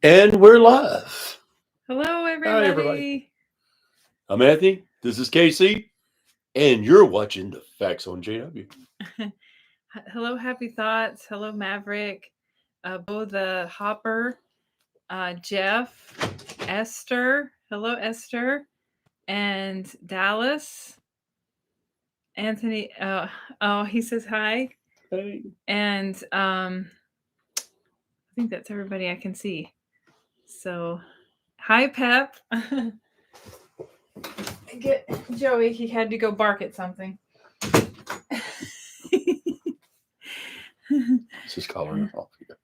And we're live. Hello, everybody. Hi, everybody. I'm Anthony. This is Casey. And you're watching the Facts on JW. Hello, Happy Thoughts. Hello, Maverick. Bo the Hopper. Jeff. Esther. Hello, Esther. And Dallas. Anthony. He says hi. Hey. And I think that's everybody I can see. So, hi, Pep. Get Joey. He had to go bark at something. Let's just color it off here.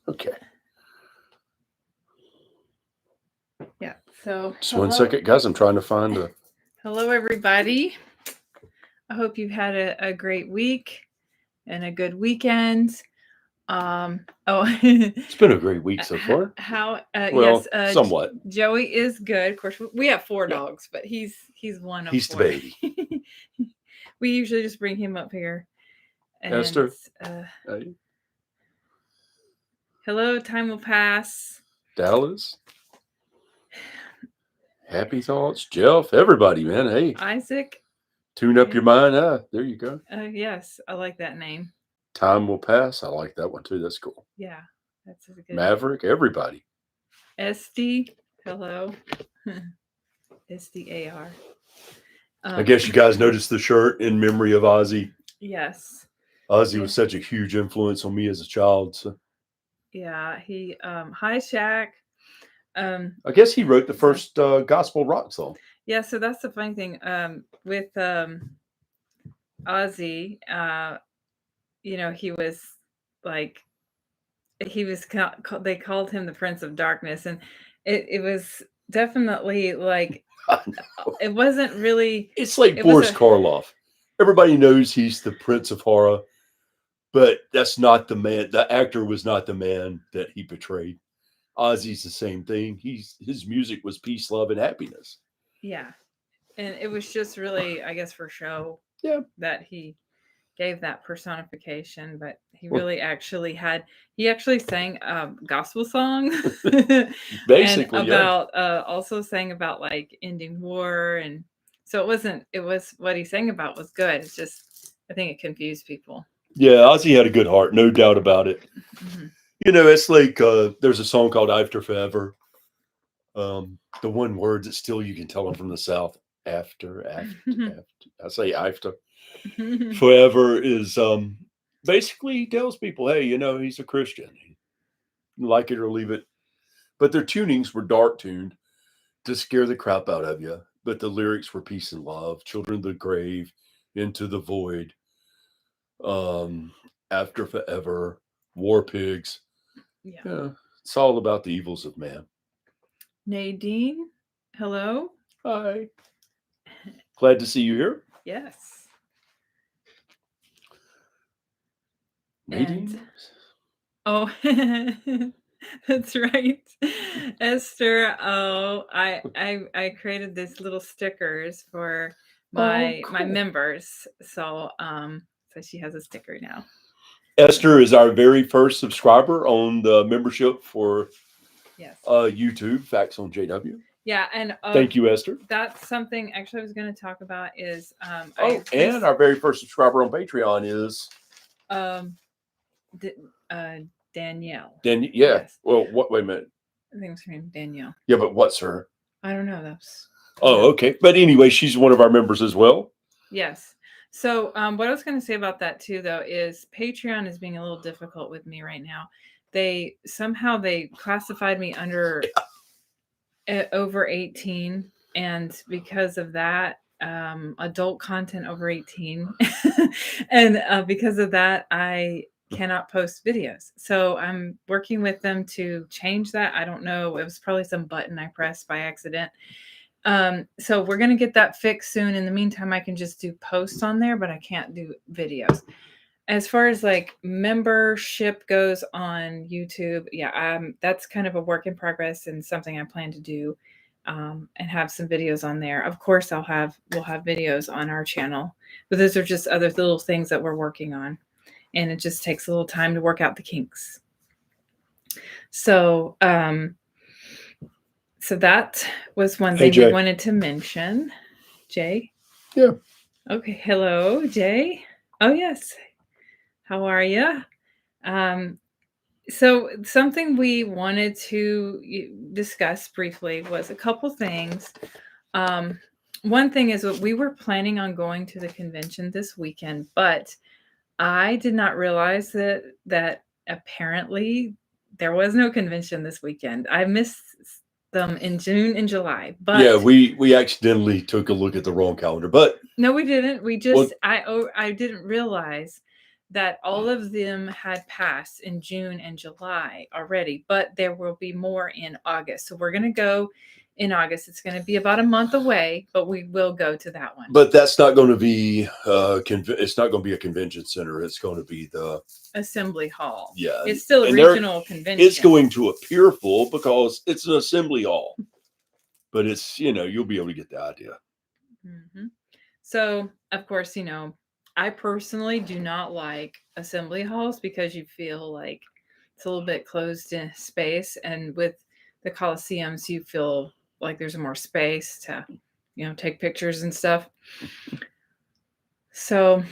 Okay. Yeah. So Just 1 second, guys. I'm trying to find a. Hello, everybody. I hope you've had a great week and a good weekend. It's been a great week so far. Yes, somewhat. Joey is good. Of course, we have 4 dogs, but he's one of 4. He's the baby. We usually just bring him up here. And, Esther. Hey. Hello, time will pass. Dallas. Happy Thoughts. Jeff. Everybody, man. Hey. Isaac. Tune up your mind. There you go. Yes, I like that name. Time will pass. I like that one too. That's cool. Yeah, that's a good Maverick. Everybody. SD. Hello. SDAR. I guess you guys noticed the shirt in memory of Ozzy. Yes. Ozzy was such a huge influence on me as a child. So. Yeah, he hi Shaq. I guess he wrote the first gospel rock song. Yeah, so that's the funny thing with Ozzy. He was like they called him the Prince of Darkness, and it was definitely like it wasn't really. It's like Boris Karloff. Everybody knows he's the Prince of Horror, but that's not the man. The actor was not the man that he portrayed. Ozzy's the same thing. His music was peace, love, and happiness. Yeah, and it was just really, I guess, for show. Yeah, that he gave that personification, but he really actually sang gospel song. Basically, and about also sang about like ending war, and so it was what he sang about was good. It's just I think it confused people. Yeah, Ozzy had a good heart, no doubt about it. Mm-hmm. It's like there's a song called After Forever. The one word that still you can tell I'm from the South. After. I say after. Forever is basically he tells people, hey, he's a Christian. Like it or leave it. But their tunings were dark tuned to scare the crap out of you. But the lyrics were peace and love, children of the grave, into the void, after forever, war pigs. Yeah, it's all about the evils of man. Nadine, hello. Hi. Glad to see you here. Yes. Nadine? That's right. Esther, I created these little stickers for my members. So she has a sticker now. Esther is our very first subscriber on the membership for YouTube, Facts on JW. Yeah, and thank you, Esther. That's something actually I was going to talk about is and our very first subscriber on Patreon is Danielle. Yes. Well, wait a minute. I think it's her name, Danielle. Yeah, but what's her? I don't know. Okay. But anyway, she's one of our members as well. Yes. So what I was going to say about that too, though, is Patreon is being a little difficult with me right now. They classified me under over 18, and because of that, adult content over 18, and because of that, I cannot post videos. So I'm working with them to change that. I don't know. It was probably some button I pressed by accident. So we're going to get that fixed soon. In the meantime, I can just do posts on there, but I can't do videos. As far as like membership goes on YouTube, that's kind of a work in progress and something I plan to do, and have some videos on there. Of course, we'll have videos on our channel, but those are just other little things that we're working on. And it just takes a little time to work out the kinks. So, so that was one Hey, thing we Jay. wanted to mention. Jay? Yeah. Okay. Hello, Jay. Oh, yes. How are you? So something we wanted to discuss briefly was a couple things. One thing is that we were planning on going to the convention this weekend, but I did not realize that apparently there was no convention this weekend. I missed them in June and July, but Yeah, we accidentally took a look at the wrong calendar, but no, we didn't. We Well- just I didn't realize that all of them had passed in June and July already, but there will be more in August. So we're going to go in August. It's going to be about a month away, but we will go to that one. but that's not going to be it's not going to be a convention center. It's going to be the Assembly hall. Yeah, It's still a and they're- regional convention. it's going to appear full because it's an assembly hall. But it's, you'll be able to get the idea. Mhm. So, of course, I personally do not like assembly halls because you feel like it's a little bit closed in space. And with the Coliseums, you feel like there's more space to, take pictures and stuff. So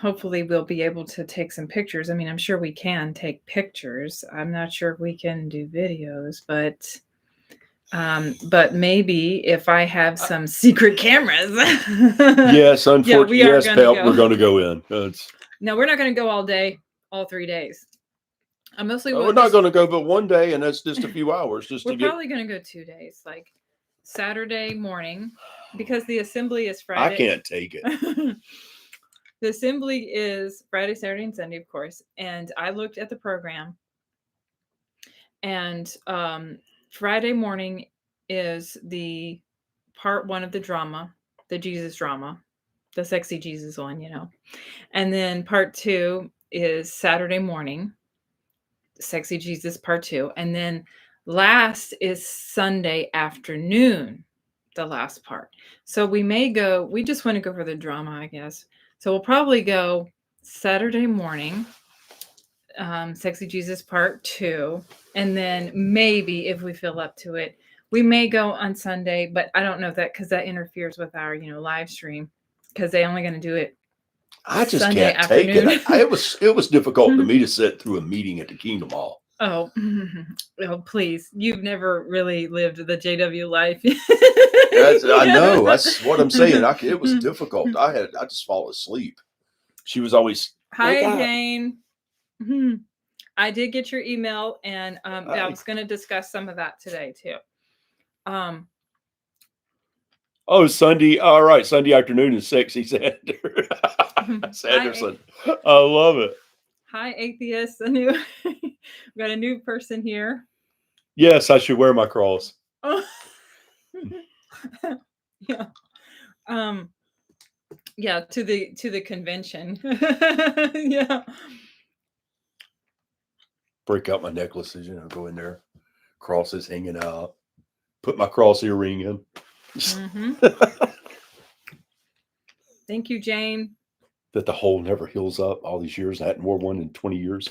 hopefully we'll be able to take some pictures. I mean, I'm sure we can take pictures. I'm not sure if we can do videos, but maybe if I have some secret cameras. Yes, unfortunately, we are yes, gonna Pelt, go. we're going to go in. No, we're not going to go all day, all 3 days. I mostly we're not going to go but one day, and that's just a few hours. We're probably going to go 2 days, like Saturday morning, because the assembly is Friday. I can't take it. The assembly is Friday, Saturday, and Sunday, of course. And I looked at the program, and Friday morning is the part 1 of the drama, the Jesus drama, the sexy Jesus one, And then part 2 is Saturday morning, sexy Jesus part 2. And then last is Sunday afternoon, the last part. So we just want to go for the drama, I guess. So we'll probably go Saturday morning, sexy Jesus part 2. And then maybe if we feel up to it, we may go on Sunday, but I don't know that because that interferes with our, live stream because they're only going to do it. I just Sunday can't take it. afternoon. It was difficult to me to sit through a meeting at the Kingdom Hall. Oh, please. You've never really lived the JW life. I know. That's what I'm saying. It was difficult. I just fall asleep. She was always, Hi, Jane. I did get your email, and I was going to discuss some of that today, too. Oh, Sunday. All right. Sunday afternoon is sexy Sanderson. I love it. Hi, atheists. We got a new person here. Yes, I should wear my cross. Oh. Yeah. Yeah, to the convention. Yeah. Break out my necklaces, go in there. Crosses hanging out. Put my cross earring in. Thank you, Jane. That the hole never heals up all these years. I hadn't worn one in 20 years.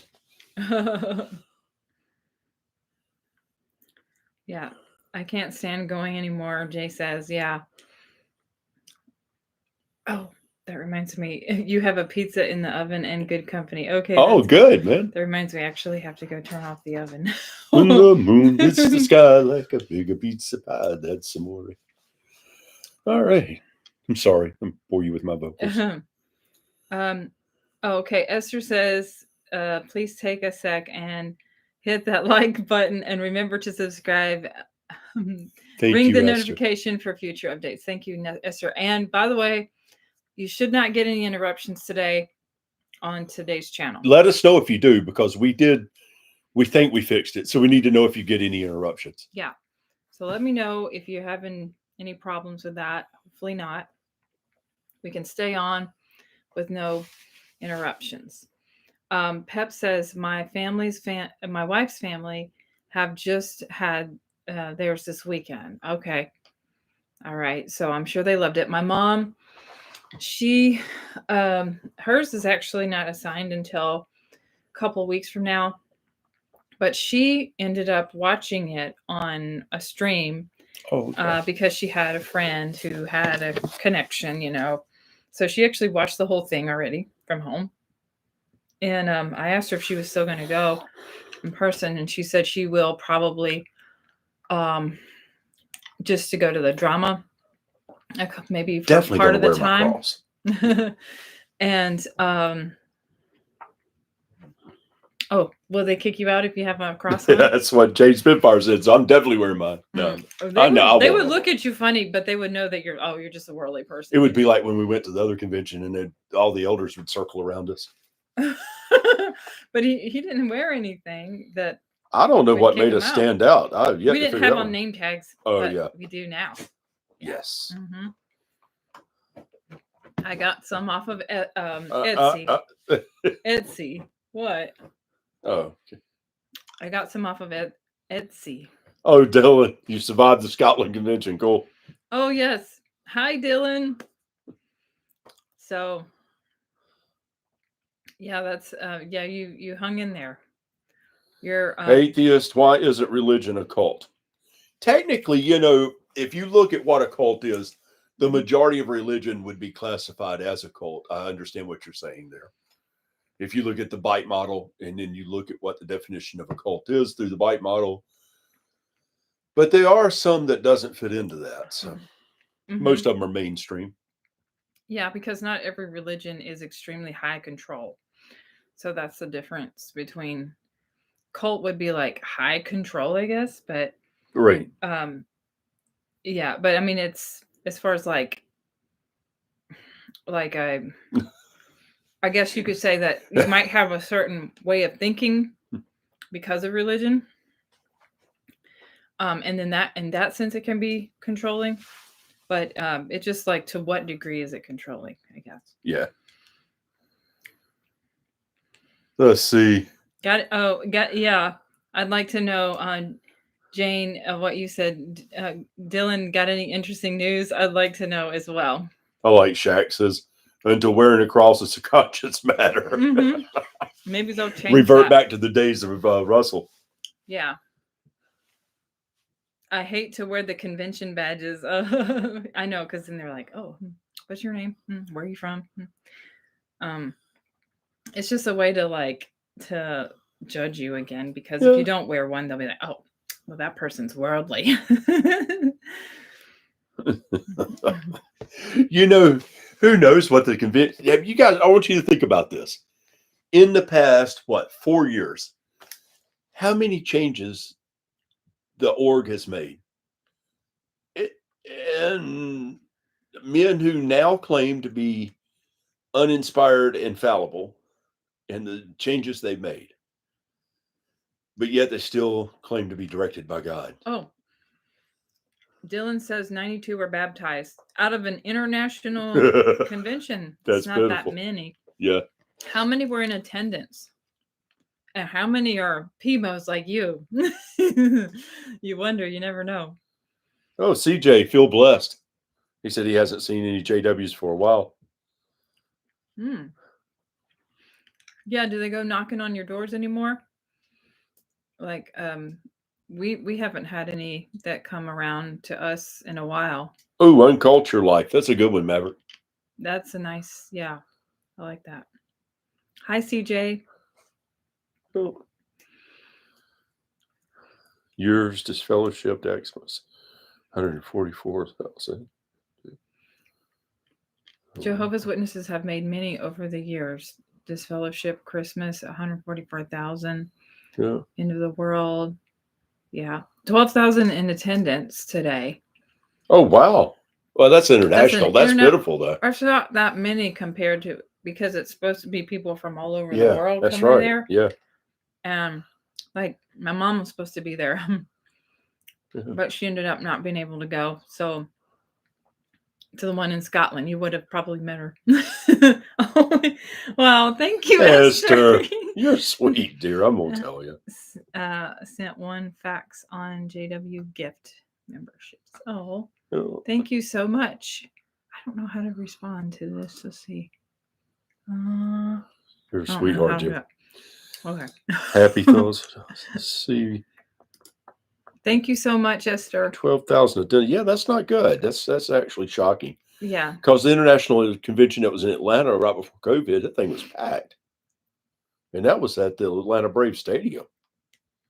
Yeah. I can't stand going anymore, Jay says. Yeah. Oh, that reminds me. You have a pizza in the oven and good company. Okay. Oh, good, man. That reminds me. I actually have to go turn off the oven. When the moon hits the sky like a big pizza pie, that's some more. All right. I'm sorry. I'm bore you with my vocals. Okay. Esther says, please take a sec and hit that like button and remember to subscribe. Ring the notification for future updates. Thank you, Esther. And by the way, you should not get any interruptions today on today's channel. Let us know if you do, because we think we fixed it. So we need to know if you get any interruptions. Yeah. So let me know if you're having any problems with that. Hopefully not. We can stay on with no interruptions. Pep says my wife's family have just had theirs this weekend. Okay. All right. So I'm sure they loved it. My mom, hers is actually not assigned until a couple weeks from now. But she ended up watching it on a stream because she had a friend who had a connection, So she actually watched the whole thing already from home. And I asked her if she was still going to go in person, and she said she will probably just to go to the drama, maybe for Definitely part of the wear time. My cross. And oh, will they kick you out if you have a cross on? That's what Jade Spitfire said. So I'm definitely wearing mine. No, they would look at you funny, but they would know that you're just a worldly person. It would be like when we went to the other convention and then all the elders would circle around us. But he didn't wear anything that. I don't know what made us stand out. We didn't have on name tags. Oh, but yeah. We do now. Yes. Mm-hmm. I got some off of Etsy. Etsy. What? Oh. Okay. I got some off of Etsy. Oh, Dylan, you survived the Scotland convention. Cool. Oh, yes. Hi, Dylan. So, yeah, that's you hung in there. You're atheist. Why isn't religion a cult? Technically, if you look at what a cult is, the majority of religion would be classified as a cult. I understand what you're saying there. If you look at the bite model and then you look at what the definition of a cult is through the bite model, but there are some that doesn't fit into that. So most of them are mainstream. Yeah, because not every religion is extremely high control. So that's the difference between cult would be like high control, I guess, but right. Yeah, but I mean, it's as far as like I guess you could say that you might have a certain way of thinking because of religion. And then in that sense, it can be controlling, but it's just like, to what degree is it controlling, I guess. Yeah. Let's see. Got it. Yeah. I'd like to know, Jane, what you said. Dylan, got any interesting news? I'd like to know as well. I like Shaq says, until wearing a cross is a conscience matter. Mm-hmm. Maybe they'll change Revert back to the days of Russell. Yeah. I hate to wear the convention badges. I know, because then they're like, oh, what's your name? Where are you from? It's just a way to judge you again, because if you don't wear one, they'll be like, oh, well, that person's worldly. Who knows what the convention? You guys, I want you to think about this. In the past, 4 years, how many changes the org has made? And men who now claim to be uninspired and fallible, and the changes they've made, but yet they still claim to be directed by God. Oh, Dylan says 92 were baptized out of an international convention. That's it's not beautiful. That many. Yeah. How many were in attendance? And how many are PMOs like you? You wonder, you never know. Oh, CJ, feel blessed. He said he hasn't seen any JWs for a while. Yeah, do they go knocking on your doors anymore? Like, we haven't had any that come around to us in a while. Oh, Unculture Life. That's a good one, Maverick. That's a nice, yeah. I like that. Hi, CJ. Oh. Yours disfellowshipped Xmas. 144,000. Jehovah's Witnesses have made many over the years. Disfellowship Christmas, 144,000. Yeah. End of the world. Yeah. 12,000 in attendance today. Oh, wow. Well, that's international. That's beautiful, though. It's not that many compared to, because it's supposed to be people from all over the world that's coming right. there. Yeah. And like, my mom was supposed to be there, but she ended up not being able to go. So to the one in Scotland, you would have probably met her. Well, thank you, Esther. You're sweet, dear. I'm gonna tell you. Sent one fax on JW gift memberships. Oh, thank you so much. I don't know how to respond to this. Let's see. You're a sweetheart, dear. Okay. Happy thoughts. Let's see. Thank you so much, Esther. 12,000 a day. Yeah, that's not good. That's actually shocking. Yeah. Because the international convention that was in Atlanta right before COVID, that thing was packed. And that was at the Atlanta Braves Stadium.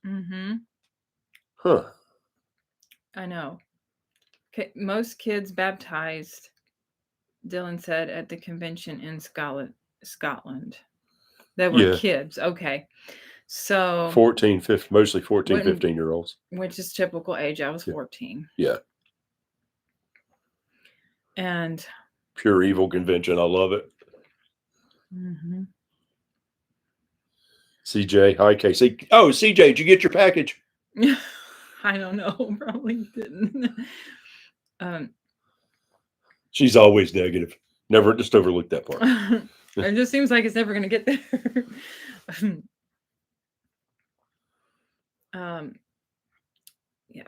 Mm-hmm. Huh. I know. Most kids baptized, Dylan said, at the convention in Scotland. They were Yeah. kids. Okay. So 14, 15, mostly 14, 15-year-olds. Which is typical age. I was Yeah. 14. Yeah. And Pure evil convention. I love it. mm-hmm. CJ, hi Casey. Oh, CJ, did you get your package? I don't know. Probably didn't. She's always negative. Never just overlook that part. It just seems like it's never going to get there. Yeah.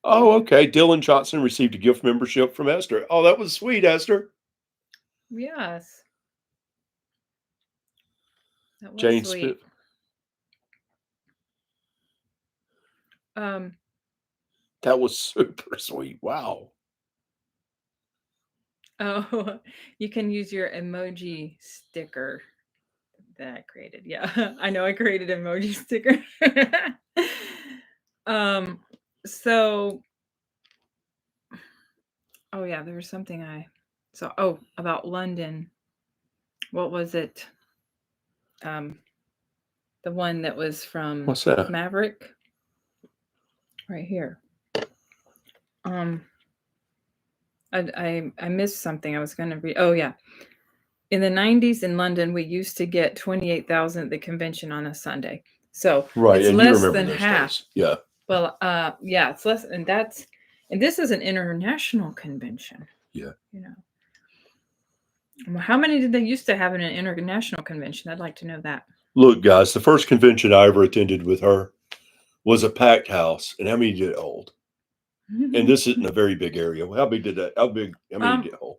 Oh, okay. Dylan Johnson received a gift membership from Esther. Oh, that was sweet, Esther. Yes. That was Jane sweet. Smith. That was super sweet. Wow. Oh, you can use your emoji sticker that I created. Yeah, I know I created an emoji sticker. So, oh yeah, there was something about London. What was it? The one that was from What's that? Maverick. Right here. I missed something I was going to read. Oh yeah. In the 90s in London, we used to get 28,000 at the convention on a Sunday. So Right, it's and you less remember than those half. days. Yeah. Well, yeah, it's less, and this is an international convention. Yeah. You know, how many did they used to have in an international convention? I'd like to know that. Look, guys, the first convention I ever attended with her was a packed house. And how many did it hold? And this isn't a very big area. How big did that? How many did it hold?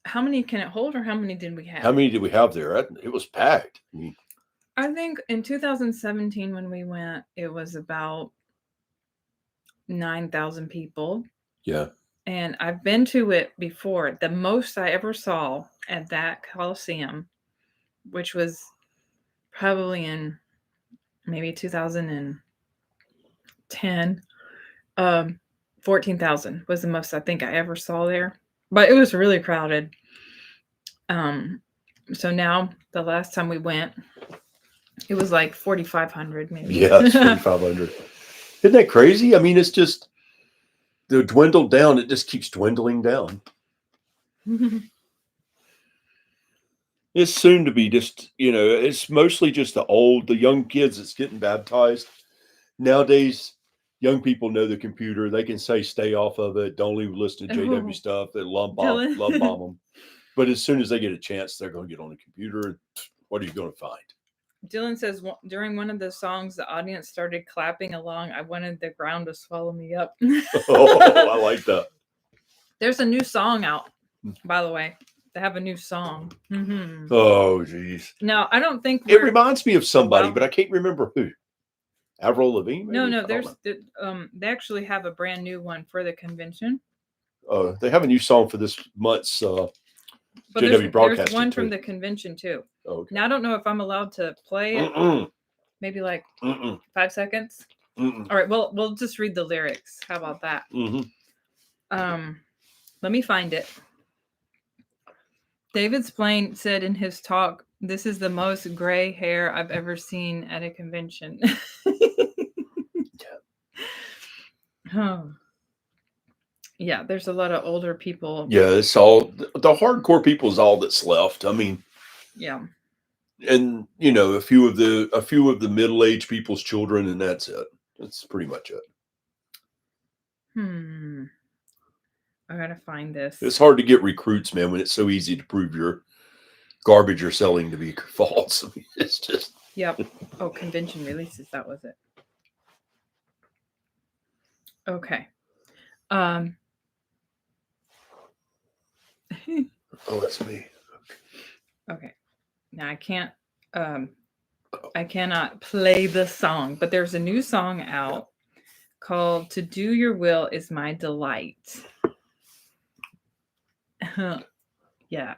How many can it hold, or how many did we have? How many did we have there? It was packed. I think in 2017 when we went, it was about 9,000 people. Yeah. And I've been to it before. The most I ever saw at that Coliseum, which was probably in maybe 2010, 14,000 was the most I think I ever saw there. But it was really crowded. So now the last time we went, it was like 4,500 maybe. Yeah, it's 4,500. Isn't that crazy? I mean, it's just the dwindled down. It just keeps dwindling down. It's soon to be just, it's mostly just the young kids that's getting baptized. Nowadays, young people know the computer. They can say, stay off of it. Don't even listen to JW stuff. They love bomb them. But as soon as they get a chance, they're going to get on the computer. And what are you going to find? Dylan says, during one of the songs, the audience started clapping along. I wanted the ground to swallow me up. Oh, I like that. There's a new song out, by the way. They have a new song. Mm-hmm. Oh, geez. Now, I don't think it reminds me of somebody, but I can't remember who. Avril Lavigne? Maybe? No. They actually have a brand new one for the convention. Oh, they have a new song for this month's but JW broadcasting. There's one from the convention too. Oh, okay. Now I don't know if I'm allowed to play it. Maybe like 5 seconds. All right, well, we'll just read the lyrics. How about that? Let me find it. David Splain said in his talk, "This is the most gray hair I've ever seen at a convention." Oh. Yeah, there's a lot of older people. Yeah, it's all the hardcore people is all that's left. I mean, yeah, and a few of the middle-aged people's children, and that's it. That's pretty much it. I gotta find this. It's hard to get recruits, man, when it's so easy to prove your garbage you're selling to be false. I mean, it's just. Yep. Oh, convention releases. That was it. Okay. Oh, that's me. Okay. Now I can't I cannot play the song, but there's a new song out called "To Do Your Will Is My Delight." Yeah.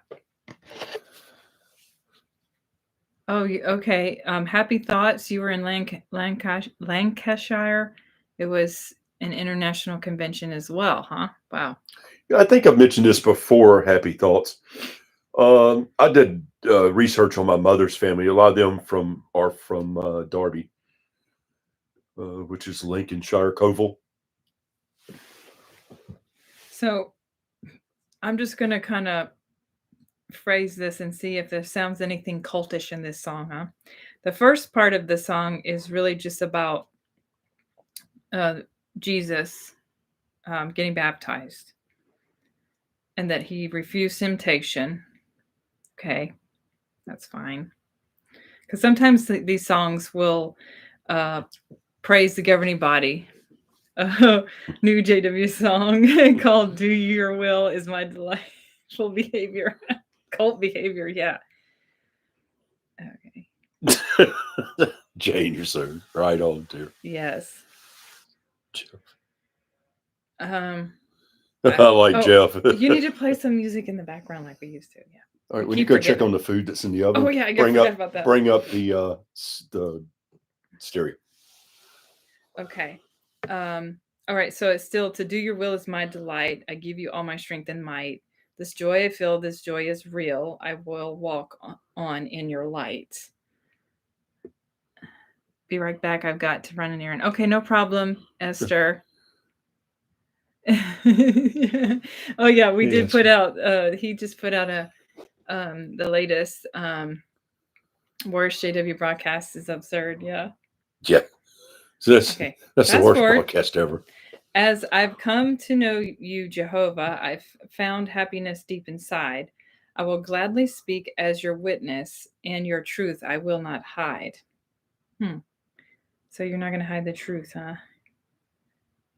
Oh, okay. Happy Thoughts. You were in Lancashire. It was an international convention as well, huh? Wow. I think I've mentioned this before, Happy Thoughts. I did research on my mother's family. A lot of them are from Derby, which is Lincolnshire, Coval. So I'm just going to kind of phrase this and see if there sounds anything cultish in this song, huh? The first part of the song is really just about Jesus getting baptized and that he refused temptation. Okay, that's fine. Because sometimes these songs will praise the governing body. New JW song called "Do Your Will Is My Delightful Behavior." Cult behavior, yeah. Okay. Jane, you're so right on, dear. Yes. I like Jeff. You need to play some music in the background like we used to. Yeah. All right, when you go check on the food that's in the oven, oh yeah, I forgot about that. Bring up the stereo. Okay. All right. So it's still "To Do Your Will Is My Delight. I give you all my strength and might. This joy I feel, this joy is real. I will walk on in your light." Be right back. I've got to run an errand. Okay, no problem, Esther. Oh yeah, we did put out. He just put out the latest worst JW broadcast is absurd. Yeah. Yeah. So that's the worst forward. broadcast ever. As I've come to know you, Jehovah, I've found happiness deep inside. I will gladly speak as your witness, and your truth I will not hide. So you're not going to hide the truth, huh?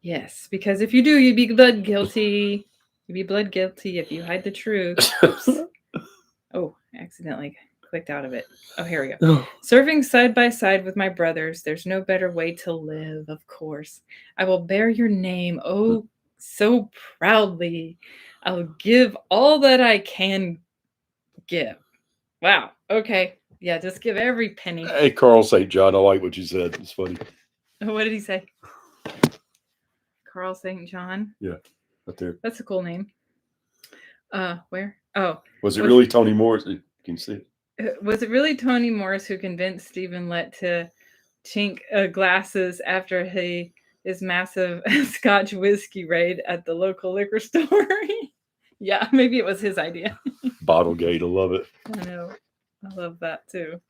Yes, because if you do, you'd be blood guilty. You'd be blood guilty if you hide the truth. Oops. Oh, I accidentally clicked out of it. Oh, here we go. Serving side by side with my brothers, there's no better way to live, of course. I will bear your name, oh, so proudly. I'll give all that I can give. Wow. Okay. Yeah, just give every penny. Hey, Carl St. John, I like what you said. It's funny. What did he say? Carl St. John? Yeah, right there. That's a cool name. Where? Oh. Was it really Tony Morris? Can you see it? Was it really Tony Morris who convinced Stephen Lett to chink glasses after his massive Scotch whiskey raid at the local liquor store? Yeah, maybe it was his idea. Bottlegate, I love it. I know. I love that too.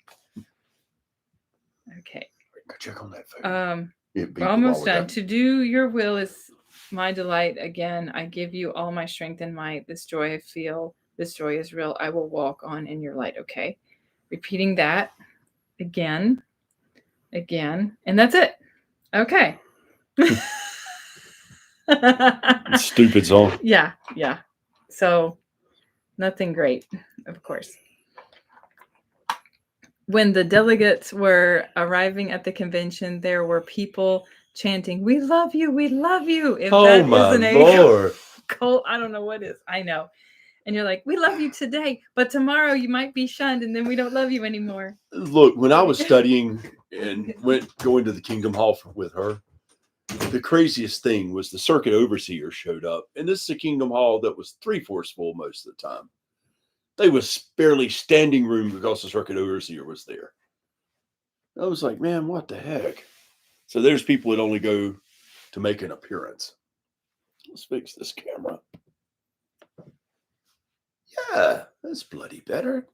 Okay. Go check on that food. We're almost done. To do your will is my delight. Again, I give you all my strength and might. This joy I feel, this joy is real. I will walk on in your light. Okay. Repeating that again, and that's it. Okay. Stupid song. Yeah. So nothing great, of course. When the delegates were arriving at the convention, there were people chanting, "We love you, we love you." If that isn't a cult, I don't know what is. I know. And you're like, "We love you today, but tomorrow you might be shunned, and then we don't love you anymore." Look, when I was studying and going to the Kingdom Hall with her, the craziest thing was the circuit overseer showed up. And this is a Kingdom Hall that was 3/4 full most of the time. They was barely standing room because the circuit overseer was there. I was like, man, what the heck? So there's people that only go to make an appearance. Let's fix this camera. Yeah, that's bloody better.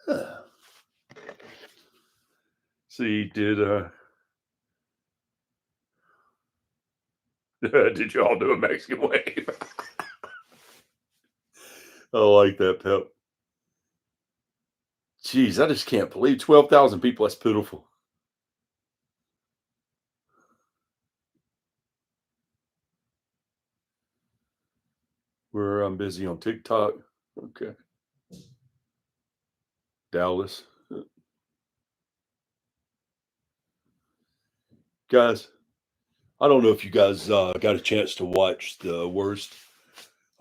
Huh. See, did you all do a Mexican wave? I like that, Pep. Jeez, I just can't believe 12,000 people. That's pitiful. I'm busy on TikTok. Okay. Dallas. Guys, I don't know if you guys got a chance to watch the worst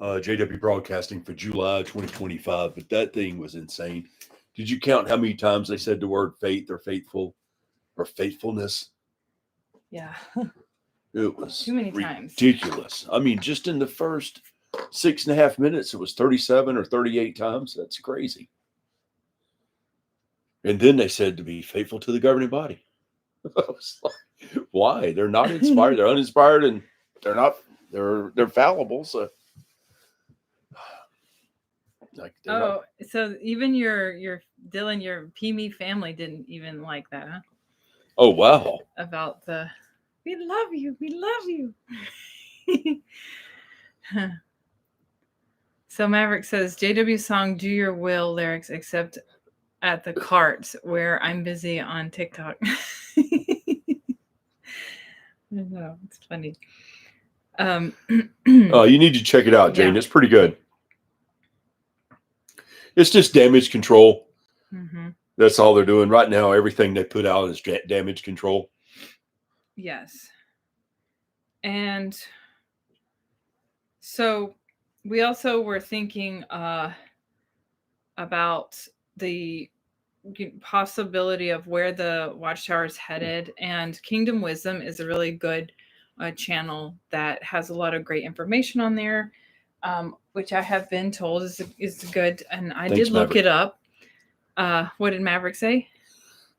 JW broadcasting for July 2025, but that thing was insane. Did you count how many times they said the word faith or faithful or faithfulness? Yeah. It was Too many times. ridiculous. I mean, just in the first 6.5 minutes, it was 37 or 38 times. That's crazy. And then they said to be faithful to the governing body. I was like, why? They're not inspired. They're uninspired, and they're not. They're fallible. So, like, Oh, so even your Dylan, your PME family didn't even like that, huh? Oh wow! About the we love you, we love you. So Maverick says JW song "Do Your Will" lyrics, except at the carts where I'm busy on TikTok. No, it's funny. You need to check it out, Jane. Yeah. It's pretty good. It's just damage control. Mm-hmm. That's all they're doing right now. Everything they put out is damage control. Yes. And so we also were thinking about the possibility of where the Watchtower is headed, and Kingdom Wisdom is a really good channel that has a lot of great information on there, which I have been told is good, and I did look Maverick. it up. What did Maverick say?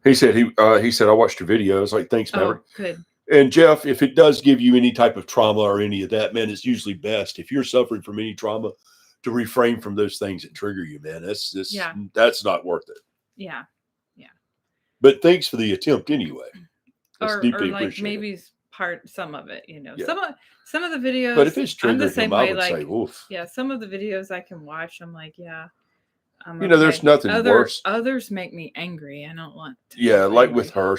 He said I watched your video. It's like, thanks, Maverick. Oh, good. And Jeff, if it does give you any type of trauma or any of that, man, it's usually best if you're suffering from any trauma to refrain from those things that trigger you, man. That's not worth it. Yeah. But thanks for the attempt anyway. That's Or deeply like appreciated. maybe some of it, Yeah. Some of the videos. But if it's I'm the triggering same him, I way. would Like, say, oof. yeah, some of the videos I can watch. I'm like, yeah, I'm there's nothing worse. Others make me angry. I don't want to. Yeah, like with her,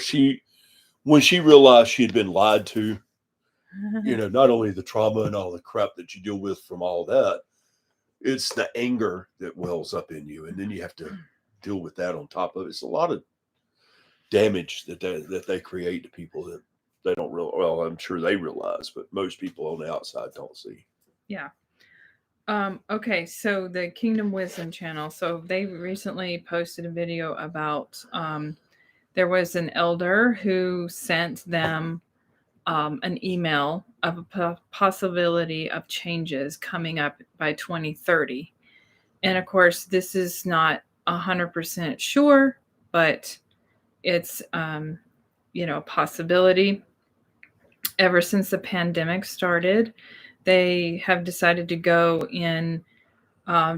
when she realized she had been lied to, not only the trauma and all the crap that you deal with from all that, it's the anger that wells up in you, and then you have to deal with that on top of it. It's a lot of damage that they create to people that they don't realize. Well, I'm sure they realize, but most people on the outside don't see. Yeah. Okay, so the Kingdom Wisdom channel. So they recently posted a video about there was an elder who sent them an email of a possibility of changes coming up by 2030. And of course, this is not 100% sure, but it's a possibility. Ever since the pandemic started, they have decided to go in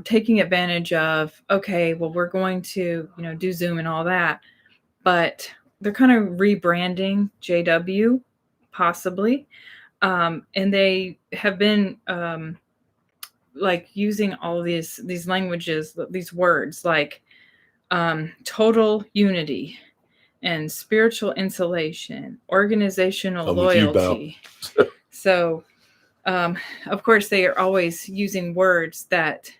taking advantage of, okay, well, we're going to do Zoom and all that, but they're kind of rebranding JW possibly, and they have been like using all these languages, these words like total unity and spiritual insulation, organizational loyalty. So, of course, they are always using words that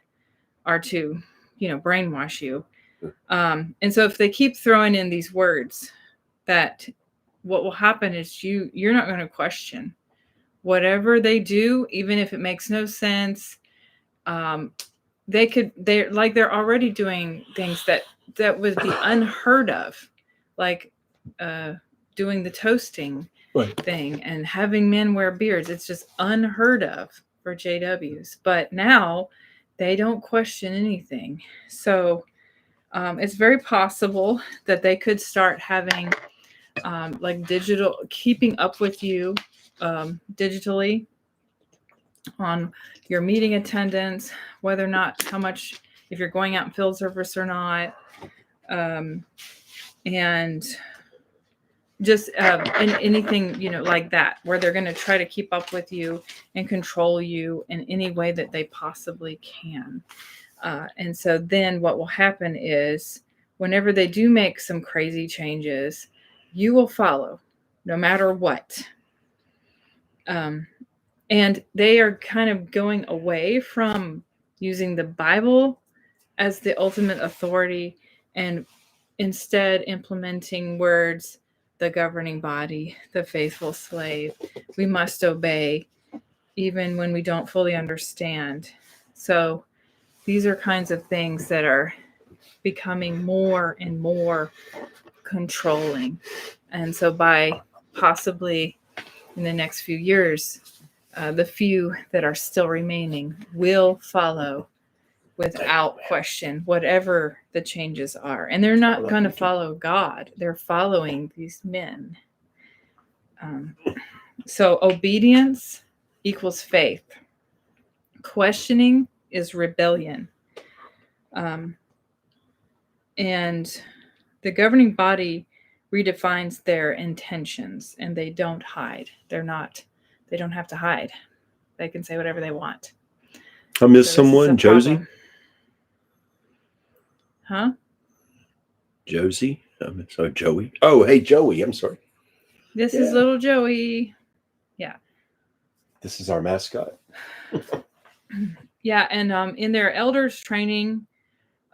are to, brainwash you. And so if they keep throwing in these words, that what will happen is you're not going to question whatever they do, even if it makes no sense. They're already doing things that would be unheard of, like doing the toasting thing and having men wear beards. It's just unheard of for JWs. But now they don't question anything. So it's very possible that they could start having like digital, keeping up with you digitally on your meeting attendance, whether or not, how much, if you're going out in field service or not, and just anything like that, where they're going to try to keep up with you and control you in any way that they possibly can. And so then what will happen is whenever they do make some crazy changes, you will follow no matter what. And they are kind of going away from using the Bible as the ultimate authority and instead implementing words, the governing body, the faithful slave. We must obey even when we don't fully understand. So these are kinds of things that are becoming more and more controlling. And so by possibly in the next few years, the few that are still remaining will follow without question, whatever the changes are. And they're not going to follow God. They're following these men. So obedience equals faith. Questioning is rebellion. And the governing body redefines their intentions, and they don't hide. They don't have to hide. They can say whatever they want. I miss someone, Josie. Huh? Josie? I'm sorry, Joey. Oh, hey, Joey. I'm sorry. This is little Joey. Yeah. This is our mascot. Yeah, and in their elders training,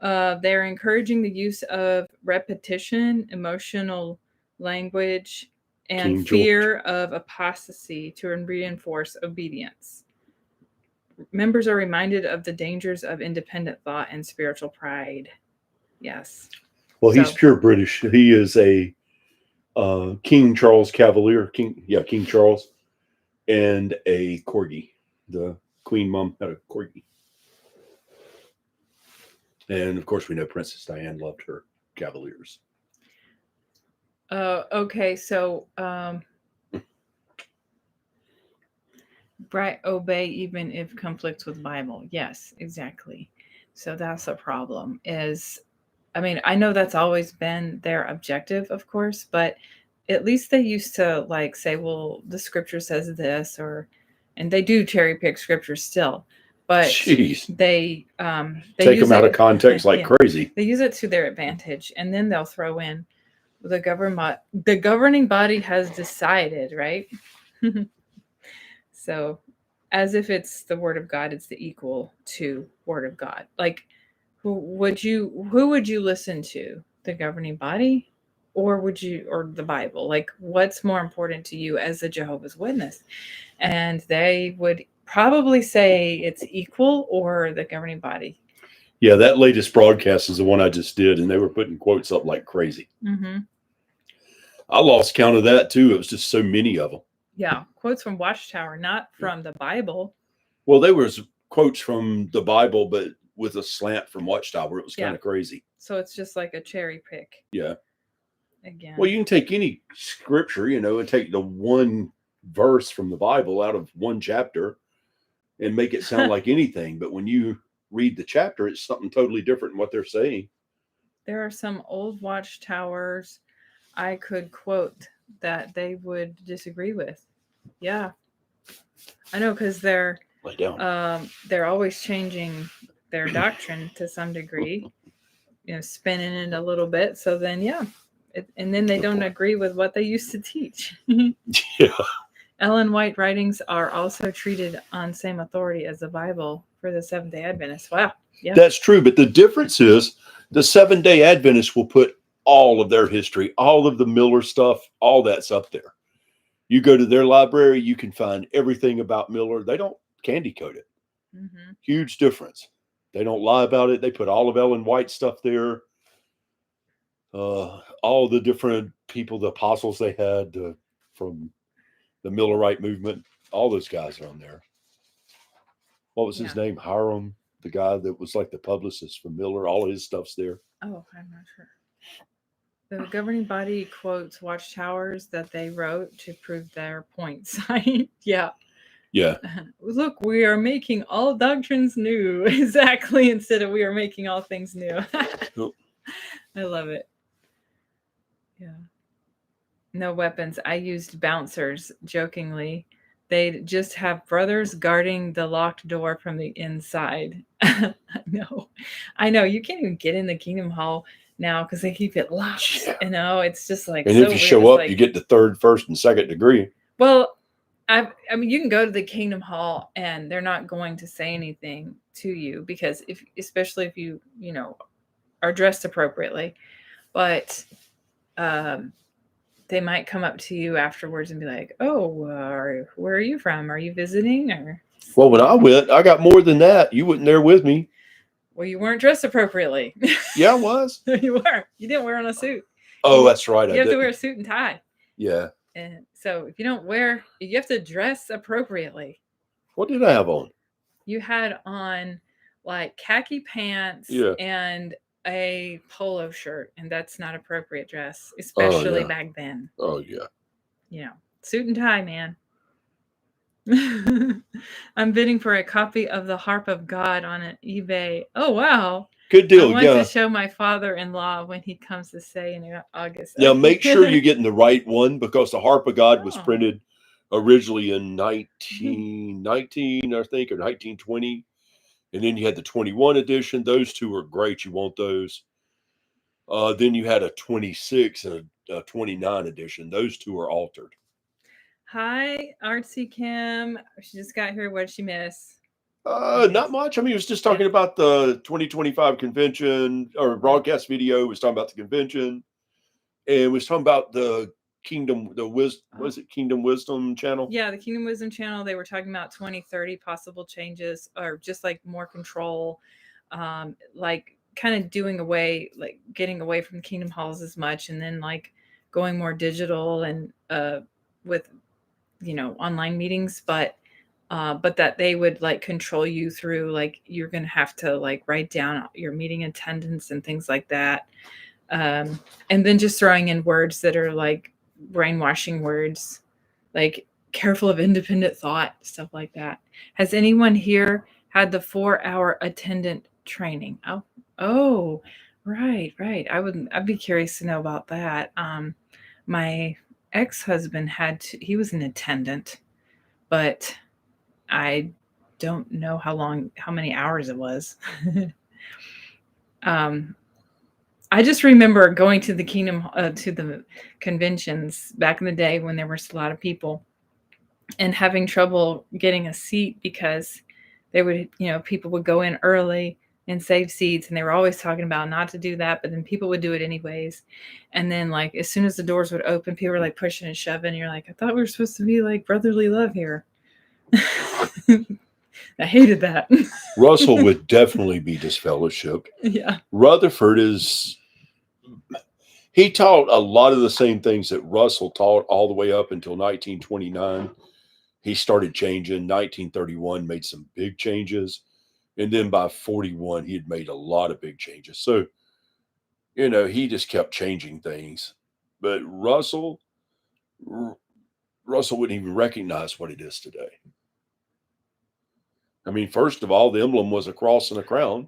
they're encouraging the use of repetition, emotional language, and King fear of apostasy to reinforce obedience. Members are reminded of the dangers of independent thought and spiritual pride. Yes. Well, he's pure British. He is a King Charles Cavalier. King Charles, and a corgi. The Queen Mum had a corgi. And of course, we know Princess Diana loved her Cavaliers. Okay, so right, obey even if conflicts with Bible. Yes, exactly. So that's a problem. I know that's always been their objective, of course, but at least they used to like say, well, the scripture says this, and they do cherry pick scripture still. But Jeez. they take them out of context like crazy. They use it to their advantage, and then they'll throw in the governing body has decided, right? So as if it's the word of God, it's the equal to word of God. Like who would you listen to? The governing body or the Bible? Like what's more important to you as a Jehovah's Witness? And they would probably say it's equal or the governing body. Yeah, that latest broadcast is the one I just did, and they were putting quotes up like crazy. Mm-hmm. I lost count of that too. It was just so many of them. Yeah, quotes from Watchtower, not from the Bible. Well, there was quotes from the Bible, but with a slant from Watchtower. It was kind of crazy. So it's just like a cherry pick. Yeah. Again. Well, you can take any scripture, and take the one verse from the Bible out of one chapter and make it sound like anything. But when you read the chapter, it's something totally different than what they're saying. There are some old Watchtowers I could quote that they would disagree with. Yeah. I know, because they're always changing their doctrine to some degree, spinning it a little bit. So then, and then they don't agree with what they used to teach. Yeah. Ellen White writings are also treated on same authority as the Bible for the Seventh-day Adventists. Wow. Yeah. That's true. But the difference is the Seventh-day Adventists will put all of their history, all of the Miller stuff, all that's up there. You go to their library, you can find everything about Miller. They don't candy coat it. Mm-hmm. Huge difference. They don't lie about it. They put all of Ellen White stuff there. All the different people, the apostles they had from the Millerite movement, all those guys are on there. What was his name? Hiram, the guy that was like the publicist for Miller. All of his stuff's there. Oh, I'm not sure. The governing body quotes Watchtowers that they wrote to prove their points. Yeah. Yeah. Look, we are making all doctrines new. Exactly. Instead of we are making all things new. Cool. I love it. Yeah. No weapons. I used bouncers jokingly. They'd just have brothers guarding the locked door from the inside. I know. You can't even get in the Kingdom Hall now because they keep it locked. Yeah. It's just like. And if you show up, you get the third, first, and second degree. Well, I mean, you can go to the Kingdom Hall and they're not going to say anything to you because especially if you are dressed appropriately, but they might come up to you afterwards and be like, "Oh, where are you from? Are you visiting?" Or Well, when I went, I got more than that. You weren't there with me. well, you weren't dressed appropriately. Yeah, I was. You were. You didn't wear on a suit. Oh, that's right. You have to wear a suit and tie. Yeah. And so if you don't wear, you have to dress appropriately. What did I have on? You had on like khaki pants and a polo shirt, and that's not appropriate dress, especially back then. Oh, yeah. Suit and tie, man. I'm bidding for a copy of the Harp of God on an eBay. Oh, wow. Good deal. I want to show my father-in-law when he comes to stay in August. Now, make sure you're getting the right one because the Harp of God was printed originally in 1919, I think, or 1920. And then you had the 21 edition. Those two are great. You want those. Then you had a 26 and a 29 edition. Those two are altered. Hi, Artsy Kim. She just got here. What did she miss? Not much. I mean, it was just talking about the 2025 convention or broadcast video. It was talking about the convention. And it was talking about the Kingdom, was it Kingdom Wisdom channel? Yeah, the Kingdom Wisdom channel. They were talking about 2030 possible changes or just like more control, like kind of doing away, like getting away from Kingdom Halls as much and then like going more digital and with online meetings, but that they would like control you through like you're gonna have to like write down your meeting attendance and things like that, and then just throwing in words that are like brainwashing words, like careful of independent thought, stuff like that. Has anyone here had the 4-hour attendant training? Oh, right. I'd be curious to know about that. My ex-husband he was an attendant, but I don't know how many hours it was. I just remember going to the to the conventions back in the day when there was a lot of people and having trouble getting a seat because they would, people would go in early and save seats, and they were always talking about not to do that, but then people would do it anyways. And then like as soon as the doors would open, people were like pushing and shoving, and you're like, I thought we were supposed to be like brotherly love here. I hated that. Russell would definitely be disfellowshipped. Yeah. Rutherford he taught a lot of the same things that Russell taught all the way up until 1929. He started changing. 1931 made some big changes. And then by 41, he had made a lot of big changes. So, he just kept changing things. But Russell wouldn't even recognize what it is today. I mean, first of all, the emblem was a cross and a crown.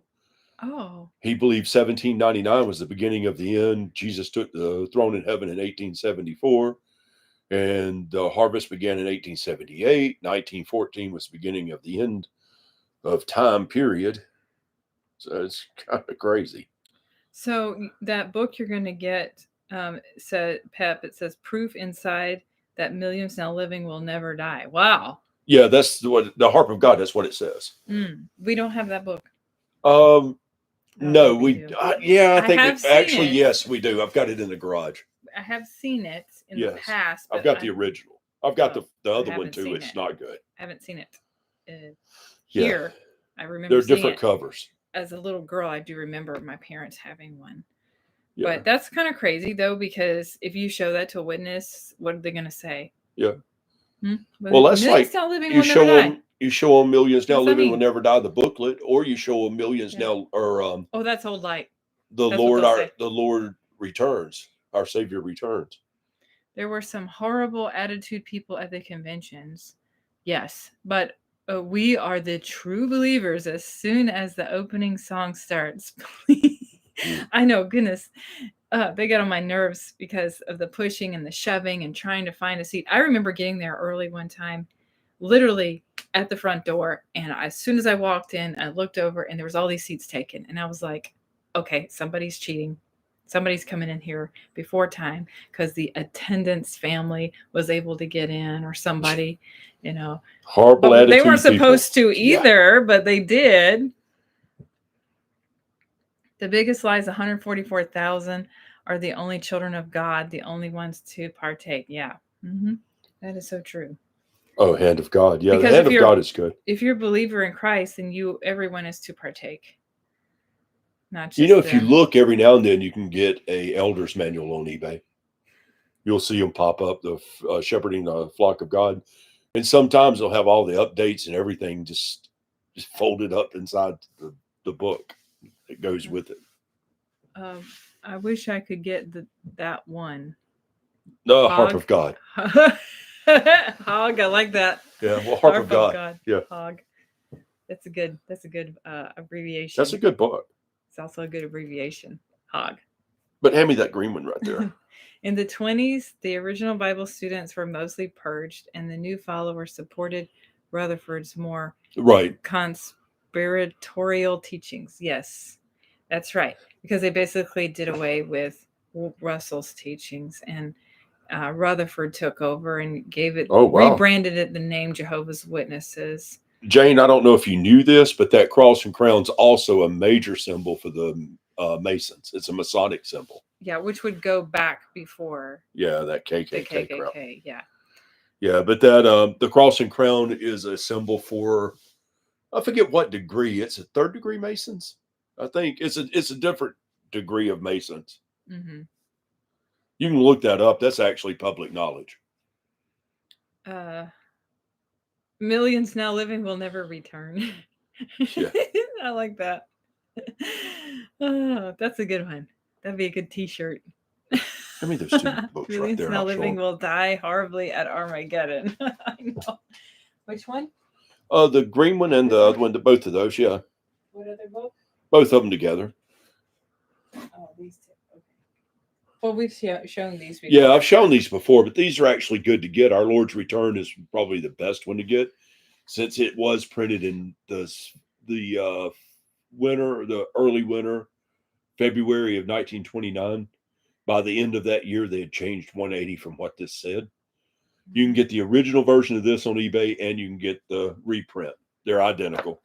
Oh. He believed 1799 was the beginning of the end. Jesus took the throne in heaven in 1874. And the harvest began in 1878. 1914 was the beginning of the end of time period. So it's kind of crazy. So that book you're going to get, said Pep, it says proof inside that millions now living will never die. Wow. Yeah, that's what the Harp of God. That's what it says. We don't have that book. No, I think actually, yes, we do. I've got it in the garage. I have seen it in the past. I've got the original. I've got the other one too. It's not good. I haven't seen it here. I remember they're different covers. As a little girl, I do remember my parents having one. Yeah. But that's kind of crazy though, because if you show that to a witness, what are they going to say? Yeah. Well, that's like you show them millions now living will never die, the booklet, or you show them millions now, or that's old light. The Lord returns, our Savior returns. There were some horrible attitude people at the conventions, yes, but we are the true believers as soon as the opening song starts. I know, goodness. They got on my nerves because of the pushing and the shoving and trying to find a seat. I remember getting there early one time, literally at the front door. And as soon as I walked in, I looked over and there was all these seats taken. And I was like, okay, somebody's cheating. somebody's coming in here before time because the attendance family was able to get in, or somebody, you know. Horrible But attitude. they weren't supposed people. to either, but they did. The biggest lies, 144,000 are the only children of God, the only ones to partake. Yeah. That is so true. Oh, hand of God. Yeah, Because the hand of God is good. If you're a believer in Christ, then everyone is to partake. Not just You know, if you them. look every now and then, you can get a elder's manual on eBay. You'll see them pop up, the shepherding the flock of God. And sometimes they'll have all the updates and everything just folded up inside the book that goes with it. I wish I could get that one. The Harp of God. Hog, I like that. Yeah, well, Harp of God. Yeah, Hog. That's a good abbreviation. That's a good book. It's also a good abbreviation. Hog. But hand me that green one right there. In the 1920s, the original Bible students were mostly purged, and the new followers supported Rutherford's more conspiratorial teachings. Yes, that's right. Because they basically did away with Russell's teachings, and Rutherford took over and rebranded it the name Jehovah's Witnesses. Jane, I don't know if you knew this, but that cross and crown's also a major symbol for the Masons. It's a Masonic symbol. Yeah, which would go back before. Yeah, that KKK. The KKK, crown. Yeah. Yeah, but that the cross and crown is a symbol for, I forget what degree. It's a 3rd degree Masons. I think it's a different degree of Masons. Mm-hmm. You can look that up. That's actually public knowledge. Millions now living will never return. Yeah. I like that. Oh, that's a good one. That'd be a good T-shirt. I mean, there's 2 books right there. Now living will die horribly at Armageddon. I know. Which one? The green one and the other one. Both of those. Yeah. What other book? Both of them together. Oh, these 2. Okay. Well, we've shown these before. Yeah, I've shown these before, but these are actually good to get. Our Lord's Return is probably the best one to get, since it was printed in the early winter, February of 1929. By the end of that year, they had changed 180 from what this said. You can get the original version of this on eBay, and you can get the reprint. They're identical.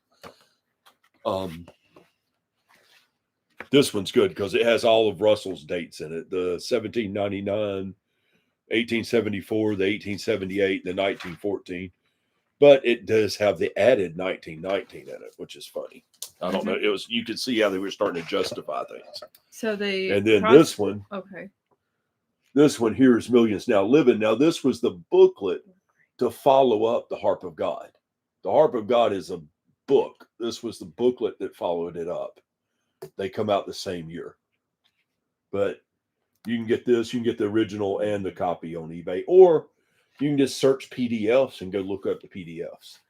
This one's good because it has all of Russell's dates in it: the 1799, 1874, the 1878, the 1914. But it does have the added 1919 in it, which is funny. I don't know. You could see how they were starting to justify things. So this one. Okay. This one here is Millions Now Living. Now, this was the booklet to follow up the Harp of God. The Harp of God is a book. This was the booklet that followed it up. They come out the same year. But you can get this. You can get the original and the copy on eBay. Or you can just search PDFs and go look up the PDFs.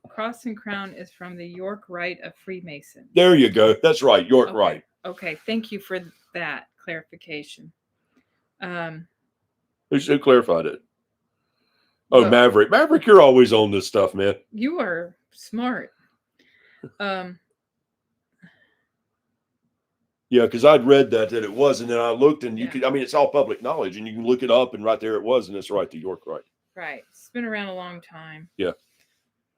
Cross and Crown is from the York Rite of Freemasons. There you go. That's right. York Rite. Okay. Thank you for that clarification. Who clarified it? Oh, Maverick. Maverick, you're always on this stuff, man. You are smart. Yeah, because I'd read that it was, and then I looked, and you could. I mean, it's all public knowledge, and you can look it up, and right there it was, and it's right, the York Rite. Right. It's been around a long time. Yeah.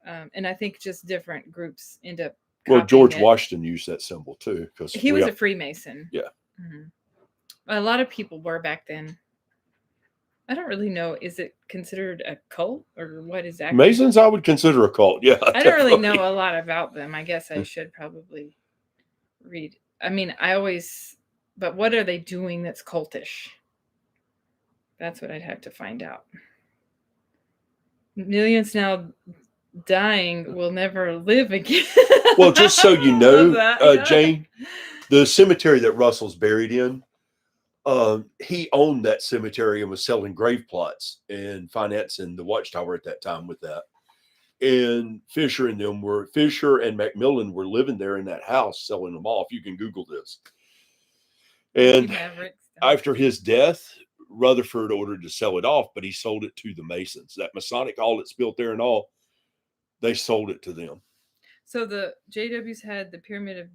And I think just different groups end up. Well, George Washington used that symbol too, because he was a Freemason. Yeah. Mm-hmm. A lot of people were back then. I don't really know. Is it considered a cult, or what is that? Masons, I would consider a cult. Yeah. I don't really know a lot about them. I guess I should probably read. I mean, but what are they doing that's cultish? That's what I'd have to find out. Millions now dying will never live again. Well, just so you know, Jane, the cemetery that Russell's buried in, he owned that cemetery and was selling grave plots and financing the Watchtower at that time with that. And Fisher and Macmillan were living there in that house selling them off. You can Google this. And after his death, Rutherford ordered to sell it off, but he sold it to the Masons. That Masonic hall that's built there and all, they sold it to them. So the JWs had the Pyramid of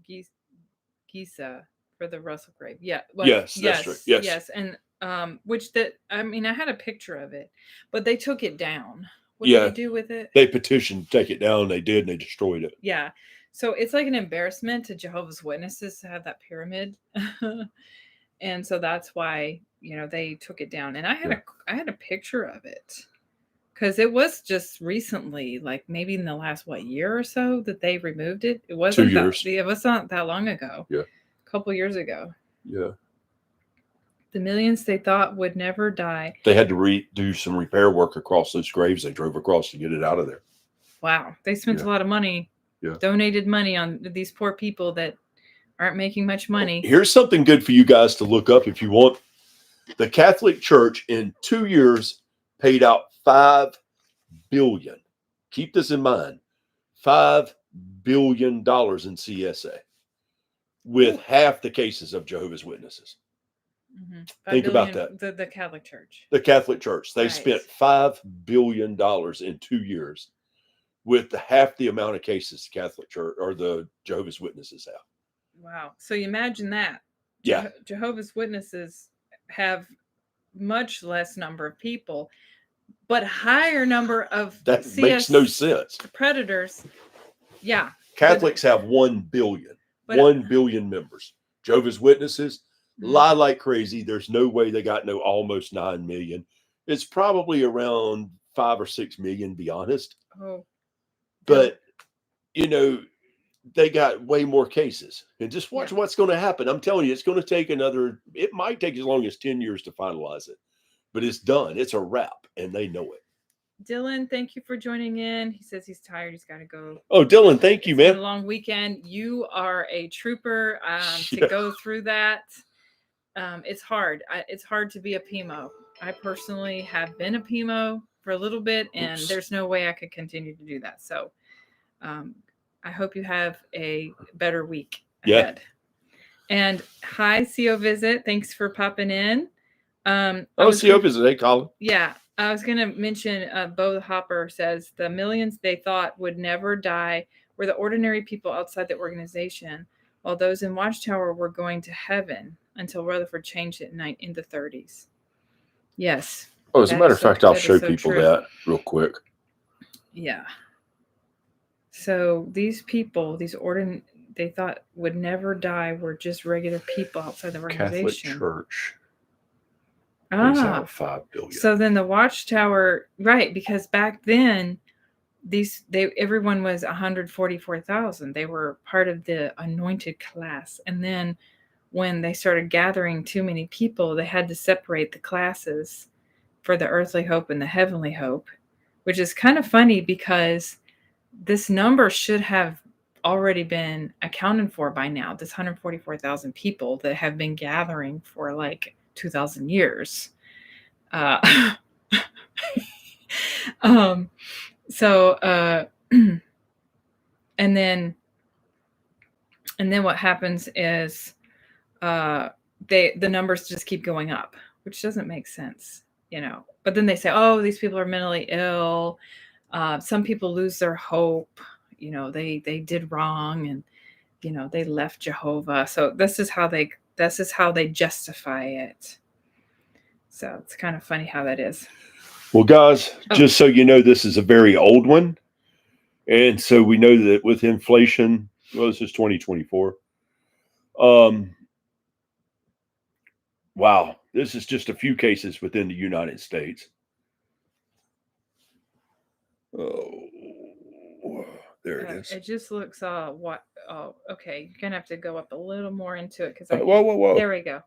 Giza, for the Russell grave. Yeah. Yes, that's right. Yes. Yes. And which I had a picture of it, but they took it down. What Yeah. did they do with it? They petitioned to take it down. They did, and they destroyed it. Yeah. So it's like an embarrassment to Jehovah's Witnesses to have that pyramid. And so that's why, they took it down. And I had a picture of it. Because it was just recently, like maybe in the last year or so, that they removed it. It wasn't 2 years. It was not that long ago. Yeah, a couple years ago. Yeah, the millions they thought would never die. They had to do some repair work across those graves. They drove across to get it out of there. Wow, they spent a lot of money. Yeah, donated money on these poor people that aren't making much money. Here's something good for you guys to look up if you want. The Catholic Church in 2 years paid out $5 billion. Keep this in mind. $5 billion in CSA with half the cases of Jehovah's Witnesses. Mm-hmm. Think about that. The Catholic Church. The Catholic Church. They spent $5 billion in 2 years with half the amount of cases the Catholic Church or the Jehovah's Witnesses have. Wow. So you imagine that. Yeah. Jehovah's Witnesses have much less number of people, but higher number of that makes no sense. Predators. Yeah. Catholics have 1 billion. 1 billion members. Jehovah's Witnesses lie like crazy. There's no way they got almost 9 million. It's probably around 5 or 6 million, be honest. Oh. But they got way more cases. And just watch what's going to happen. I'm telling you, it's going to take it might take as long as 10 years to finalize it. But it's done. It's a wrap, and they know it. Dylan, thank you for joining in. He says he's tired. He's got to go. Oh, Dylan, thank you, man. It's been a long weekend. You are a trooper to go through that. It's hard. It's hard to be a PMO. I personally have been a PMO for a little bit, and there's no way I could continue to do that. So I hope you have a better week ahead. And hi, CO Visit. Thanks for popping in. CO Visit. Hey, Colin. Yeah. I was going to mention, Bo Hopper says, the millions they thought would never die were the ordinary people outside the organization, while those in Watchtower were going to heaven until Rutherford changed it in the 30s. Yes. Oh, as a matter of fact, I'll show people that real quick. Yeah. So these people, they thought would never die were just regular people outside the organization. Catholic Church. Ah, 5 billion. So then the Watchtower, right? Because back then, everyone was 144,000. They were part of the anointed class, and then when they started gathering too many people, they had to separate the classes for the earthly hope and the heavenly hope, which is kind of funny because this number should have already been accounted for by now. This 144,000 people that have been gathering for like 2,000 years. And then what happens is the numbers just keep going up, which doesn't make sense, but then they say, oh, these people are mentally ill. Some people lose their hope, they did wrong, and they left Jehovah. So this is how they justify it. So it's kind of funny how that is. Well, guys, just so you know, this is a very old one. And so we know that with inflation, this is 2024. Wow. This is just a few cases within the United States. Oh, there it is. It just looks, okay. You're going to have to go up a little more into it. Because whoa. There we go.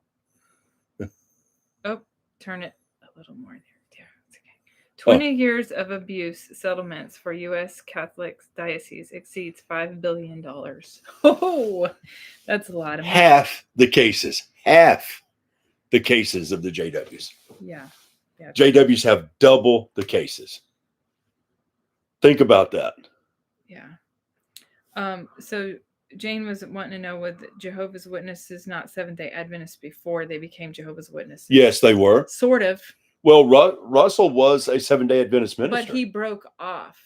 Turn it a little more there. It's okay. 20 years of abuse settlements for U.S. Catholic diocese exceeds $5 billion. Oh, that's a lot of money. Half the cases of the JWs. Yeah. JWs have double the cases. Think about that. Yeah. So Jane was wanting to know, with Jehovah's Witnesses not Seventh-day Adventists before they became Jehovah's Witnesses? Yes, they were. Sort of. Well, Russell was a Seventh-day Adventist minister. But he broke off.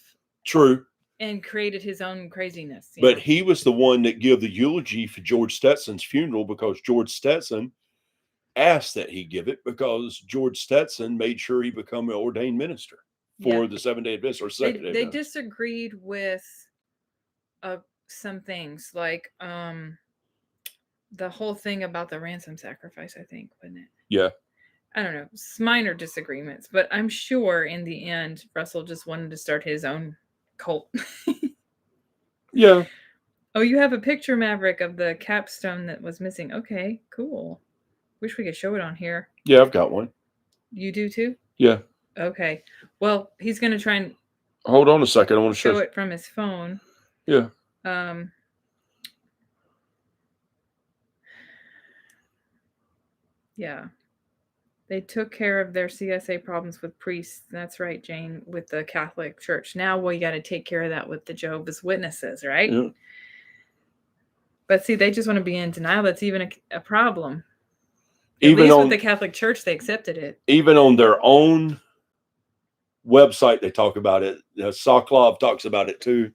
True. and created his own craziness. But he was the one that gave the eulogy for George Stetson's funeral, because George Stetson asked that he give it, because George Stetson made sure he become an ordained minister for the Seventh-day Adventist or Second-day They Adventist. disagreed with some things, like the whole thing about the ransom sacrifice, I think, wasn't it? Yeah. I don't know. It's minor disagreements, but I'm sure in the end, Russell just wanted to start his own cult. Yeah. Oh, you have a picture, Maverick, of the capstone that was missing. Okay, cool. Wish we could show it on here. Yeah, I've got one. You do too? Yeah. Okay. Well, he's going to try and hold on a second. I want to show it from his phone. Yeah. Yeah. They took care of their CSA problems with priests. That's right, Jane, with the Catholic Church. Now we got to take care of that with the Jehovah's Witnesses, right? Yeah. But see, they just want to be in denial. That's even a problem. Even At least on with the Catholic Church, they accepted it. Even on their own website, they talk about it. Sokolov talks about it too.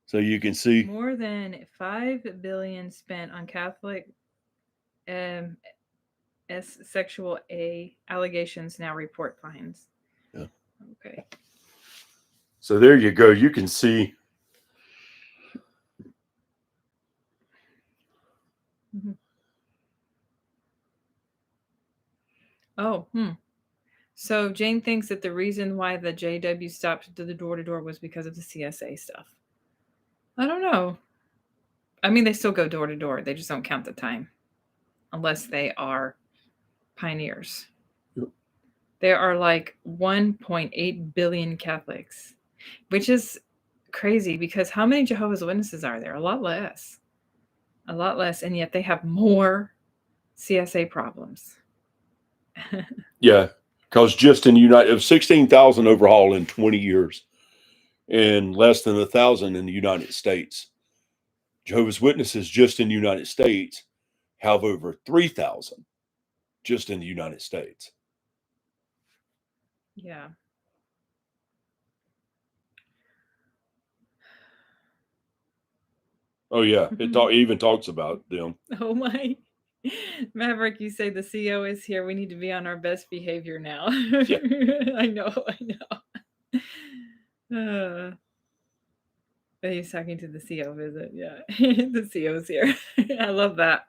So you can see more than $5 billion spent on Catholic sexual allegations. Now report fines. Yeah. Okay. So there you go. You can see. Mm-hmm. Oh, So Jane thinks that the reason why the JW stopped the door-to-door was because of the CSA stuff. I don't know. I mean, they still go door-to-door. They just don't count the time. Unless they are pioneers. Yep. There are like 1.8 billion Catholics, which is crazy, because how many Jehovah's Witnesses are there? A lot less. And yet they have more CSA problems. Yeah, because just in the United, it was 16,000 overhaul in 20 years, and less than 1,000 in the United States. Jehovah's Witnesses just in the United States have over 3,000 just in the United States. Yeah. Oh yeah, it even talks about them. Oh my. Maverick, you say the CO is here. We need to be on our best behavior now. Yeah. I know. He's talking to the CO visit. Yeah. The CO's here. I love that.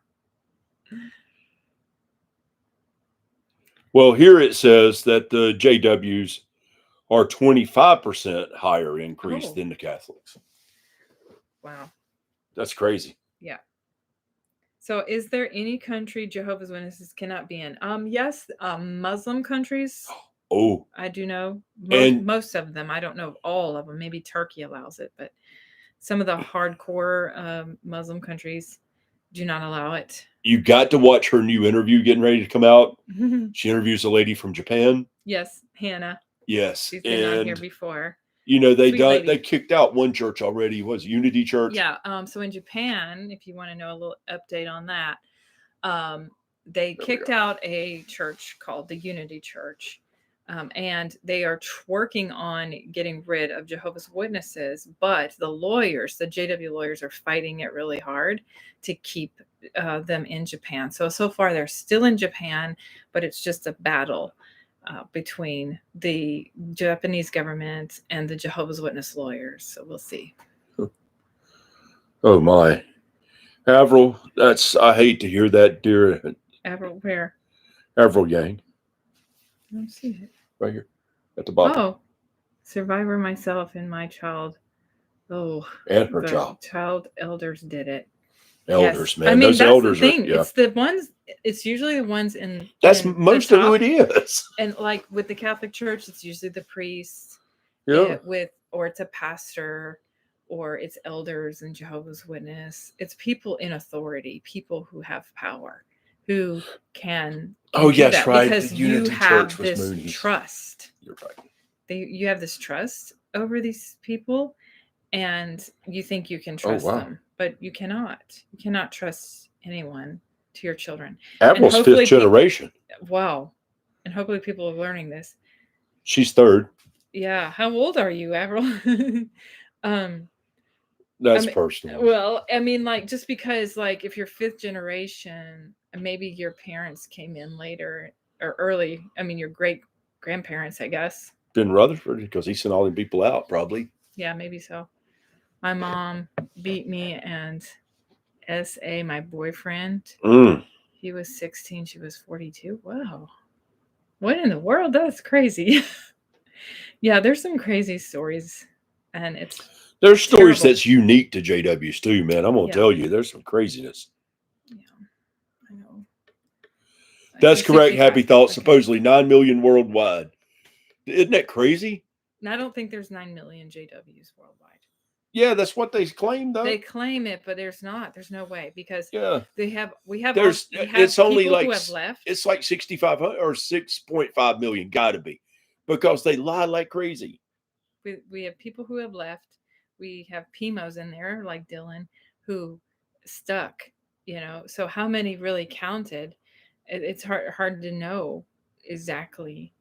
Well, here it says that the JWs are 25% higher increase than the Catholics. Wow. That's crazy. Yeah. So is there any country Jehovah's Witnesses cannot be in? Yes, Muslim countries. Oh. I do know. Most of them. I don't know all of them. Maybe Turkey allows it, but some of the hardcore Muslim countries do not allow it. You got to watch her new interview getting ready to come out. She interviews a lady from Japan. Yes, Hannah. Yes. She's been on here before. You know, they kicked out one church already. Was Unity Church? Yeah. So in Japan, if you want to know a little update on that, they kicked out a church called the Unity Church. And they are working on getting rid of Jehovah's Witnesses, but the lawyers, the JW lawyers, are fighting it really hard to keep them in Japan. So far they're still in Japan, but it's just a battle between the Japanese government and the Jehovah's Witness lawyers. So we'll see. Oh my. Avril, I hate to hear that, dear. Avril, where? Avril Yang. I don't see it. Right here at the bottom. Oh, survivor myself and my child. Oh, and her child. Child elders did it. Elders, yes. Man. I mean, those that's elders the thing. Are, yeah. It's the ones. It's usually the ones in. That's in most of who it is. And like with the Catholic Church, it's usually the priest. Yeah. Or it's a pastor, or it's elders and Jehovah's Witness. It's people in authority, people who have power, who can. Oh yes, right. Because you have this trust. You're right. You have this trust over these people, and you think you can trust them, but you cannot. You cannot trust anyone to your children. Avril's 5th generation. Wow. And hopefully people are learning this. She's 3rd. Yeah. How old are you, Avril? That's mean, personal. well, I mean, like, just because, like, if you're fifth generation, and maybe your parents came in later or early, I mean, your great grandparents, I guess. Ben Rutherford, because he sent all them people out, probably. Yeah, maybe so. My mom beat me, and S.A., my boyfriend, he was 16, she was 42. Wow. What in the world? That's crazy. Yeah, there's some crazy stories, and There's stories terrible. that's unique to JWs too, man. I'm gonna Yeah. tell you, there's some craziness. Yeah, I know. That's He's correct. 65. Happy thought. Okay. Supposedly 9 million worldwide. Isn't that crazy? And I don't think there's 9 million JWs worldwide. Yeah, that's what they claim, though. They claim it, but there's not. There's no way, because Yeah, we have it's only people like who have left. it's like 6,500 or 6.5 million. Got to be, because they lie like crazy. We have people who have left. We have PMOs in there like Dylan who stuck. So how many really counted? It's hard to know exactly.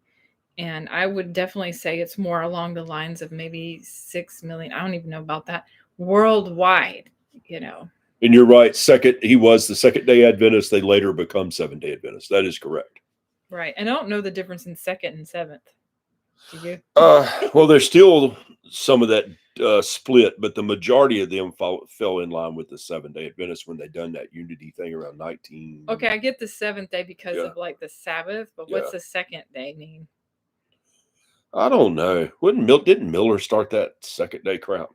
And I would definitely say it's more along the lines of maybe 6 million. I don't even know about that worldwide. And you're right. He was the Second-day Adventist. They later become Seventh-day Adventists. That is correct. Right. And I don't know the difference in second and seventh. Do you? Well, there's still some of that split, but the majority of them fell in line with the Seventh-day Adventists when they done that unity thing around 19. Okay, I get the seventh day because of like the Sabbath, but what's the second day mean? I don't know. Didn't Miller start that second-day crowd?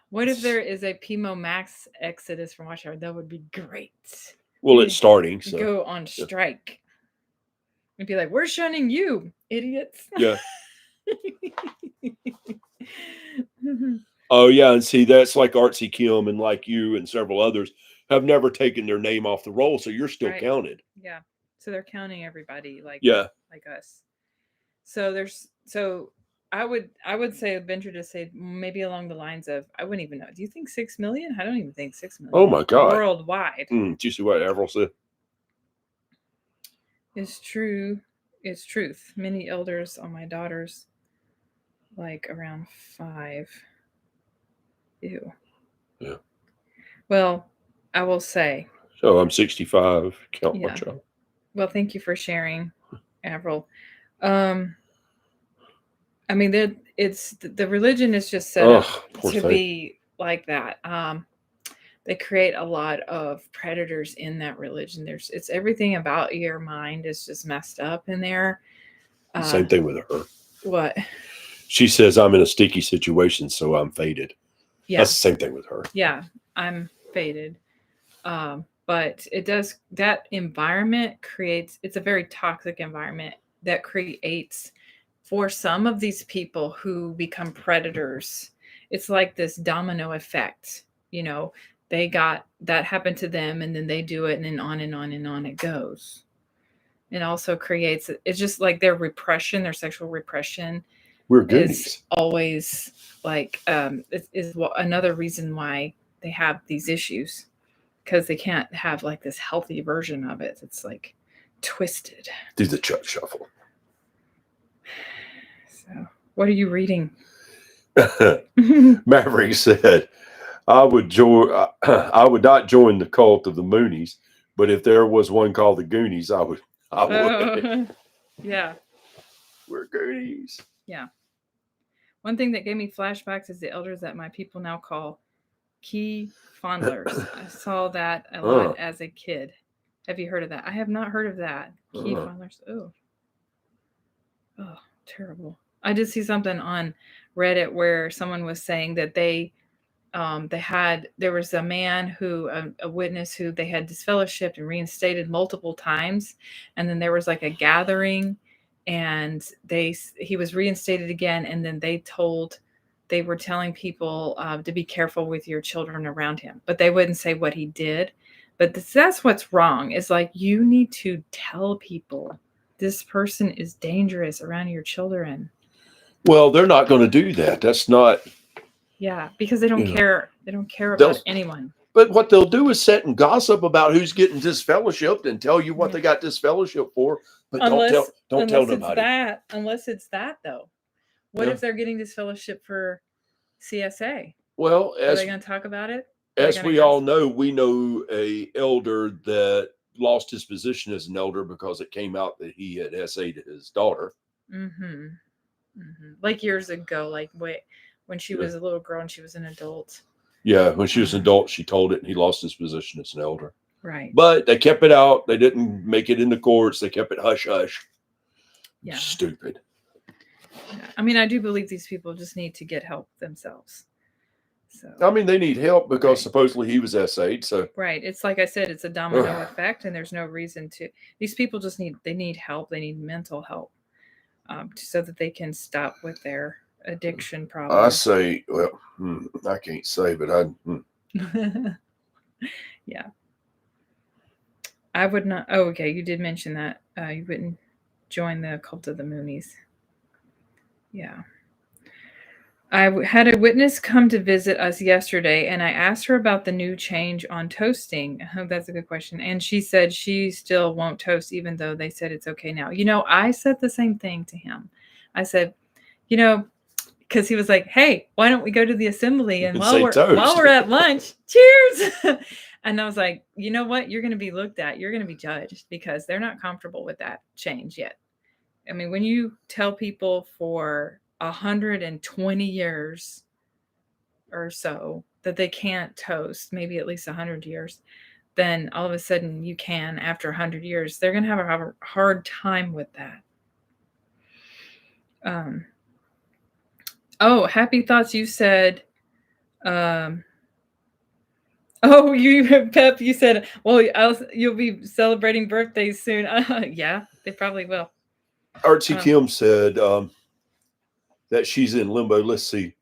What if there is a PMO Max Exodus from Watchtower? That would be great. Well, it's starting. So go on strike. And be like, we're shunning you, idiots. Yeah. Oh, yeah. And see, that's like Artsy Kim and like you and several others have never taken their name off the roll. So you're still counted. Yeah. So they're counting everybody like us. So I would say, venture to say, maybe along the lines of, I wouldn't even know. Do you think 6 million? I don't even think 6 million. Oh my God. Worldwide. Did you see what Avril said? It's true. It's truth. Many elders on my daughters, like around 5. Ew. Yeah. Well, I will say. So I'm 65. Count my child. Well, thank you for sharing, Avril. I mean, the religion is just set up to be like that. They create a lot of predators in that religion. It's everything about your mind is just messed up in there. Same thing with her. What? She says, I'm in a sticky situation, so I'm faded. Yeah. That's the same thing with her. Yeah, I'm faded. But that environment it's a very toxic environment that creates, for some of these people who become predators, it's like this domino effect. They got that happened to them, and then they do it, and then on and on and on it goes. It also creates, it's just like their sexual repression. We're goodies. Is always like, is another reason why they have these issues, because they can't have like this healthy version of it. It's like twisted. Do the Chuck shuffle. So, what are you reading? Maverick said, I would not join the cult of the Moonies, but if there was one called the Goonies, I would. Yeah. We're Goonies. Yeah. One thing that gave me flashbacks is the elders that my people now call key fondlers. I saw that a lot as a kid. Have you heard of that? I have not heard of that. Key fondlers. Oh, terrible. I did see something on Reddit where someone was saying that there was a man who, a witness who they had disfellowshipped and reinstated multiple times. And then there was like a gathering, and he was reinstated again. And then they were telling people to be careful with your children around him, but they wouldn't say what he did. But that's what's wrong. Is like, you need to tell people this person is dangerous around your children. Well, they're not going to do that. That's not. Yeah, because they don't care. They don't care about anyone. But what they'll do is sit and gossip about who's getting disfellowshipped and tell you what they got disfellowship for. But unless don't tell it's nobody. unless it's that though. What if they're getting disfellowship for CSA? Well, Are they going to talk about it? As we all know, we know a elder that lost his position as an elder because it came out that he had SA'd his daughter. Mm-hmm. Like years ago, like when she was a little girl and she was an adult. Yeah, when she was an adult, she told it, and he lost his position as an elder. Right. But they kept it out. They didn't make it in the courts. They kept it hush hush. Yeah. Stupid. Yeah. I mean, I do believe these people just need to get help themselves. So I mean, they need help because supposedly he was SA'd. So right. It's like I said, it's a domino effect, and there's no reason to. These people just need help. They need mental help, so that they can stop with their addiction problems. I say, well, I can't say, but yeah. I would not. Oh, okay. You did mention that you wouldn't join the cult of the Moonies. Yeah. I had a witness come to visit us yesterday, and I asked her about the new change on toasting. Oh, that's a good question. And she said she still won't toast, even though they said it's okay now. I said the same thing to him. I said, because he was like, "Hey, why don't we go to the assembly and while we're at lunch, cheers?" And I was like, "You know what? You're going to be looked at. You're going to be judged because they're not comfortable with that change yet." I mean, when you tell people for 120 years or so that they can't toast, maybe at least 100 years, then all of a sudden you can after 100 years. They're going to have a hard time with that. Oh, happy thoughts. You said, Pep, you said, well, you'll be celebrating birthdays soon. Yeah, they probably will. Archie Kim said that she's in limbo. Let's see.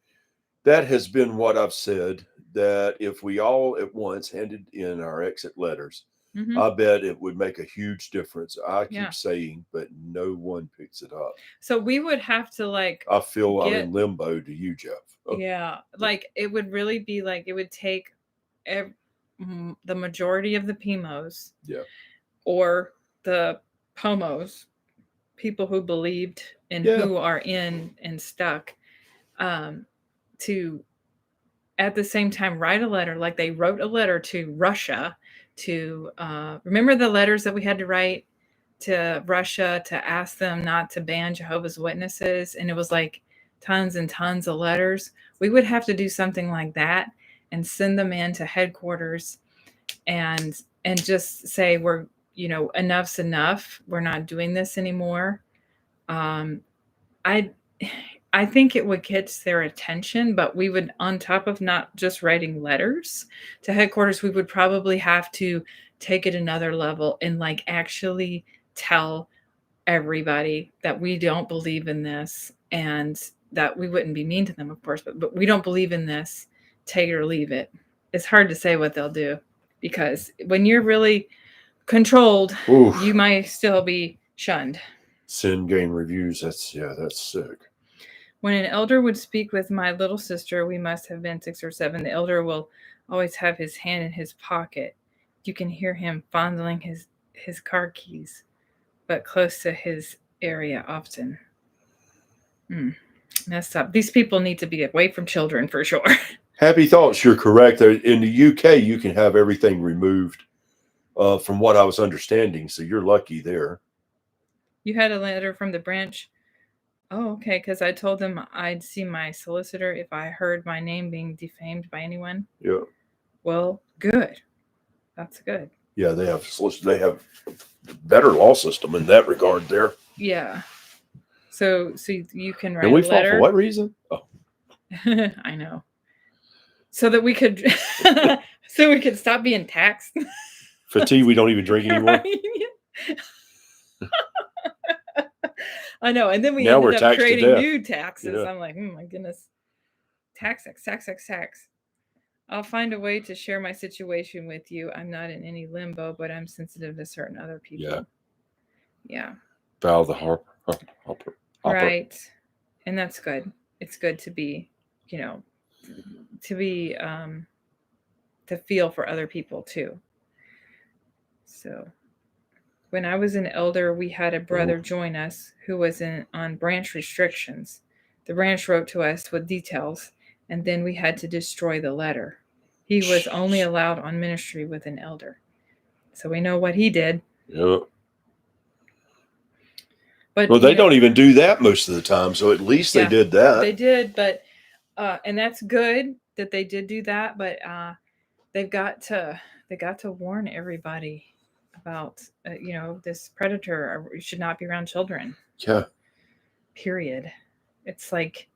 That has been what I've said, that if we all at once handed in our exit letters, I bet it would make a huge difference. I keep saying, but no one picks it up. So we would have to I feel I'm in limbo. Do you, Jeff? Oh. Yeah. Like it would really be like, it would take the majority of the PMOs. Yeah. Or the POMOs, people who believed and who are in and stuck, to at the same time write a letter, like they wrote a letter to Russia to remember the letters that we had to write to Russia to ask them not to ban Jehovah's Witnesses, and it was like tons and tons of letters. We would have to do something like that and send them in to headquarters and just say, we're enough's enough. We're not doing this anymore. I think it would catch their attention, but we would, on top of not just writing letters to headquarters, we would probably have to take it another level and like actually tell everybody that we don't believe in this, and that we wouldn't be mean to them, of course, but we don't believe in this. Take it or leave it. It's hard to say what they'll do, because when you're really controlled, you might still be shunned. Sin game reviews. That's sick. When an elder would speak with my little sister, we must have been 6 or 7. The elder will always have his hand in his pocket. You can hear him fondling his car keys, but close to his area often. Messed up. These people need to be away from children for sure. Happy thoughts. You're correct. In the UK, you can have everything removed, from what I was understanding. So you're lucky there. You had a letter from the branch. Oh, okay. Because I told them I'd see my solicitor if I heard my name being defamed by anyone. Yeah. Well, good. That's good. Yeah, they have better law system in that regard there. Yeah. So you can write a letter. And we fought for what reason? Oh. I know. So that we could stop being taxed. Fatigue, we don't even drink anymore. I know. And then we ended up creating new taxes. Yeah. I'm like, my goodness. Tax. I'll find a way to share my situation with you. I'm not in any limbo, but I'm sensitive to certain other people. Yeah. Val the Harper. Right. And that's good. It's good to be, to be to feel for other people too. So when I was an elder, we had a brother join us who was on branch restrictions. The branch wrote to us with details, and then we had to destroy the letter. He was only allowed on ministry with an elder. So we know what he did. Yeah. But well, they don't even do that most of the time. So at least they did that. They did, but and that's good that they did do that. But they got to warn everybody about this predator should not be around children. Yeah. Period. It's like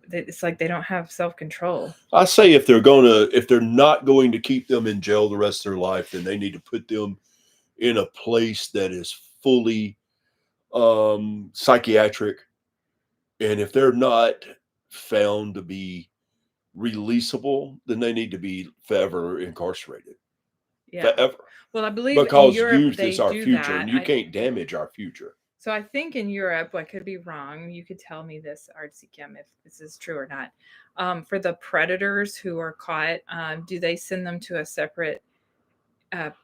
they don't have self-control. I say if they're not going to keep them in jail the rest of their life, then they need to put them in a place that is fully psychiatric. And if they're not found to be releasable, then they need to be forever incarcerated. Yeah. Forever. Well, I believe because in Europe, youth is our future, that. and you can't damage our future. So I think in Europe, I could be wrong. You could tell me this, Artsy Kim, if this is true or not. For the predators who are caught, do they send them to a separate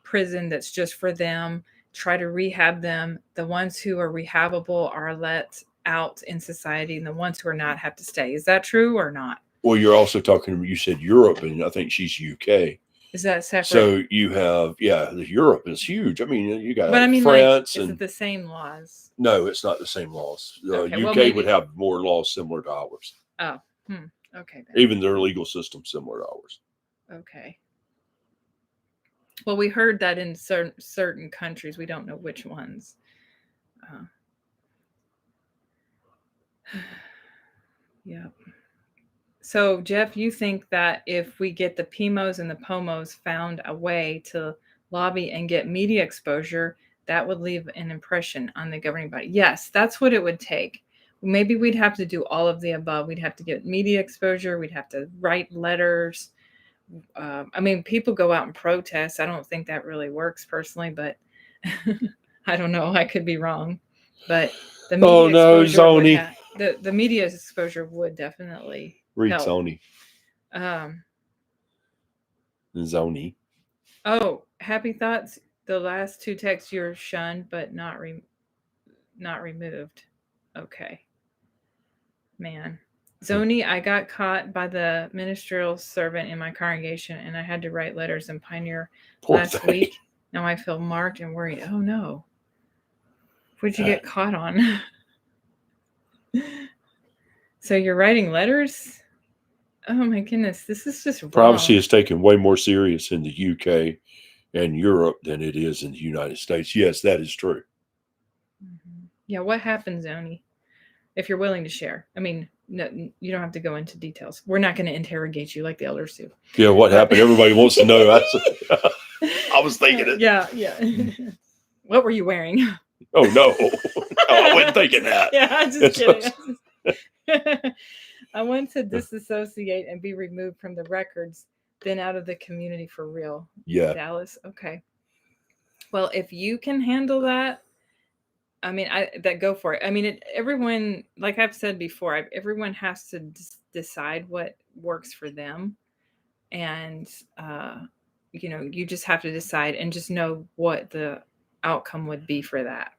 prison that's just for them? Try to rehab them. The ones who are rehabable are let out in society, and the ones who are not have to stay. Is that true or not? Well, you're also talking. You said Europe, and I think she's UK. Is that separate? So you have, Europe is huge. I mean, you got France. Like, is it the same laws? No, it's not the same laws. Okay, UK would have more laws similar to ours. Oh, okay. Then. Even their legal system similar to ours. Okay. Well, we heard that in certain countries. We don't know which ones. Yep. So, Jeff, you think that if we get the PMOs and the POMOs found a way to lobby and get media exposure, that would leave an impression on the governing body? Yes, that's what it would take. Maybe we'd have to do all of the above. We'd have to get media exposure. We'd have to write letters. I mean, people go out and protest. I don't think that really works personally, but I don't know. I could be wrong. But the media exposure the media exposure would definitely read help. Sony. Zony. Oh, happy thoughts. The last two texts, you're shunned but not removed. Okay. Man. Zoni, I got caught by the ministerial servant in my congregation, and I had to write letters in Pioneer last week. Now I feel marked and worried. Oh, no. What'd you get caught on? So you're writing letters? Oh, my goodness. This is just wrong. Privacy is taken way more serious in the UK and Europe than it is in the United States. Yes, that is true. Mm-hmm. Yeah, what happened, Zoni? If you're willing to share. I mean, no, you don't have to go into details. We're not going to interrogate you like the elders do. Yeah, what happened? Everybody wants to know. I was thinking it. Yeah. What were you wearing? Oh, no. I wasn't thinking that. Yeah, I'm just kidding. I want to disassociate and be removed from the records, then out of the community for real. Yeah. Dallas. Okay. Well, if you can handle that, I mean, go for it. I mean, everyone, like I've said before, everyone has to decide what works for them. And, you just have to decide and just know what the outcome would be for that.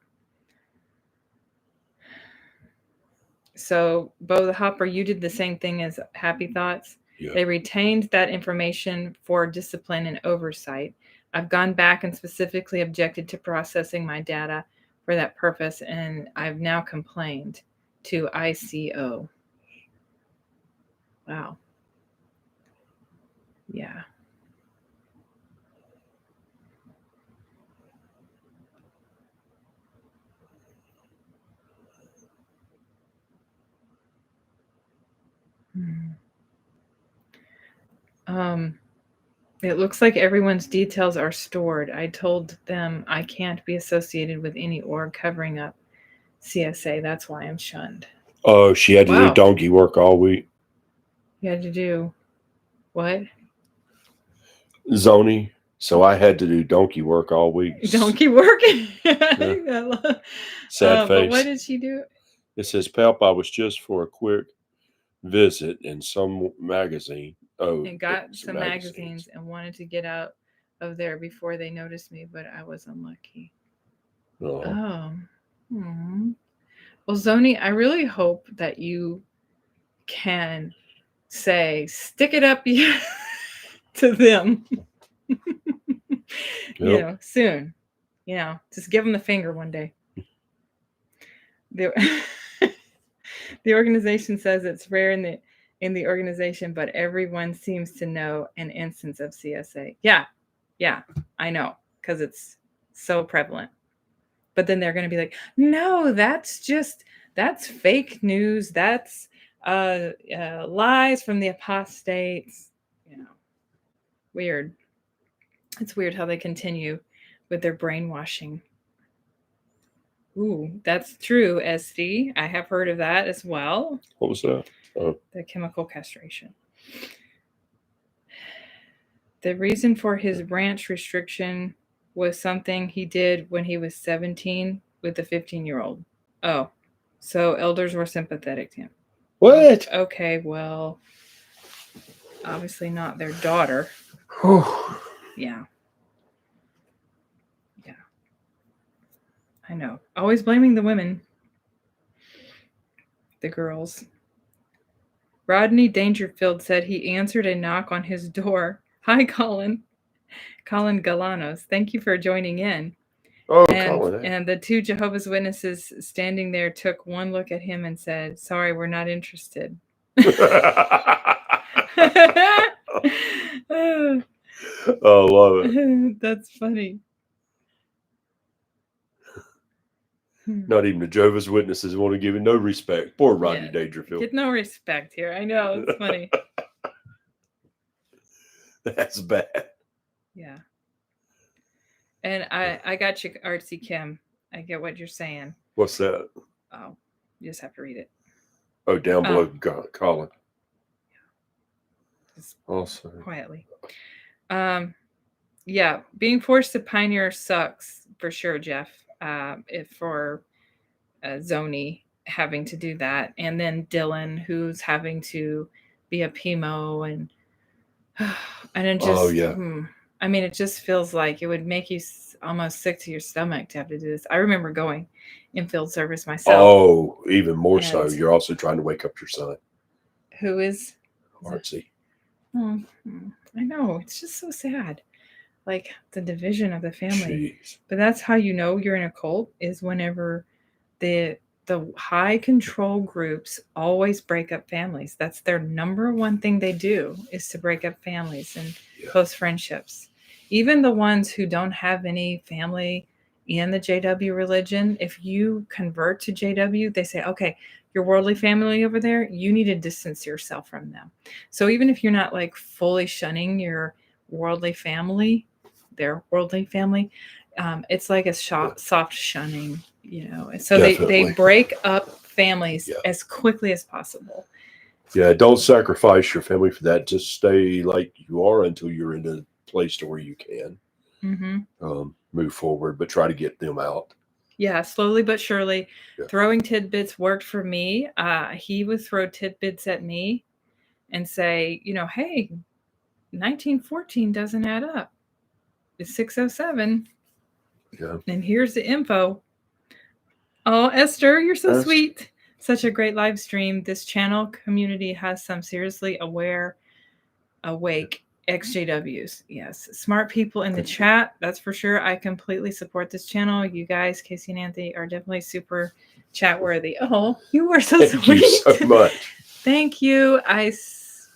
So, Bo the Hopper, you did the same thing as Happy Thoughts. Yeah. They retained that information for discipline and oversight. I've gone back and specifically objected to processing my data for that purpose, and I've now complained to ICO. Wow. Yeah. It looks like everyone's details are stored. I told them I can't be associated with any org covering up CSA. That's why I'm shunned. Oh, she had to do donkey work all week. You had to do what? Zoni. So I had to do donkey work all week. Donkey work? Yeah. Sad face. But what did she do? It says, Palp, I was just for a quick visit in some magazine. and got some magazines and wanted to get out of there before they noticed me, but I was unlucky. Oh. Well, Zoni, I really hope that you can say, stick it up to them. You know, soon. You know, just give them the finger one day. The organization says it's rare in the organization, but everyone seems to know an instance of CSA. Yeah, I know, because it's so prevalent. But then they're going to be like, no, that's fake news. That's lies from the apostates. You know, weird. It's weird how they continue with their brainwashing. Ooh, that's true, SD. I have heard of that as well. What was that? The chemical castration. The reason for his ranch restriction was something he did when he was 17 with a 15-year-old. Oh, so elders were sympathetic to him. What? Okay, well, obviously not their daughter. Yeah. I know. Always blaming the women. The girls. Rodney Dangerfield said he answered a knock on his door. Hi, Colin. Colin Galanos. Thank you for joining in. Oh, Colin. And the two Jehovah's Witnesses standing there took one look at him and said, sorry, we're not interested. Oh, love it. That's funny. Not even the Jehovah's Witnesses want to give him no respect. Poor Rodney Dangerfield. Get no respect here. I know. It's funny. That's bad. Yeah. And I got you, Artsy Kim. I get what you're saying. What's that? Oh, you just have to read it. Oh, down below Colin. Just also quietly. Yeah, being forced to pioneer sucks for sure, Jeff. If for Zoni having to do that, and then Dylan who's having to be a PMO, and it just I mean, it just feels like it would make you almost sick to your stomach to have to do this. I remember going in field service myself. Oh, even more so. You're also trying to wake up your son. Who is Artsy. I know. It's just so sad. Like the division of the family. Jeez. But that's how you know you're in a cult, is whenever the high control groups always break up families. That's their number one thing they do, is to break up families and close friendships. Even the ones who don't have any family in the JW religion, if you convert to JW, they say, okay, your worldly family over there, you need to distance yourself from them. So even if you're not like fully shunning your worldly family, their worldly family, it's like a soft shunning, you know. So they break up families as quickly as possible. Yeah, don't sacrifice your family for that. Just stay like you are until you're in a place to where you can move forward, but try to get them out. Yeah, slowly but surely. Throwing tidbits worked for me. He would throw tidbits at me and say, you know, hey, 1914 doesn't add up. It's 607. Yeah. And here's the info. Oh, Esther, you're so sweet. Such a great live stream. This channel community has some seriously awake exjws. Yes. Smart people in the chat. That's for sure. I completely support this channel. You guys, Casey and Anthony, are definitely super chat worthy. Oh, you are so sweet. Thank you so much. Thank you.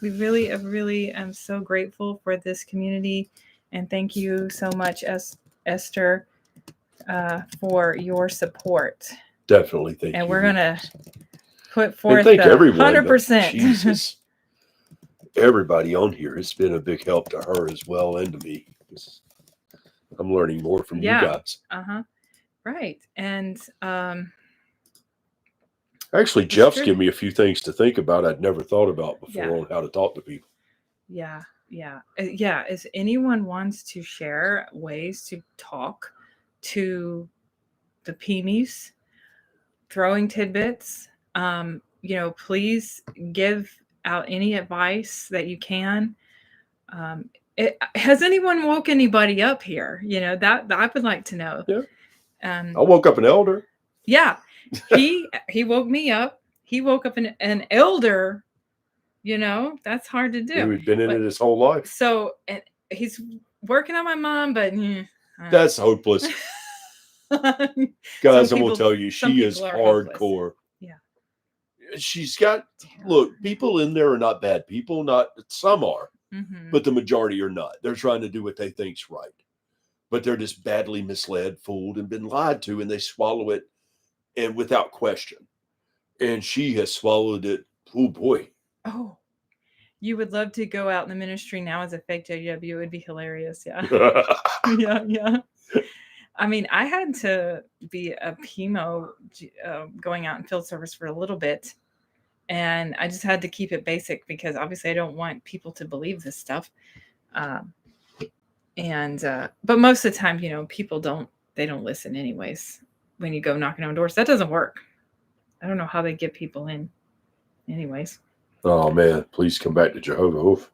We really am so grateful for this community. And thank you so much, Esther, for your support. Definitely, thank you. And we're going to put forth thank everyone, 100%. Jesus. Everybody on here has been a big help to her as well, and to me. I'm learning more from you guys. Right. And actually, Jeff's given me a few things to think about I'd never thought about before on how to talk to people. Yeah. If anyone wants to share ways to talk to the PMEs, throwing tidbits, you know, please give out any advice that you can. Has anyone woke anybody up here? That I would like to know. Yeah. I woke up an elder. Yeah. He woke me up. He woke up an elder. That's hard to do. He had been in it his whole life. So he's working on my mom, but that's hopeless. Guys, I'm gonna tell you, she is hardcore. Hopeless. Yeah. She's got people in there are not bad people, some are, but the majority are not. They're trying to do what they think's right. But they're just badly misled, fooled, and been lied to, and they swallow it and without question. And she has swallowed it. Oh boy. Oh, you would love to go out in the ministry now as a fake JW. It would be hilarious. Yeah. Yeah. I mean, I had to be a PMO going out in field service for a little bit. And I just had to keep it basic because obviously I don't want people to believe this stuff. But most of the time, people don't listen anyways. When you go knocking on doors, that doesn't work. I don't know how they get people in anyways. Oh man, please come back to Jehovah.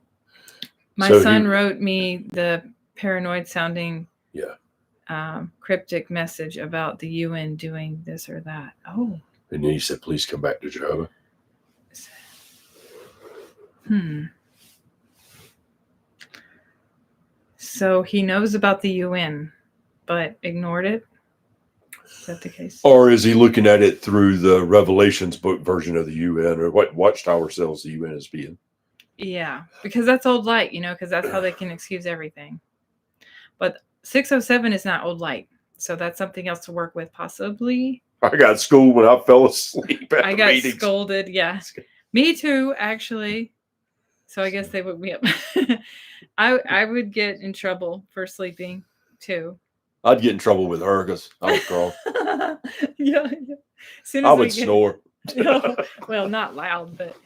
My son wrote me the paranoid sounding cryptic message about the UN doing this or that. Oh. And then he said, please come back to Jehovah. So he knows about the UN, but ignored it? Is that the case? Or is he looking at it through the Revelations book version of the UN, or what Watchtower sells the UN as being? Yeah, because that's old light, because that's how they can excuse everything. But 607 is not old light. So that's something else to work with, possibly. I got schooled when I fell asleep at I got scolded, yeah. Me too, actually. So I guess they woke me up. I would get in trouble for sleeping too. I'd get in trouble with her because I was grown. Yeah. I would snore. Well, not loud, but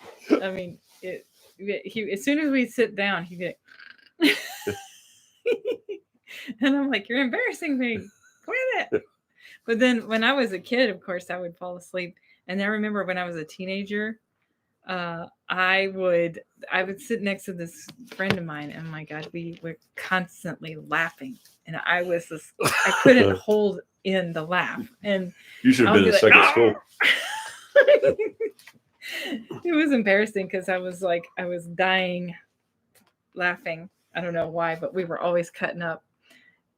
I mean, as soon as we sit down, he'd be like, and I'm like, you're embarrassing me. Quit it. But then when I was a kid, of course, I would fall asleep. And I remember when I was a teenager, I would sit next to this friend of mine, and my God, we were constantly laughing, and I couldn't hold in the laugh. And you should have been in second school. It was embarrassing because I was dying laughing. I don't know why, but we were always cutting up.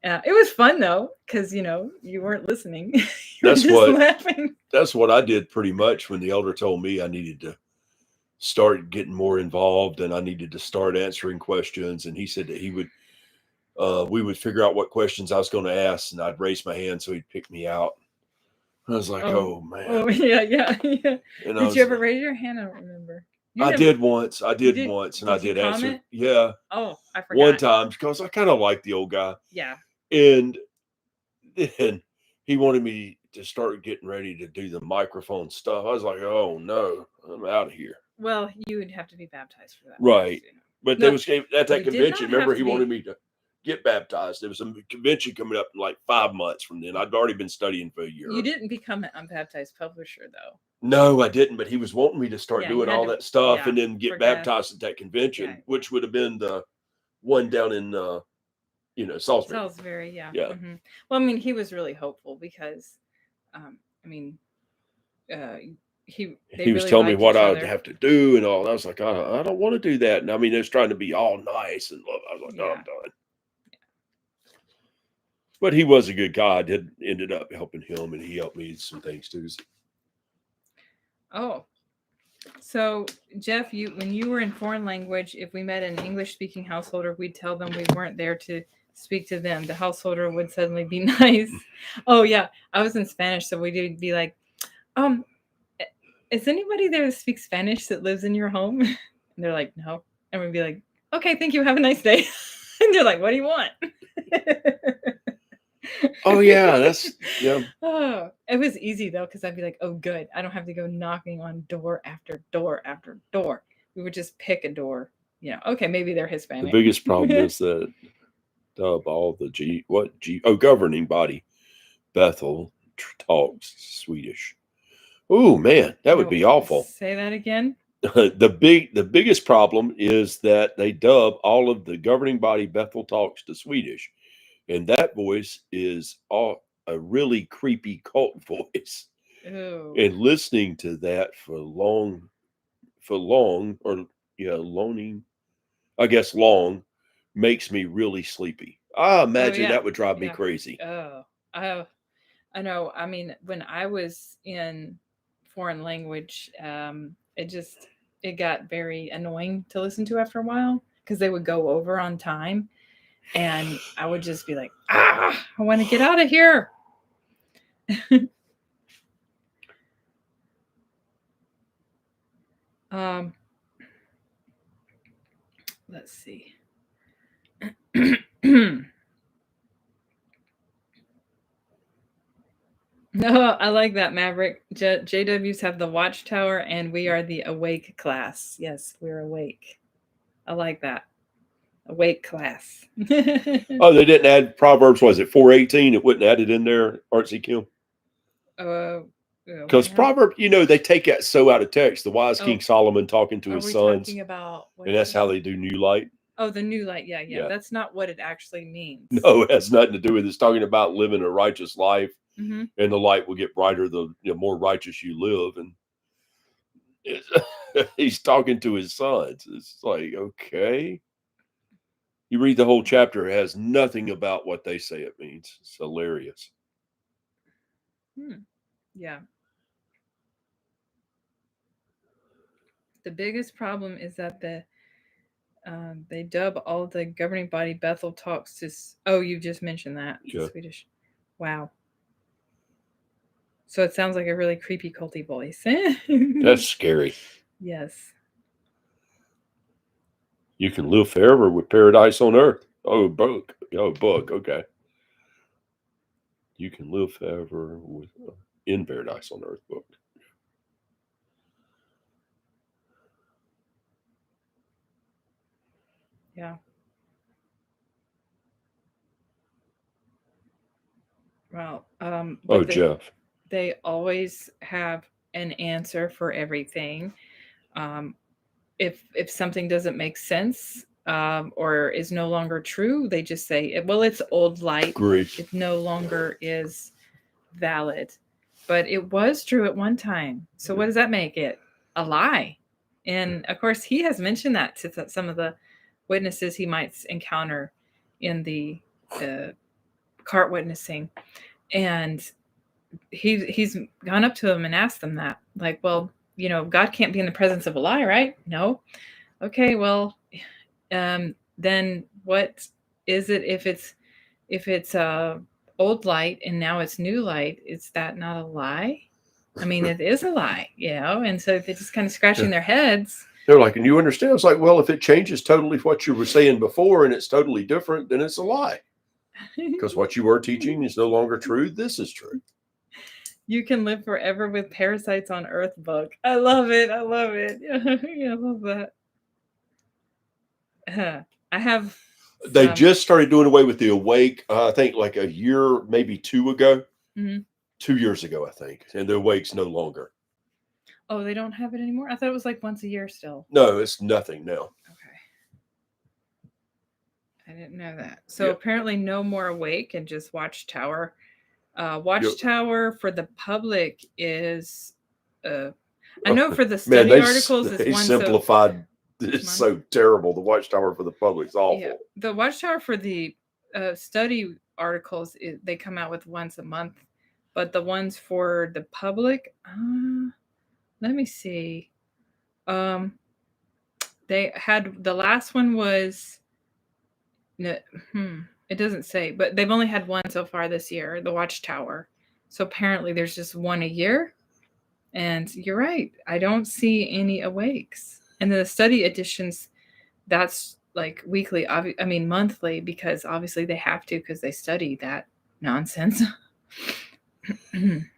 It was fun though, because you weren't listening. That's what I did pretty much when the elder told me I needed to start getting more involved and I needed to start answering questions. And he said that we would figure out what questions I was going to ask, and I'd raise my hand so he'd pick me out. I was like, oh man. Oh yeah. And did you ever raise your hand? I don't remember. I did once, and I did answer. Yeah. Oh, I forgot. One time, because I kind of liked the old guy. Yeah. And then he wanted me to start getting ready to do the microphone stuff. I was like, oh no, I'm out of here. Well, you would have to be baptized for that. Right. But there was at that convention, remember, he wanted me to get baptized. There was a convention coming up in like 5 months from then. I'd already been studying for a year. You didn't become an unbaptized publisher, though. No, I didn't. But he was wanting me to start doing all that stuff and then get baptized at that convention, which would have been the one down in, Salisbury. Salisbury, yeah. Yeah. Mm-hmm. Well, I mean, he was really hopeful because, he was telling me what I would have to do and all. I was like, I don't want to do that. And I mean, it was trying to be all nice and love. I was like, no, I'm done. Yeah. But he was a good guy. I ended up helping him, and he helped me some things too. Oh, so Jeff, when you were in foreign language, if we met an English-speaking householder, we'd tell them we weren't there to speak to them. The householder would suddenly be nice. Oh yeah, I was in Spanish, so we'd be like, is anybody there that speaks Spanish that lives in your home? And they're like, no. And we'd be like, okay, thank you. Have a nice day. And they're like, what do you want? Oh yeah, yeah. Oh, it was easy though, because I'd be like, oh good, I don't have to go knocking on door after door after door. We would just pick a door. Okay, maybe they're Hispanic. The biggest problem is that of all the governing body, Bethel talks Swedish. Oh man, that would be awful. Say that again. the biggest problem is that they dub all of the governing body Bethel talks to Swedish, and that voice is a really creepy cult voice. Ooh. And listening to that for long, or loaning, I guess long, makes me really sleepy. I imagine that would drive me crazy. I know. I mean, when I was in foreign language, it got very annoying to listen to after a while because they would go over on time, and I would just be like, I want to get out of here. Let's see. No, I like that, Maverick. JWs have the Watchtower, and we are the awake class. Yes, we're awake. I like that. Awake class. Oh, they didn't add Proverbs, was it 4:18? It wouldn't add it in there, Artsy Kim? Because Proverbs, they take that so out of text. The wise King Solomon talking to his sons. Talking about and that's how they do new light. Oh, the new light. Yeah. That's not what it actually means. No, it has nothing to do with it. It's talking about living a righteous life, and the light will get brighter the more righteous you live. And he's talking to his sons. It's like, okay. You read the whole chapter, it has nothing about what they say it means. It's hilarious. Yeah. The biggest problem is that they dub all the governing body Bethel talks to. Oh, you just mentioned that. Yeah. Swedish. Wow. So it sounds like a really creepy, culty voice. That's scary. Yes. You can live forever with paradise on earth. Oh, book. Okay. You can live forever in paradise on earth, book. Yeah. Well, Jeff. They always have an answer for everything. If something doesn't make sense or is no longer true, they just say, well, it's old light. Great. It no longer is valid. But it was true at one time. So what does that make it? A lie. And of course, he has mentioned that to some of the witnesses he might encounter in the cart witnessing. And he's gone up to them and asked them that, like, well, God can't be in the presence of a lie, right? No. Okay, well, then what is it if it's old light and now it's new light? Is that not a lie? I mean, it is a lie, and so they're just kind of scratching their heads. They're like, and you understand? It's like, well, if it changes totally what you were saying before and it's totally different, then it's a lie. Because what you were teaching is no longer true. This is true. You can live forever with parasites on earth, book. I love it. Yeah, I love that. I have. They just started doing away with the awake, I think like a year, maybe 2 ago. 2 years ago, I think. And the awake's no longer. Oh, they don't have it anymore? I thought it was like once a year still. No, it's nothing now. Okay. I didn't know that. So apparently no more awake and just Watchtower. Watchtower for the public is I know for the study articles they simplified. It's so terrible. The Watchtower for the public is awful. Yeah. The Watchtower for the study articles, they come out with once a month, but the ones for the public, let me see. They had, the last one was it doesn't say, but they've only had one so far this year, the Watchtower. So apparently there's just one a year. And you're right. I don't see any awakes. And the study editions, that's like weekly, monthly, because obviously they have to, because they study that nonsense.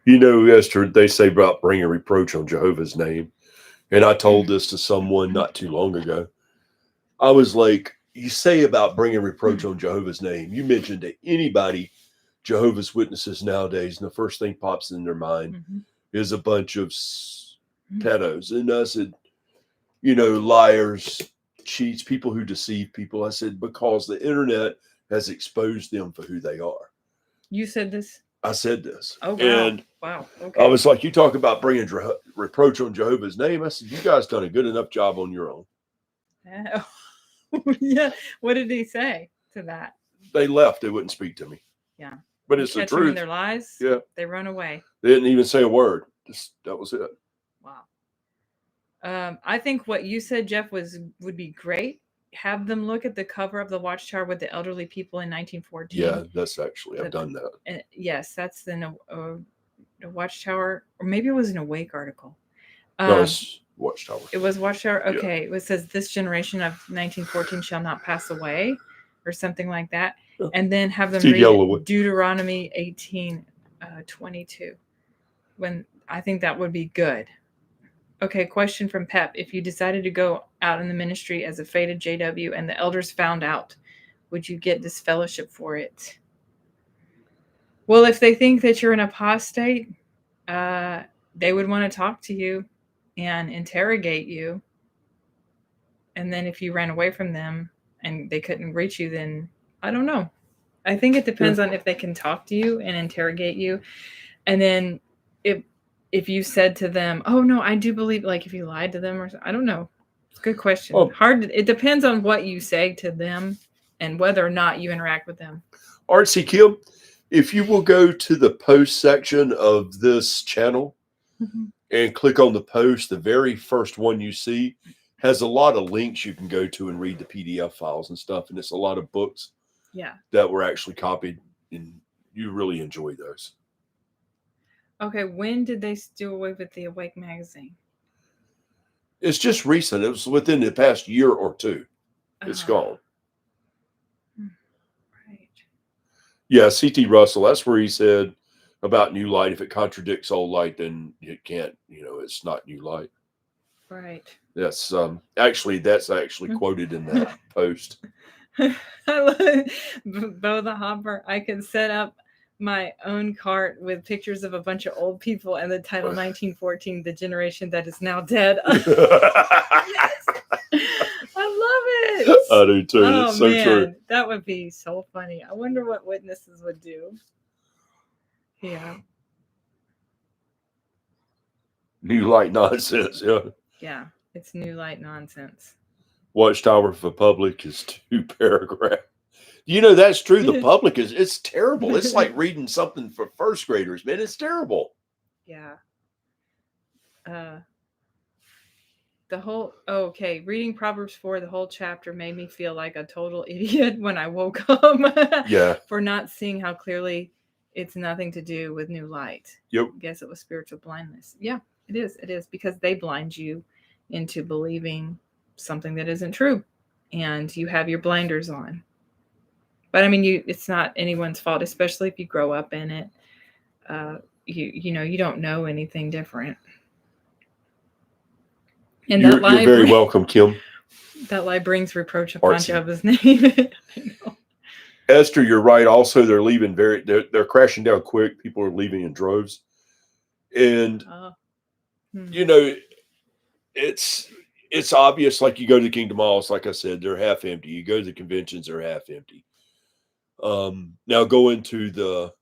Esther, they say about bringing reproach on Jehovah's name. And I told this to someone not too long ago. I was like, you say about bringing reproach on Jehovah's name. You mentioned to anybody Jehovah's Witnesses nowadays, and the first thing pops in their mind is a bunch of pedos. And I said, liars, cheats, people who deceive people. I said, because the internet has exposed them for who they are. You said this? I said this. Oh, wow. And wow. Okay. I was like, you talk about bringing reproach on Jehovah's name. I said, you guys done a good enough job on your own. Yeah. What did he say to that? They left. They wouldn't speak to me. Yeah. But it's the truth. In their lies. Yeah. They run away. They didn't even say a word. That was it. Wow. I think what you said, Jeff, would be great. Have them look at the cover of the Watchtower with the elderly people in 1914. Yeah, that's actually, I've done that. And yes, that's the Watchtower, or maybe it was an Awake article. No, it's Watchtower. It was Watchtower? Okay. Yeah. It says, this generation of 1914 shall not pass away, or something like that. Yeah. And then have them read Deuteronomy 18:22. When I think that would be good. Okay, question from Pep. If you decided to go out in the ministry as a faded JW and the elders found out, would you get disfellowship for it? Well, if they think that you're an apostate, they would want to talk to you and interrogate you. And then if you ran away from them and they couldn't reach you, then I don't know. I think it depends on if they can talk to you and interrogate you. And then if you said to them, oh, no, I do believe, like if you lied to them or something, I don't know. Good question. It depends on what you say to them and whether or not you interact with them. Artsy Kim, if you will go to the post section of this channel and click on the post, the very first one you see has a lot of links you can go to and read the PDF files and stuff. And it's a lot of books that were actually copied, and you really enjoy those. Okay, when did they do away with the Awake magazine? It's just recent. It was within the past year or two. It's gone. Right. Yeah, C.T. Russell, that's where he said about new light. If it contradicts old light, then it can't, it's not new light. Right. That's actually quoted in that post. I love it. Bo the Hopper. I can set up my own cart with pictures of a bunch of old people and the title 1914, the generation that is now dead. Yes. I love it. I do too. Oh, it's so true. That would be so funny. I wonder what witnesses would do. Yeah. New light nonsense. Yeah. Yeah. It's new light nonsense. Watchtower for public is 2 paragraphs. That's true. The public it's terrible. It's like reading something for first graders, man. It's terrible. Yeah. Reading Proverbs 4, the whole chapter made me feel like a total idiot when I woke up. Yeah. For not seeing how clearly it's nothing to do with new light. Yep. I guess it was spiritual blindness. Yeah, it is. It is, because they blind you into believing something that isn't true, and you have your blinders on. But I mean, it's not anyone's fault, especially if you grow up in it. You don't know anything different. And you're very welcome, Kim. That lie brings reproach upon Jehovah's name. I know. Esther, you're right. Also, they're leaving they're crashing down quick. People are leaving in droves. And, it's obvious. Like you go to the Kingdom Halls, like I said, they're half empty. You go to the conventions, they're half empty. Now going to the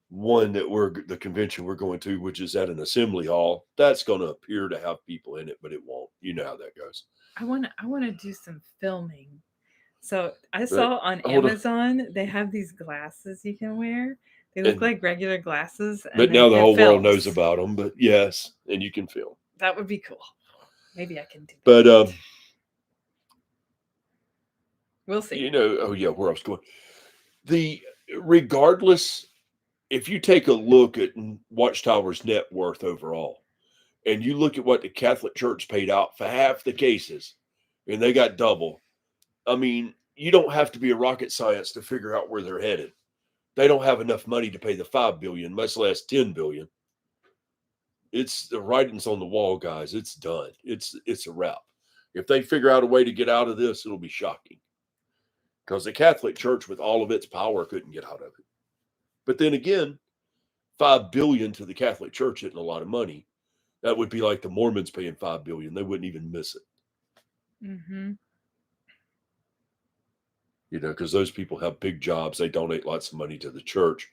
one the convention we're going to, which is at an assembly hall, that's going to appear to have people in it, but it won't. You know how that goes. I want to do some filming. So I saw on Amazon, they have these glasses you can wear. They look like regular glasses. But now the whole world knows about them, but yes, and you can film. That would be cool. Maybe I can do that. But, we'll see. Where I was going. Regardless, if you take a look at Watchtower's net worth overall, and you look at what the Catholic Church paid out for half the cases, and they got double, I mean, you don't have to be a rocket science to figure out where they're headed. They don't have enough money to pay the $5 billion, much less $10 billion. It's the writing's on the wall, guys. It's done. It's a wrap. If they figure out a way to get out of this, it'll be shocking. Because the Catholic Church, with all of its power, couldn't get out of it. But then again, $5 billion to the Catholic Church isn't a lot of money. That would be like the Mormons paying $5 billion. They wouldn't even miss it. Mm-hmm. You know, because those people have big jobs. They donate lots of money to the church.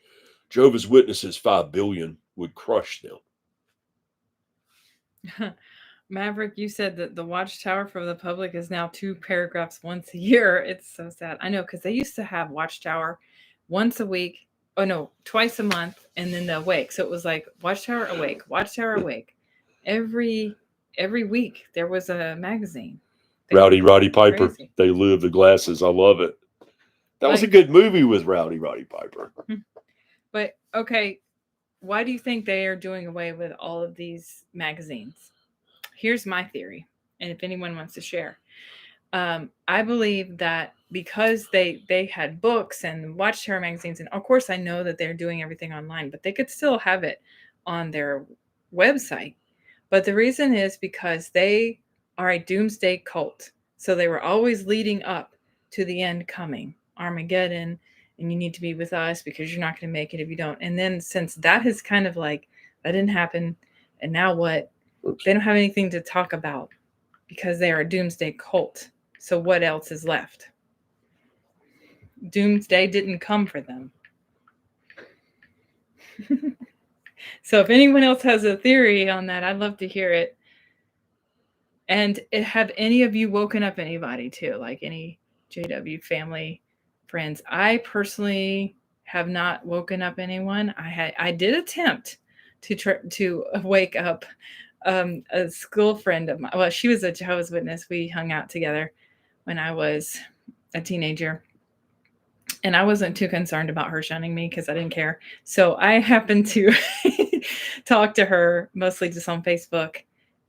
Jehovah's Witnesses, $5 billion would crush them. Maverick, you said that the Watchtower for the public is now 2 paragraphs once a year. It's so sad. I know, because they used to have Watchtower once a week. Oh no, twice a month, and then the Awake. So it was like Watchtower Awake, Watchtower Awake. Every week there was a magazine. Rowdy Roddy Piper. Crazy. They Live, the glasses. I love it. That was a good movie with Rowdy Roddy Piper. But okay, why do you think they are doing away with all of these magazines? Here's my theory, and if anyone wants to share. I believe that because they had books and Watchtower magazines, and of course I know that they're doing everything online, but they could still have it on their website. But the reason is because they are a doomsday cult. So they were always leading up to the end coming, Armageddon, and you need to be with us because you're not going to make it if you don't. And then since that is kind of like, that didn't happen, and now what? Oops. They don't have anything to talk about because they are a doomsday cult. So what else is left? Doomsday didn't come for them. So if anyone else has a theory on that, I'd love to hear it. And have any of you woken up anybody too, like any JW family friends? I personally have not woken up anyone. I did attempt to wake up a school friend of mine. Well, she was a Jehovah's Witness. We hung out together when I was a teenager. And I wasn't too concerned about her shunning me because I didn't care. So I happened to talk to her mostly just on Facebook.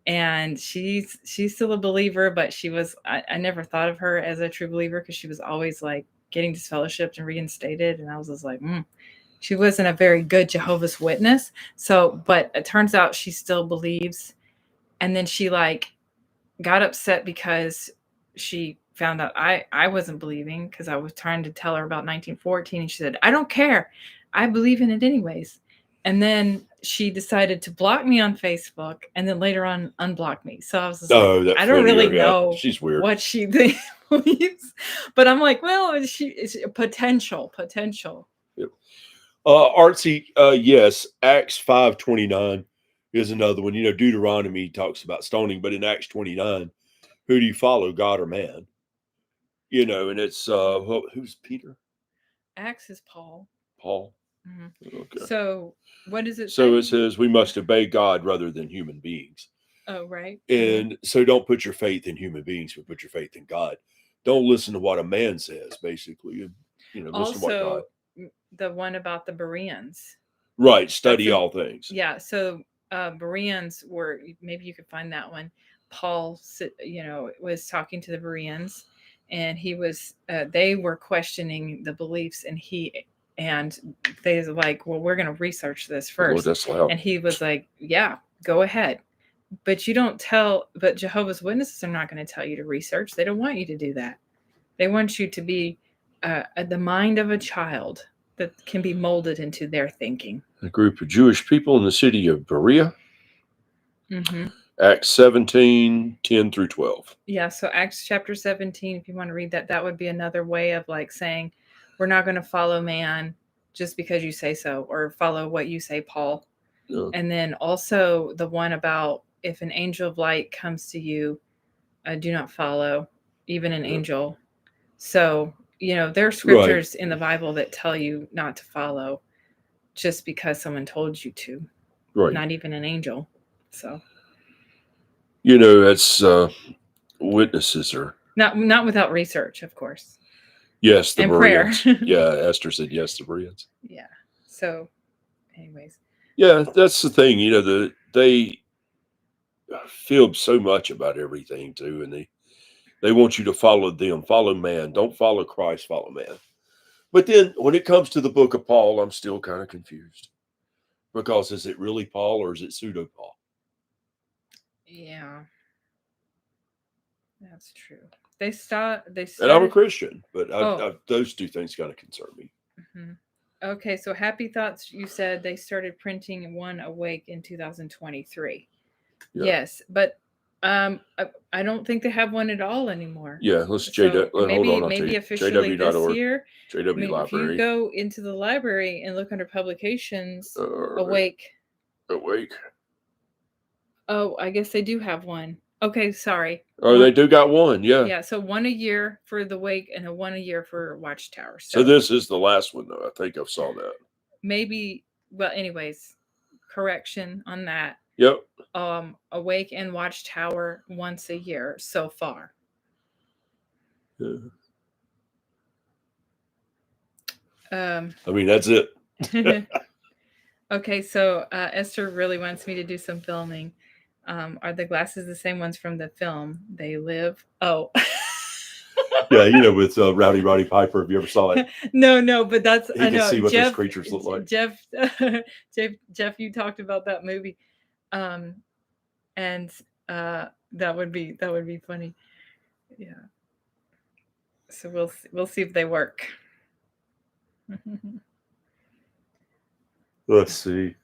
And she's still a believer, but she was, I never thought of her as a true believer because she was always like getting disfellowshipped and reinstated. And I was just like, she wasn't a very good Jehovah's Witness. So, but it turns out she still believes. And then she like got upset because she found out I wasn't believing because I was trying to tell her about 1914. And she said, I don't care. I believe in it anyways. And then she decided to block me on Facebook and then later on unblock me. So I was just like, I don't really know She's weird. What she believes. But I'm like, well, it's potential. Yep. Artsy, yes, Acts 5:29 is another one. You know, Deuteronomy talks about stoning, but in Acts 29, who do you follow, God or man? You know, and it's who's Peter? Acts is Paul. Mm-hmm. Okay. So what does it say? So it says we must obey God rather than human beings. Oh, right. And so don't put your faith in human beings, but put your faith in God. Don't listen to what a man says, basically. You know, listen to what God. The one about the Bereans. Right. Study all things. Yeah. So Bereans were, maybe you could find that one. Paul, was talking to the Bereans, and he was, they were questioning the beliefs, and they was like, well, we're going to research this first. Oh, that's loud. And he was like, yeah, go ahead. But but Jehovah's Witnesses are not going to tell you to research. They don't want you to do that. They want you to be the mind of a child that can be molded into their thinking. A group of Jewish people in the city of Berea. Mm-hmm. Acts 17:10-12. Yeah, so Acts chapter 17, if you want to read that, that would be another way of like saying, we're not going to follow man just because you say so, or follow what you say, Paul. Yeah. And then also the one about if an angel of light comes to you, do not follow, even an angel. So, there are scriptures in the Bible that tell you not to follow just because someone told you to. Right. Not even an angel. So. That's witnesses are not without research, of course. Yes, the and Bereans. Prayer. Yeah, Esther said yes, the Bereans. Yeah. So, anyways. Yeah, that's the thing. They feel so much about everything too, and they want you to follow them, follow man. Don't follow Christ, follow man. But then when it comes to the book of Paul, I'm still kind of confused. Because is it really Paul or is it pseudo Paul? Yeah. That's true. They started, and I'm a Christian, but those two things kind of concern me. Mm-hmm. Okay, so Happy Thoughts, you said they started printing one awake in 2023. Yeah. Yes, but I don't think they have one at all anymore. Yeah, let's So hold on. I'll maybe tell you. officially this JW.org. year. JW I mean, if you Library. go into the library and look under publications, Awake. Awake. Oh, I guess they do have one. Okay, sorry. Oh, they do got one. Yeah. Yeah, so one a year for the Wake and one a year for Watchtower. So this is the last one, though. I think I saw that. Maybe. Well, anyways, correction on that. Yep. Awake and Watchtower once a year so far. Yeah. I mean, that's it. Okay, so Esther really wants me to do some filming. Are the glasses the same ones from the film They Live? Oh. Yeah, with Roddy Piper. Have you ever saw it? No, but that's I know. See what those creatures look like. Jeff, you talked about that movie, and that would be funny. Yeah. So we'll see if they work. Let's see.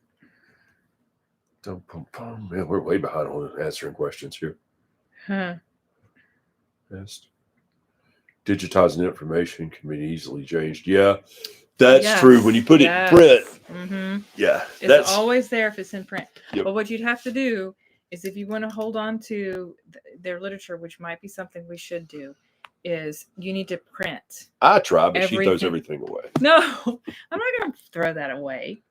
Man, we're way behind on answering questions here. Huh. Yes. Digitizing information can be easily changed. Yeah, that's true. When you put it in print, yeah, it's always there if it's in print. Yep. But what you'd have to do is, if you want to hold on to their literature, which might be something we should do, is you need to print. I try, but she throws everything away. No, I'm not going to throw that away.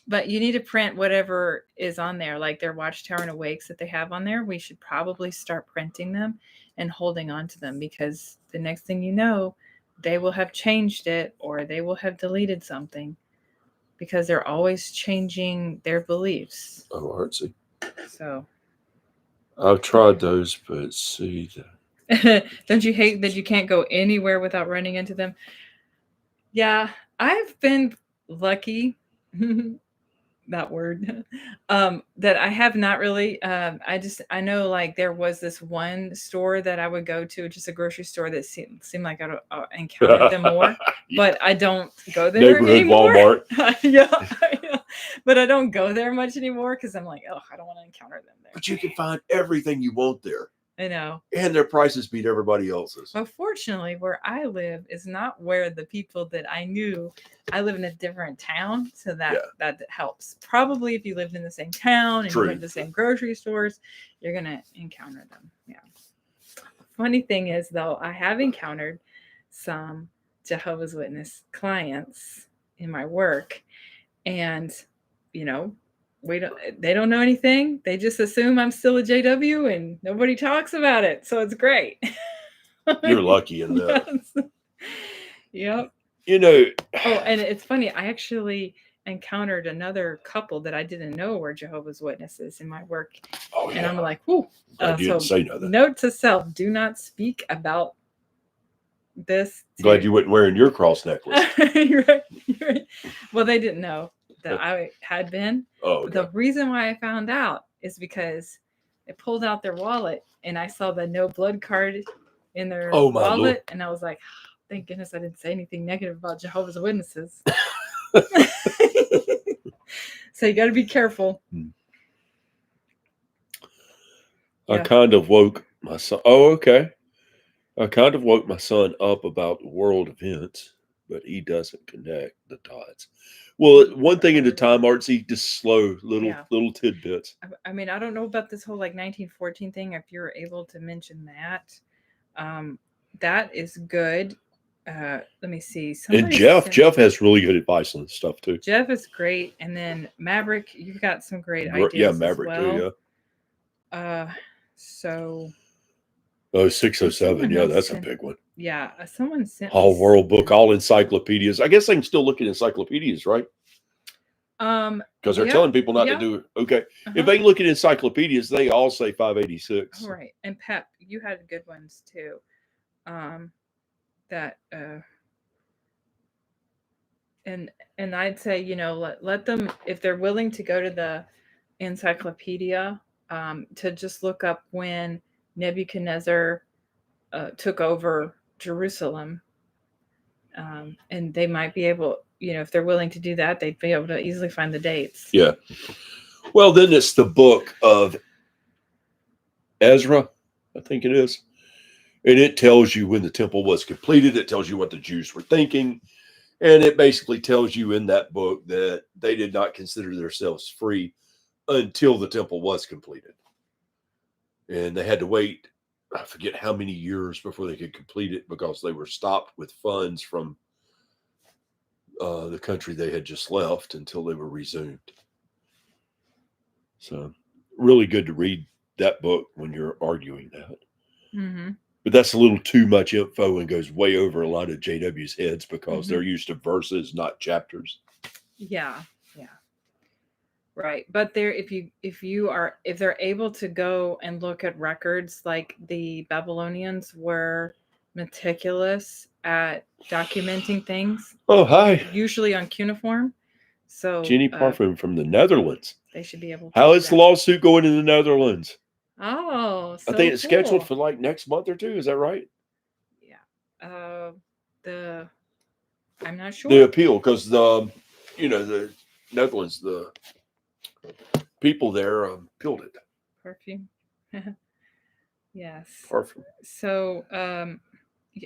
But you need to print whatever is on there, like their Watchtower and Awakes that they have on there. We should probably start printing them and holding on to them, because the next thing you know, they will have changed it or they will have deleted something, because they're always changing their beliefs. Oh, artsy. So I've tried those, but see. Don't you hate that you can't go anywhere without running into them? Yeah, I've been lucky. That word, that I have not really. I know, like, there was this one store that I would go to, just a grocery store that seemed like I encountered them more, but I don't go there anymore. Walmart. Yeah, but I don't go there much anymore because I'm like, oh, I don't want to encounter them there. But you can find everything you want there. I know. And their prices beat everybody else's. But fortunately, where I live is not where the people that I knew. I live in a different town, so that helps. Probably if you lived in the same town and you went to the same grocery stores, you're going to encounter them. Yeah. Funny thing is, though, I have encountered some Jehovah's Witness clients in my work, and, they don't know anything. They just assume I'm still a JW and nobody talks about it. So it's great. You're lucky in that. Yes. Yep. Oh, and it's funny. I actually encountered another couple that I didn't know were Jehovah's Witnesses in my work. Oh, yeah. And I'm like, whoo. You didn't say nothing. Note to self, do not speak about this. Glad you weren't wearing your cross necklace. You're right. Well, they didn't know that I had been. Oh, okay. The reason why I found out is because they pulled out their wallet and I saw the no blood card in their wallet, Lord. And I was like, thank goodness I didn't say anything negative about Jehovah's Witnesses. So you got to be careful. I kind of woke my son. Oh, okay. I kind of woke my son up about world events, but he doesn't connect the dots. Well, one thing at a time, Artsy, just slow little tidbits. I mean, I don't know about this whole 1914 thing. If you're able to mention that, that is good. Let me see. And Jeff has really good advice on this stuff too. Jeff is great, and then Maverick, you've got some great ideas. Yeah, Maverick as well. too. Yeah. So. Oh, 607. Yeah, that's a big one. Yeah, someone sent all world book, all encyclopedias. I guess they can still look at encyclopedias, right? Because they're telling people not to do it. Okay. If they look at encyclopedias, they all say 586. Right. And Pep, you had good ones too. That and I'd say, let them, if they're willing to go to the encyclopedia, to just look up when Nebuchadnezzar took over Jerusalem, and they might be able, if they're willing to do that, they'd be able to easily find the dates. Yeah. Well, then it's the book of Ezra, I think it is. And it tells you when the temple was completed. It tells you what the Jews were thinking. And it basically tells you in that book that they did not consider themselves free until the temple was completed. And they had to wait, I forget how many years before they could complete it because they were stopped with funds from the country they had just left until they were resumed. So really good to read that book when you're arguing that. Mm-hmm. But that's a little too much info and goes way over a lot of JW's heads because they're used to verses, not chapters. Yeah. Right. But if they're able to go and look at records, like the Babylonians were meticulous at documenting things. Oh, hi. Usually on cuneiform. So Jenny Parfum from the Netherlands. They should be able to. How is the lawsuit going in the Netherlands? Oh, so I think it's cool. scheduled for like next month or two. Is that right? Yeah. I'm not sure. The appeal, because the Netherlands, the people there appealed it. Perfume. Yes. Parfum. So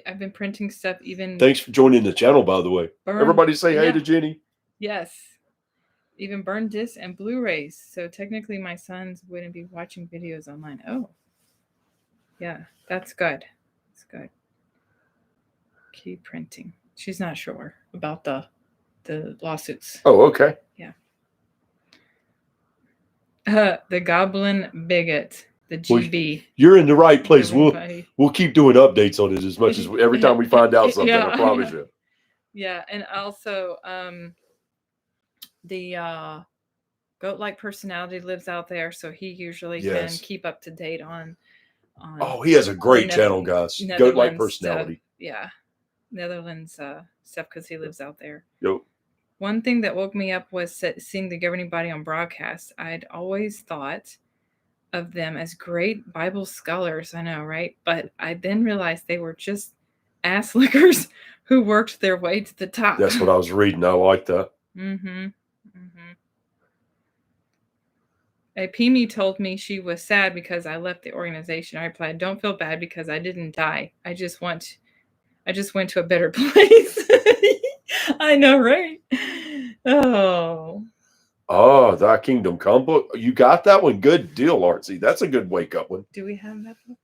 I've been printing stuff even. Thanks for joining the channel, by the way. Everybody say hey to Jenny. Yes. Even burned discs and Blu-rays. So technically my sons wouldn't be watching videos online. Oh. Yeah, that's good. That's good. Keep printing. She's not sure about the lawsuits. Oh, okay. Yeah. The Goblin Bigot. The GB. Well, you're in the right place. We'll keep doing updates on it as much as every time we find out something. I promise you. Yeah, and also the goat-like personality lives out there, so he usually can keep up to date on. Oh, he has a great channel, guys. Goat-like personality. Netherlands stuff because he lives out there. Yep. One thing that woke me up was seeing the governing body on broadcast. I'd always thought of them as great Bible scholars. I know, right? But I then realized they were just ass lickers who worked their way to the top. That's what I was reading. I like that. Mm-hmm. Pimi told me she was sad because I left the organization. I replied, "Don't feel bad because I didn't die. I just went to a better place." I know, right? Oh, Thy Kingdom Come book. You got that one? Good deal, Artsy. That's a good wake up one. Do we have that book?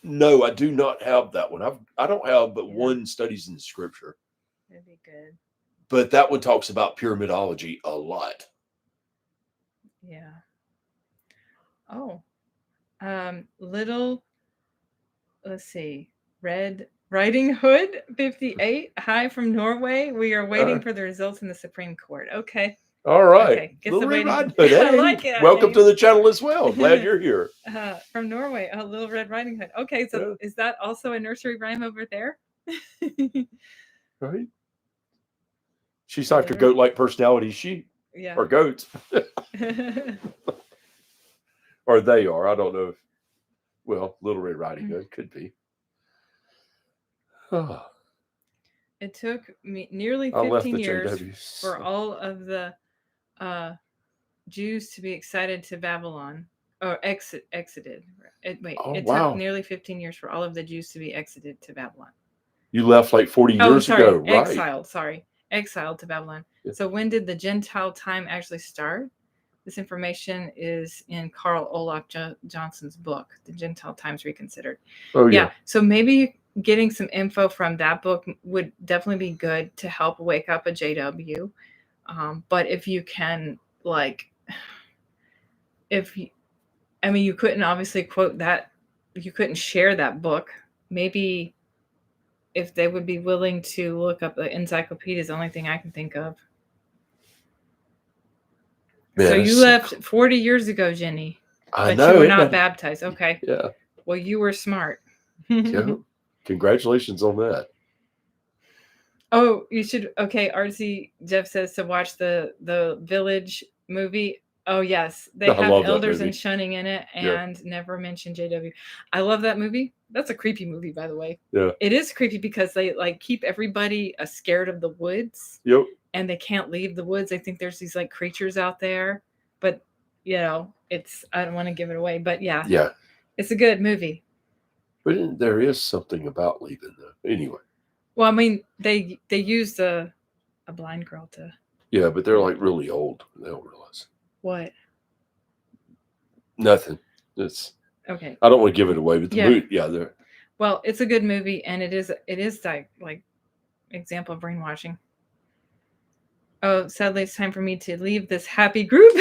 No, I do not have that one. I don't have but one Studies in the Scripture. That'd be good. But that one talks about pyramidology a lot. Yeah. Oh, let's see, Red Riding Hood 58. Hi from Norway. We are waiting for the results in the Supreme Court. Okay. All right. Okay. Little Red Riding Hood. Hey, I like it. Welcome to the channel as well. Glad you're here. From Norway. Oh, Little Red Riding Hood. Okay, so is that also a nursery rhyme over there? Right. She's like a goat-like personality. She or goats. Or they are. I don't know. Little Red Riding Hood could be. It took me nearly 15 years for all of the Jews to be excited to Babylon or exited. It took nearly 15 years for all of the Jews to be exited to Babylon. You left like 40 years ago, right? Exiled to Babylon. Yeah. So when did the Gentile time actually start? This information is in Carl Olaf Johnson's book, The Gentile Times Reconsidered. Oh, yeah. So maybe getting some info from that book would definitely be good to help wake up a JW. But if you can, you couldn't obviously quote that. You couldn't share that book. Maybe if they would be willing to look up the encyclopedia is the only thing I can think of. So you left 40 years ago, Jenny. But you were not baptized. Okay. Yeah. Well, you were smart. Yeah. Congratulations on that. Oh, you should. Okay. RC Jeff says to watch the Village movie. Oh, yes. They have elders and shunning in it and never mention JW. I love that movie. That's a creepy movie, by the way. Yeah. It is creepy because they keep everybody scared of the woods. Yep. And they can't leave the woods. I think there's these creatures out there, but I don't want to give it away, but yeah, Yeah. it's a good movie. But there is something about leaving, though. Anyway. Well, I mean, they used a blind girl to. Yeah, but they're like really old. They don't realize. What? Nothing. It's okay. I don't want to give it away, but the movie, they're. Well, it's a good movie, and it is like example of brainwashing. Oh, sadly, it's time for me to leave this happy group.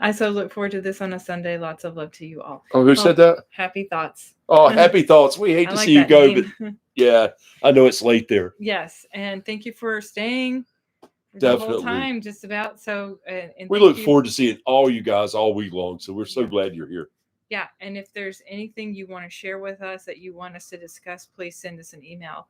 I so look forward to this on a Sunday. Lots of love to you all. Oh, who said that? Happy thoughts. Oh, happy thoughts. We hate to see you go, but yeah, I know it's late there. Yes, and thank you for staying for Definitely. the whole time, just about. So, and we look forward to seeing all you guys all week long. So we're so glad you're here. Yeah, and if there's anything you want to share with us that you want us to discuss, please send us an email.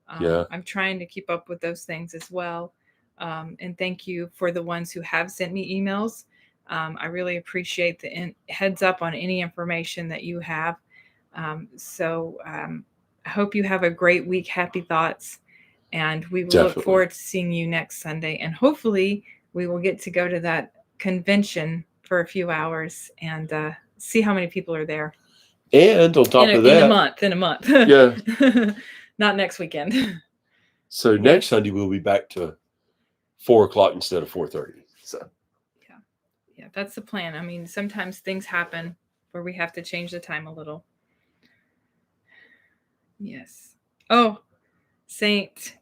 I'm trying to keep up with those things as well. And thank you for the ones who have sent me emails. I really appreciate the heads up on any information that you have. I hope you have a great week. Happy thoughts. And we will look forward to seeing you next Sunday. And hopefully we will get to go to that convention for a few hours and see how many people are there. And on top of that. In a month. Yeah. Not next weekend. So next Sunday we'll be back to 4:00 instead of 4:30. So yeah, that's the plan. I mean, sometimes things happen where we have to change the time a little. Yes. Oh, Saint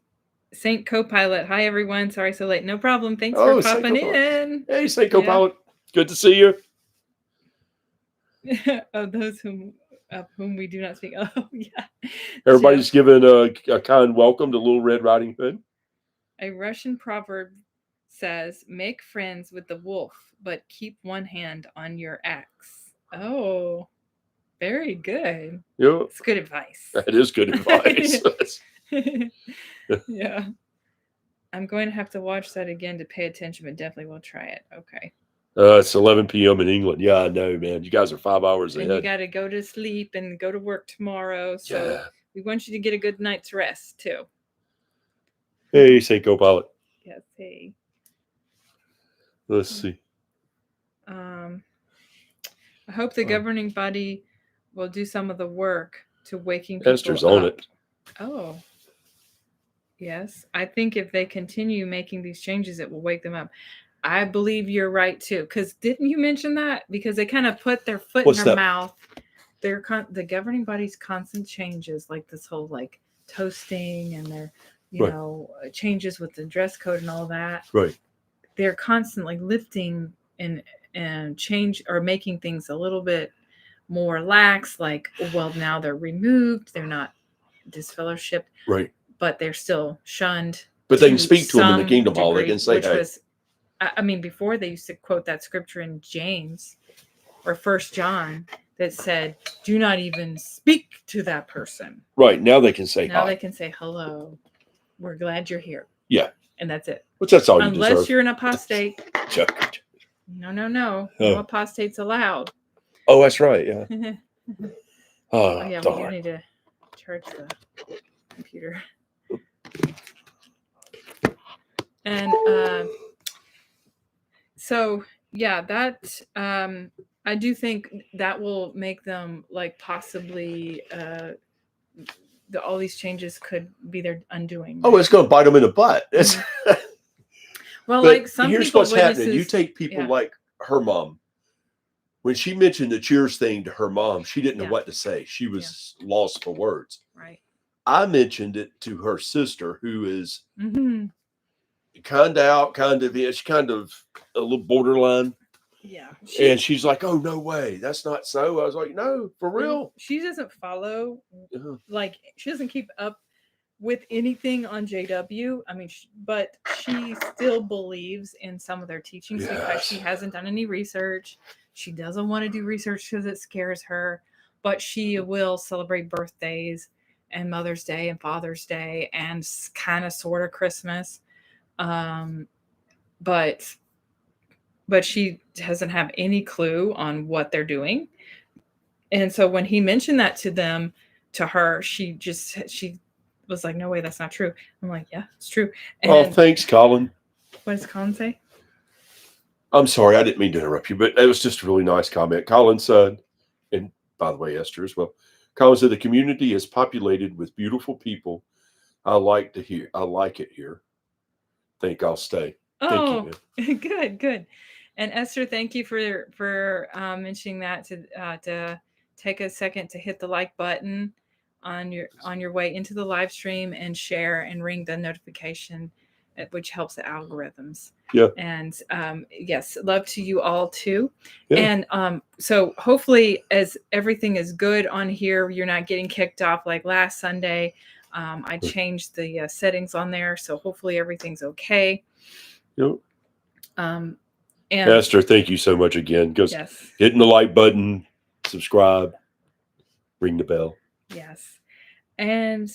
Copilot. Hi everyone. Sorry so late. No problem. Thanks for popping in. Hey, Saint Copilot. Good to see you. Of those of whom we do not speak. Oh yeah. Everybody's giving a kind welcome to Little Red Riding Hood. A Russian proverb says, "Make friends with the wolf, but keep one hand on your axe." Oh, very good. Yeah, it's good advice. That is good advice. Yeah, I'm going to have to watch that again to pay attention, but definitely will try it. Okay. It's 11 p.m. in England. Yeah, I know, man. You guys are 5 hours ahead. And you got to go to sleep and go to work tomorrow. So we want you to get a good night's rest too. Hey, Saint Copilot. Yes, hey. Let's see. I hope the governing body will do some of the work to waking people Esther's on it. Oh. Yes. I think if they continue making these changes, it will wake them up. I believe you're right too. Because didn't you mention that? Because they kind of put their foot in their mouth. The governing body's constant changes, like this whole like toasting and their changes with the dress code and all that. Right. They're constantly lifting and change or making things a little bit more lax. Like, well, now they're removed. They're not disfellowshipped. Right. But they're still shunned. But they can speak to them in the kingdom hall. They can say, hey. I mean, before they used to quote that scripture in James or 1 John that said, do not even speak to that person. Right. Now they can say Now they can say, hello. We're glad you're here. Yeah. And that's it. Which that's all you deserve. Unless you're an apostate. No. No apostates allowed. Oh, that's right. Yeah. Oh, yeah. We do need to charge the computer. And so, yeah, that I do think that will make them like possibly all these changes could be their undoing. Oh, it's going to bite them in the butt. Well, like some here's people, what's happening. You take people like her mom. When she mentioned the cheers thing to her mom, she didn't know what to say. She was lost for words. Right. I mentioned it to her sister, who is kind of out, she's kind of a little borderline. Yeah. And she's like, oh, no way. That's not so. I was like, no, for real. She doesn't follow, like, she doesn't keep up with anything on JW. I mean, but she still believes in some of their teachings because she hasn't done any research. She doesn't want to do research because it scares her, but she will celebrate birthdays and Mother's Day and Father's Day and kind of sort of Christmas. But she doesn't have any clue on what they're doing. And so when he mentioned that to her, she was like, no way, that's not true. I'm like, yeah, it's true. And thanks, Colin. What does Colin say? I'm sorry, I didn't mean to interrupt you, but it was just a really nice comment. Colin said, and by the way, Esther as well. Colin said the community is populated with beautiful people. I like it here. Think I'll stay. Thank you, Oh, man. good. And Esther, thank you for mentioning that to take a second to hit the like button on your way into the live stream and share and ring the notification, which helps the algorithms. Yeah. And yes, love to you all too. Yeah. And so hopefully, as everything is good on here, you're not getting kicked off like last Sunday. I changed the settings on there, so hopefully everything's okay. Yep. And Esther, thank you so much again. Just yes, hitting the like button, subscribe, ring the bell. yes, and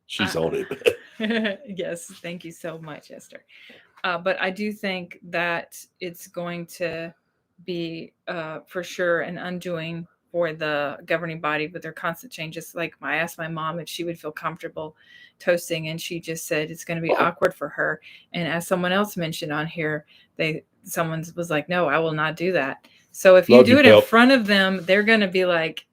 She's on it. yes, thank you so much, Esther. But I do think that it's going to be for sure an undoing for the governing body with their constant changes. Like I asked my mom if she would feel comfortable toasting, and she just said it's going to be awkward for her. And as someone else mentioned on here, someone was like, "No, I will not do that." So if you do it in front of them, they're going to be like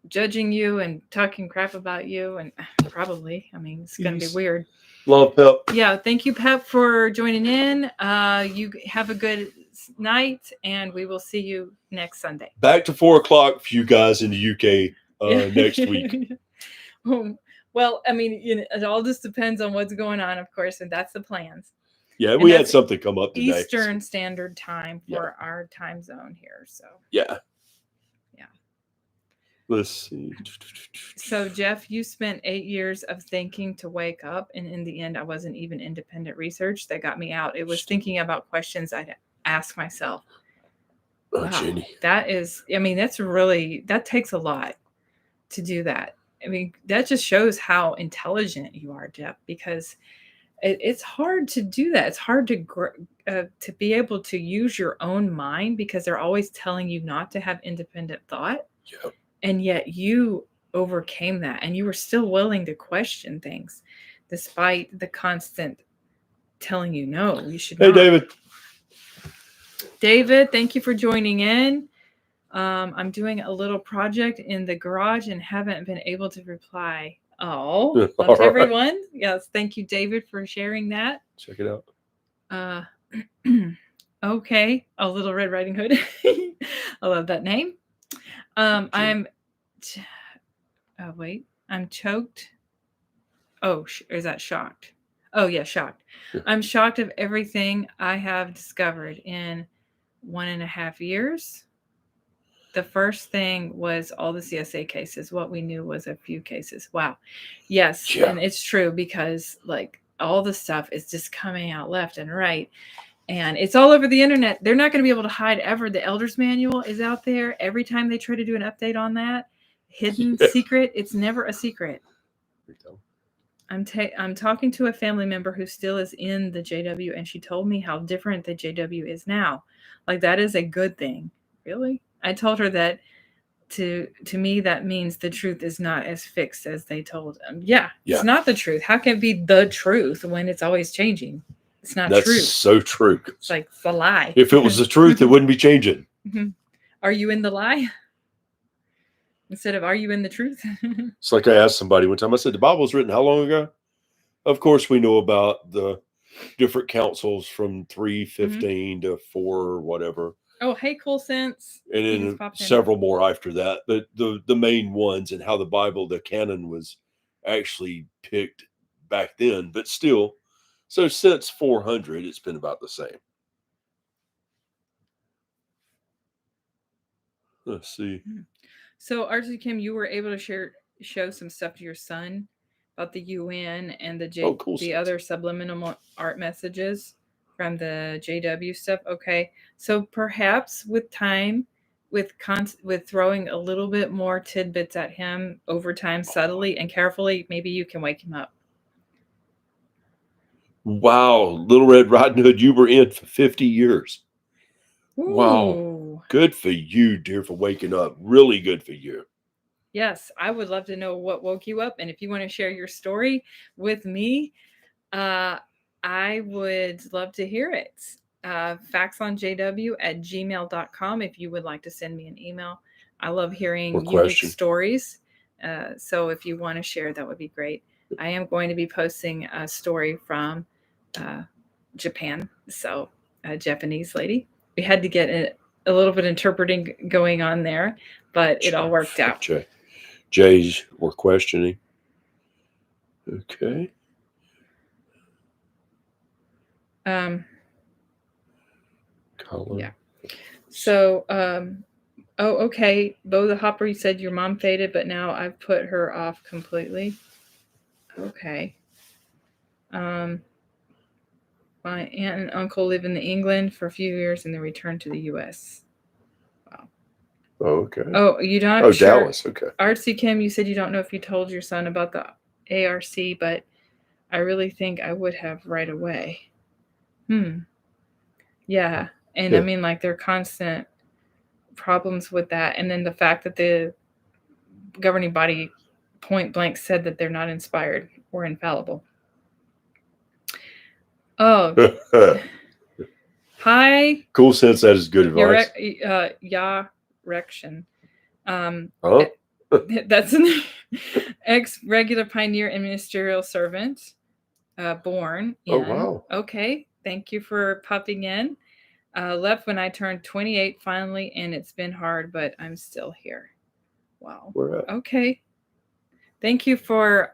judging you and talking crap about you, and probably, I mean, it's going to be weird. Love, Pep. Yeah, thank you, Pep, for joining in. You have a good night, and we will see you next Sunday. Back to 4:00 for you guys in the UK next week. Well, I mean, it all just depends on what's going on, of course, and that's the plans. Yeah, we had something come up today. Eastern Standard Time for our time zone here. So yeah. Let's see. So, Jeff, you spent 8 years of thinking to wake up, and in the end, I wasn't even independent research that got me out. It was thinking about questions I'd ask myself. Oh, wow, Jenny. That is, I mean, that takes a lot to do that. I mean, that just shows how intelligent you are, Jeff, because it's hard to do that. It's hard to be able to use your own mind because they're always telling you not to have independent thought. Yep. And yet you overcame that, and you were still willing to question things despite the constant telling you no, you should not. Hey, David, thank you for joining in. I'm doing a little project in the garage and haven't been able to reply. Oh, love to everyone. Yes, thank you, David, for sharing that. Check it out. Okay, a Little Red Riding Hood. I love that name. I'm choked. Oh, is that shocked? Oh, yeah, shocked. Yeah. I'm shocked of everything I have discovered in 1.5 years. The first thing was all the CSA cases. What we knew was a few cases. Wow. Yes, yeah. And it's true because like all the stuff is just coming out left and right. And it's all over the internet. They're not going to be able to hide ever. The Elder's Manual is out there. Every time they try to do an update on that, hidden secret, it's never a secret. I'm talking to a family member who still is in the JW, and she told me how different the JW is now. Like, that is a good thing. Really? I told her that to me, that means the truth is not as fixed as they told them. Yeah, it's not the truth. How can it be the truth when it's always changing? It's not true. That's so true. It's like it's a lie. If it was the truth, it wouldn't be changing. Are you in the lie? Instead of, are you in the truth? It's like I asked somebody one time, I said, the Bible was written how long ago? Of course, we know about the different councils from 315 to 4 or whatever. Oh, hey, Cool Sense. And then several more after that. But the main ones and how the Bible, the canon was actually picked back then. But still, so since 400, it's been about the same. Let's see. So, RC Kim, you were able to show some stuff to your son about the UN and the other subliminal art messages from the JW stuff. Okay, so perhaps with time, with throwing a little bit more tidbits at him over time, subtly and carefully, maybe you can wake him up. Wow, Little Red Riding Hood, you were in for 50 years. Ooh. Wow, good for you, dear, for waking up. Really good for you. Yes, I would love to know what woke you up. And if you want to share your story with me, I would love to hear it. faxonjw@gmail.com if you would like to send me an email. I love hearing Or unique question. stories. So if you want to share, that would be great. I am going to be posting a story from Japan. So a Japanese lady. We had to get a little bit interpreting going on there, but it all worked out. Jay's were questioning. Okay. Color. Yeah. So, oh, okay. Bo the Hopper, you said your mom faded, but now I've put her off completely. Okay. My aunt and uncle live in England for a few years and then returned to the U.S. Wow. Oh, okay. Oh, you don't. Oh, sure. Dallas. Okay. Artsy Kim, you said you don't know if you told your son about the ARC, but I really think I would have right away. Yeah. And I mean, like, there are constant problems with that. And then the fact that the governing body point blank said that they're not inspired or infallible. Oh. Hi. Cool sense. That is good advice. Rection. Huh? That's an ex-regular pioneer and ministerial servant. Born in. Oh, wow. Okay. Thank you for popping in. Left when I turned 28 finally, and it's been hard, but I'm still here. Wow. Where at? Okay. Thank you for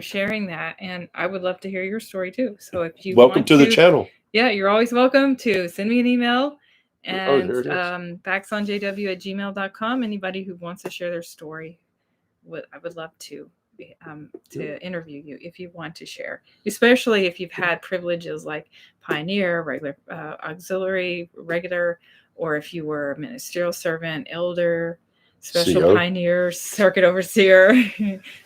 sharing that, and I would love to hear your story too. So if you welcome to the channel. Yeah, you're always welcome to send me an email and there it is. faxonjw@gmail.com. Anybody who wants to share their story, I would love to interview you if you want to share, especially if you've had privileges like pioneer, regular, auxiliary, regular, or if you were a ministerial servant, elder, special CO. pioneer, circuit overseer,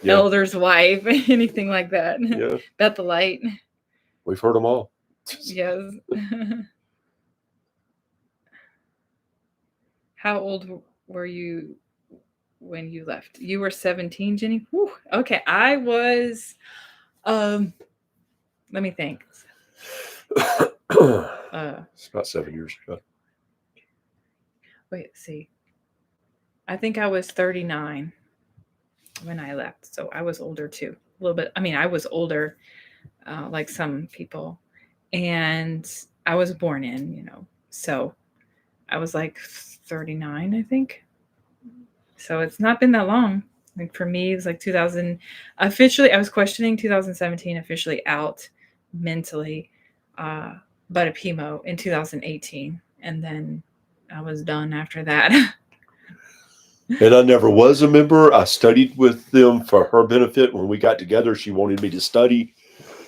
elder's wife, anything like that. Yeah. Bethelite. We've heard them all. Yes. How old were you when you left? You were 17, Jenny? Whew. Okay. I was, let me think. It's about 7 years ago. Wait, see. I think I was 39 when I left. So I was older too. A little bit. I mean, I was older, like some people. And I was born in, so I was like 39, I think. So it's not been that long. Like for me, it was like 2000. Officially, I was questioning 2017, officially out mentally, but a chemo in 2018. And then I was done after that. And I never was a member. I studied with them for her benefit. When we got together, she wanted me to study.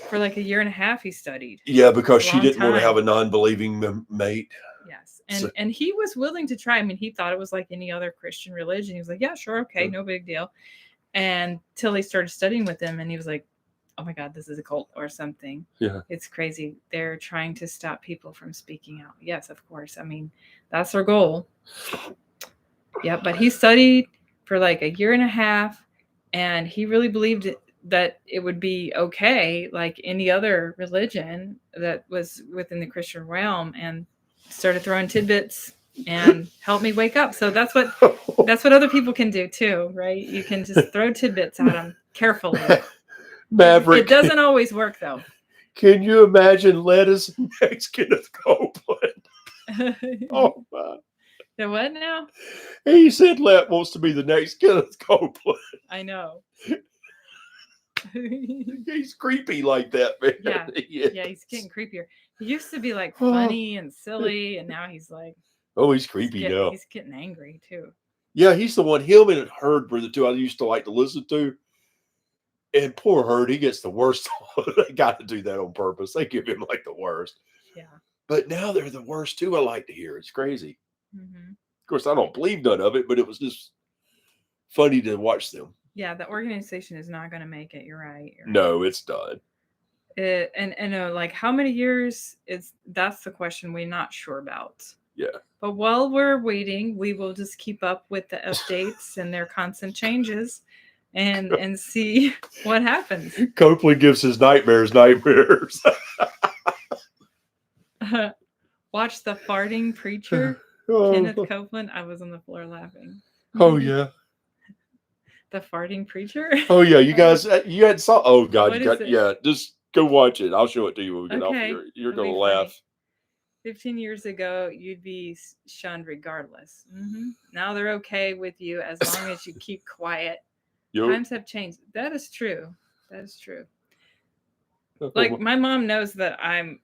For like a year and a half, he studied. Yeah, because she didn't want to have a non-believing mate. Yes. And he was willing to try. I mean, he thought it was like any other Christian religion. He was like, yeah, sure. Okay. No big deal. And till he started studying with them and he was like, oh my God, this is a cult or something. Yeah. It's crazy. They're trying to stop people from speaking out. Yes, of course. I mean, that's their goal. Yeah. But he studied for like a year and a half and he really believed that it would be okay, like any other religion that was within the Christian realm, and started throwing tidbits and helped me wake up. So that's what other people can do too, right? You can just throw tidbits at them carefully. Maverick. It doesn't always work though. Can you imagine lettuce next Kenneth Copeland? Oh my. The what now? He said Let wants to be the next Kenneth Copeland. I know. He's creepy like that, man. Yeah, he's getting creepier. He used to be like funny and silly, and now he's like, oh, he's creepy now. He's getting angry too. Yeah, he's the one. Him and Hurd were the two I used to like to listen to. And poor Hurd, he gets the worst. They got to do that on purpose. They give him like the worst. Yeah. But now they're the worst too. I like to hear. It's crazy. Mm-hmm. Of course, I don't believe none of it, but it was just funny to watch them. Yeah, the organization is not going to make it. You're right. No, it's done. And like how many years that's the question we're not sure about. Yeah. But while we're waiting, we will just keep up with the updates and their constant changes and see what happens. Copeland gives his nightmares. Watch The Farting Preacher, Oh, Kenneth Copeland. I was on the floor laughing. oh yeah. The Farting Preacher? Oh yeah. You guys, you had saw. Oh God, What you is got. it? Yeah, just go watch it. I'll show it to you when we get off Okay, here. You're it'll gonna be laugh. funny. 15 years ago, you'd be shunned regardless. Now they're okay with you as long as you keep quiet. Yep. Times have changed. That is true. That is true. Like, my mom knows that I'm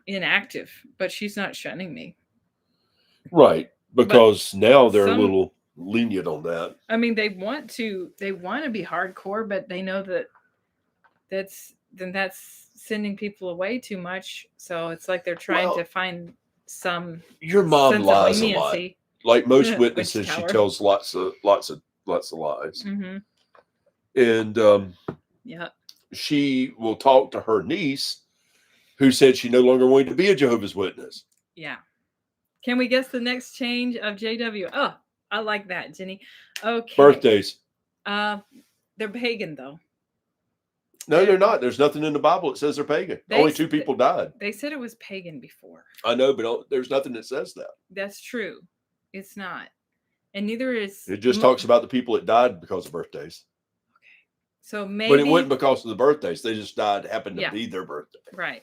inactive, but she's not shunning me. Right, because now they're a some- little lenient on that. I mean, they want to be hardcore, but they know that that's sending people away too much. So it's like they're trying to find some Your mom sense lies of a lot. leniency. Like most witnesses, she Watchtower. tells lots of lies. And Yeah. she will talk to her niece, who said she no longer wanted to be a Jehovah's Witness. Yeah. Can we guess the next change of JW? Oh, I like that, Jenny. Okay. Birthdays. They're pagan though. No, they're not. There's nothing in the Bible that says they're pagan. Only 2 people died. They said it was pagan before. I know, but there's nothing that says that. That's true. It's not. And neither is... It just talks about the people that died because of birthdays. Okay. So maybe... But it wasn't because of the birthdays. They just died, happened to be their birthday. Right.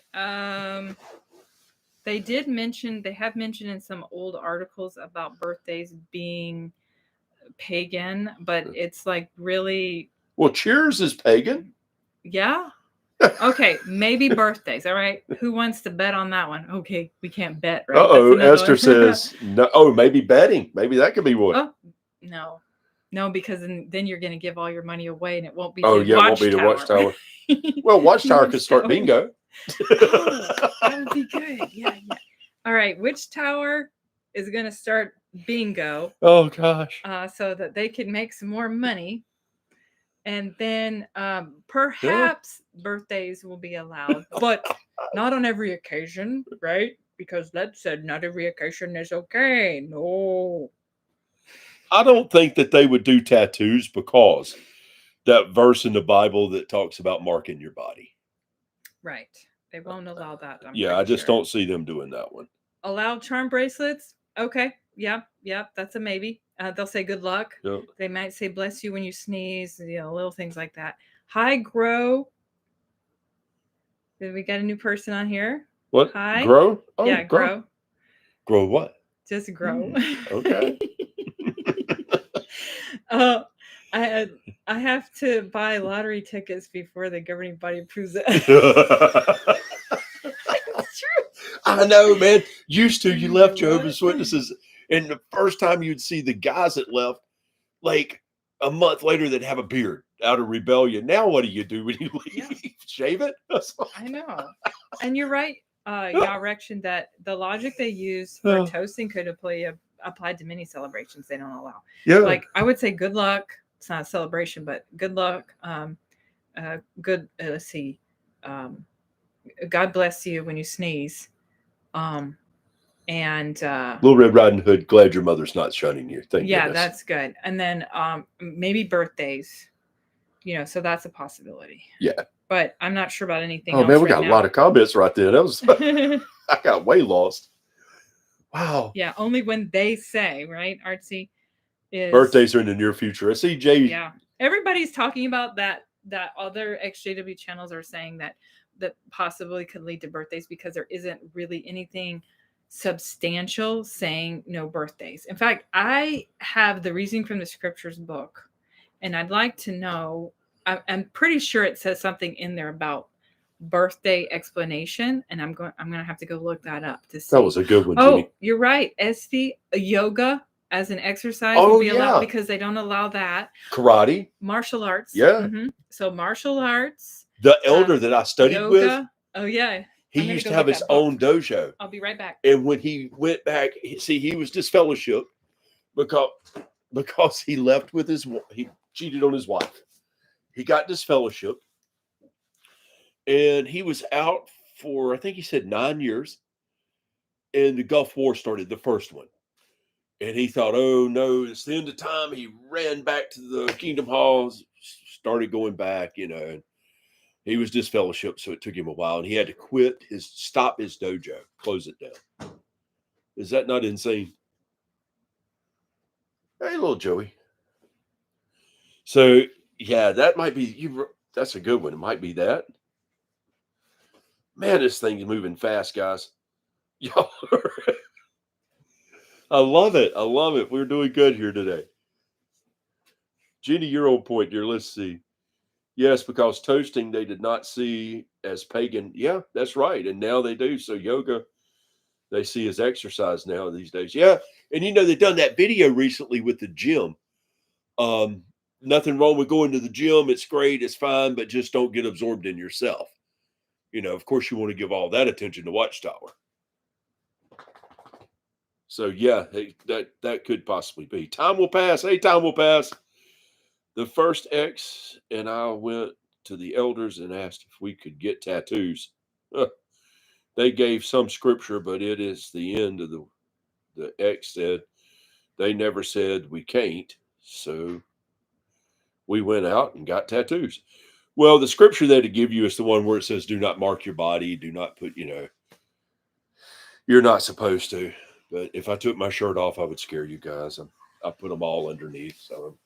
They have mentioned in some old articles about birthdays being pagan, but it's like really... Well, Cheers is pagan. Yeah. Okay, maybe birthdays. All right. Who wants to bet on that one? Okay, we can't bet, right? Esther says no. Oh, maybe betting. Maybe that could be what. Oh, no, because then you're going to give all your money away, and it won't be. Oh yeah, it won't be the Watchtower. Well, Watchtower could start bingo. Oh, that would be good. Yeah. All right, which tower is going to start bingo? Oh gosh. So that they can make some more money. And then perhaps birthdays will be allowed, but not on every occasion, right? Because that said not every occasion is okay. No. I don't think that they would do tattoos because that verse in the Bible that talks about marking your body. Right. They won't allow that. I just don't see them doing that one. Allow charm bracelets? Okay. Yeah. That's a maybe. They'll say good luck. Yep. They might say bless you when you sneeze, little things like that. Hi, Grow. Did we get a new person on here? What? Hi. Grow? Oh, yeah, Grow. Grow what? Just grow. Okay. I have to buy lottery tickets before the governing body approves it. It's true. I know, man. Used to, you left Jehovah's Witnesses, and the first time you'd see the guys that left, like a month later, they'd have a beard out of rebellion. Now, what do you do when you leave? Yeah. Shave it? I know. And you're right, Yarection, that the logic they use for toasting could applied to many celebrations they don't allow. Yeah. Like, I would say good luck. It's not a celebration, but good luck. Let's see. God bless you when you sneeze. And Little Red Riding Hood, glad your mother's not shunning you. Thank goodness. That's good. And then maybe birthdays, so that's a possibility. Yeah. But I'm not sure about anything else. Oh man, we got a lot of comments right there. That was I got way lost. Wow. Yeah, only when they say, right, Artsy, is birthdays are in the near future. I see Jay. Yeah. Everybody's talking about that other XJW channels are saying that possibly could lead to birthdays because there isn't really anything substantial saying no birthdays. In fact, I have the Reasoning from the Scriptures book, and I'd like to know, I'm pretty sure it says something in there about birthday explanation, and I'm gonna have to go look that up to see. That was a good one, Jenny. Oh, you're right. Yoga as an exercise will be allowed because they don't allow that. Karate. Martial arts. Yeah. Mm-hmm. So martial arts. The elder that I studied yoga, with. Oh yeah. He used to have his own dojo. I'll be right back. And when he went back, he was disfellowshipped because he left with he cheated on his wife. He got disfellowshipped. And he was out for, I think he said 9 years. And the Gulf War started, the first one. And he thought, oh no, it's the end of time. He ran back to the Kingdom Halls, started going back, And He was disfellowshipped, so it took him a while, and he had to stop his dojo, close it down. Is that not insane? Hey, little Joey. So yeah, that might be that's a good one. It might be that. Man, this thing is moving fast, guys. Y'all, I love it. I love it. We're doing good here today. Jenny, your old point, dear. Let's see. Yes, because toasting they did not see as pagan. Yeah, that's right. And now they do. So yoga, they see as exercise now these days. Yeah. And they've done that video recently with the gym. Nothing wrong with going to the gym. It's great. It's fine, but just don't get absorbed in yourself. Of course, you want to give all that attention to Watchtower. So yeah, that could possibly be. Time will pass. Hey, time will pass. The first ex and I went to the elders and asked if we could get tattoos. They gave some scripture, but it is the end of the ex said they never said we can't. So we went out and got tattoos. Well, the scripture that to give you is the one where it says, do not mark your body. Do not put, you're not supposed to. But if I took my shirt off, I would scare you guys. I put them all underneath. So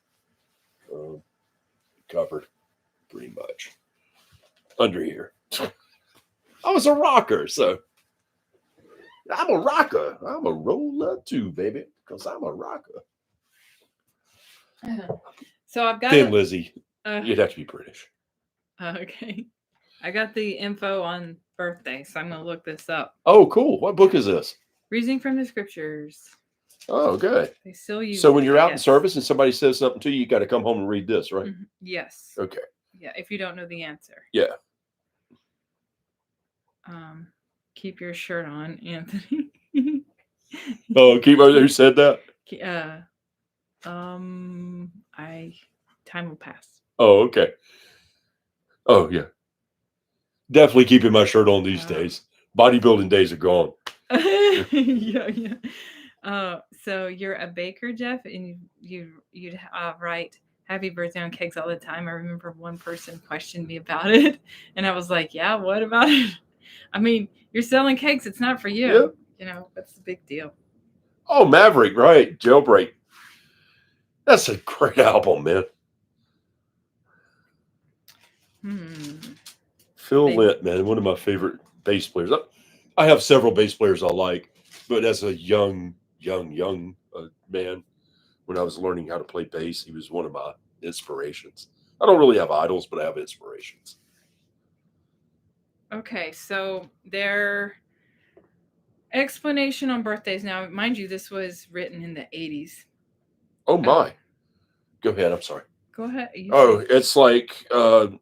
I'm covered pretty much under here. I was a rocker. So I'm a rocker. I'm a roller too, baby, because I'm a rocker. So I've got Thin Lizzy. You'd have to be British. Okay. I got the info on birthday, so I'm going to look this up. Oh, cool. What book is this? Reasoning from the Scriptures. Oh, good. They still use So when you're out in service and somebody says something to you, you got to come home and read this, right? Mm-hmm. Yes. Okay. Yeah, if you don't know the answer. Yeah. Keep your shirt on, Anthony. Oh, who said that? Time will pass. Oh, okay. Oh, yeah. Definitely keeping my shirt on these days. Bodybuilding days are gone. Yeah. So you're a baker, Jeff, and you'd write happy birthday on cakes all the time. I remember one person questioned me about it, and I was like, yeah, what about it? I mean, you're selling cakes. It's not for you. Yeah. That's the big deal. Oh, Maverick, right. Jailbreak. That's a great album, man. Phil Lent, man, one of my favorite bass players. I have several bass players I like, but as a young man, when I was learning how to play bass, he was one of my inspirations. I don't really have idols, but I have inspirations. Okay, so their explanation on birthdays. Now, mind you, this was written in the 80s. Oh, my. Go ahead. I'm sorry. Go ahead. It's like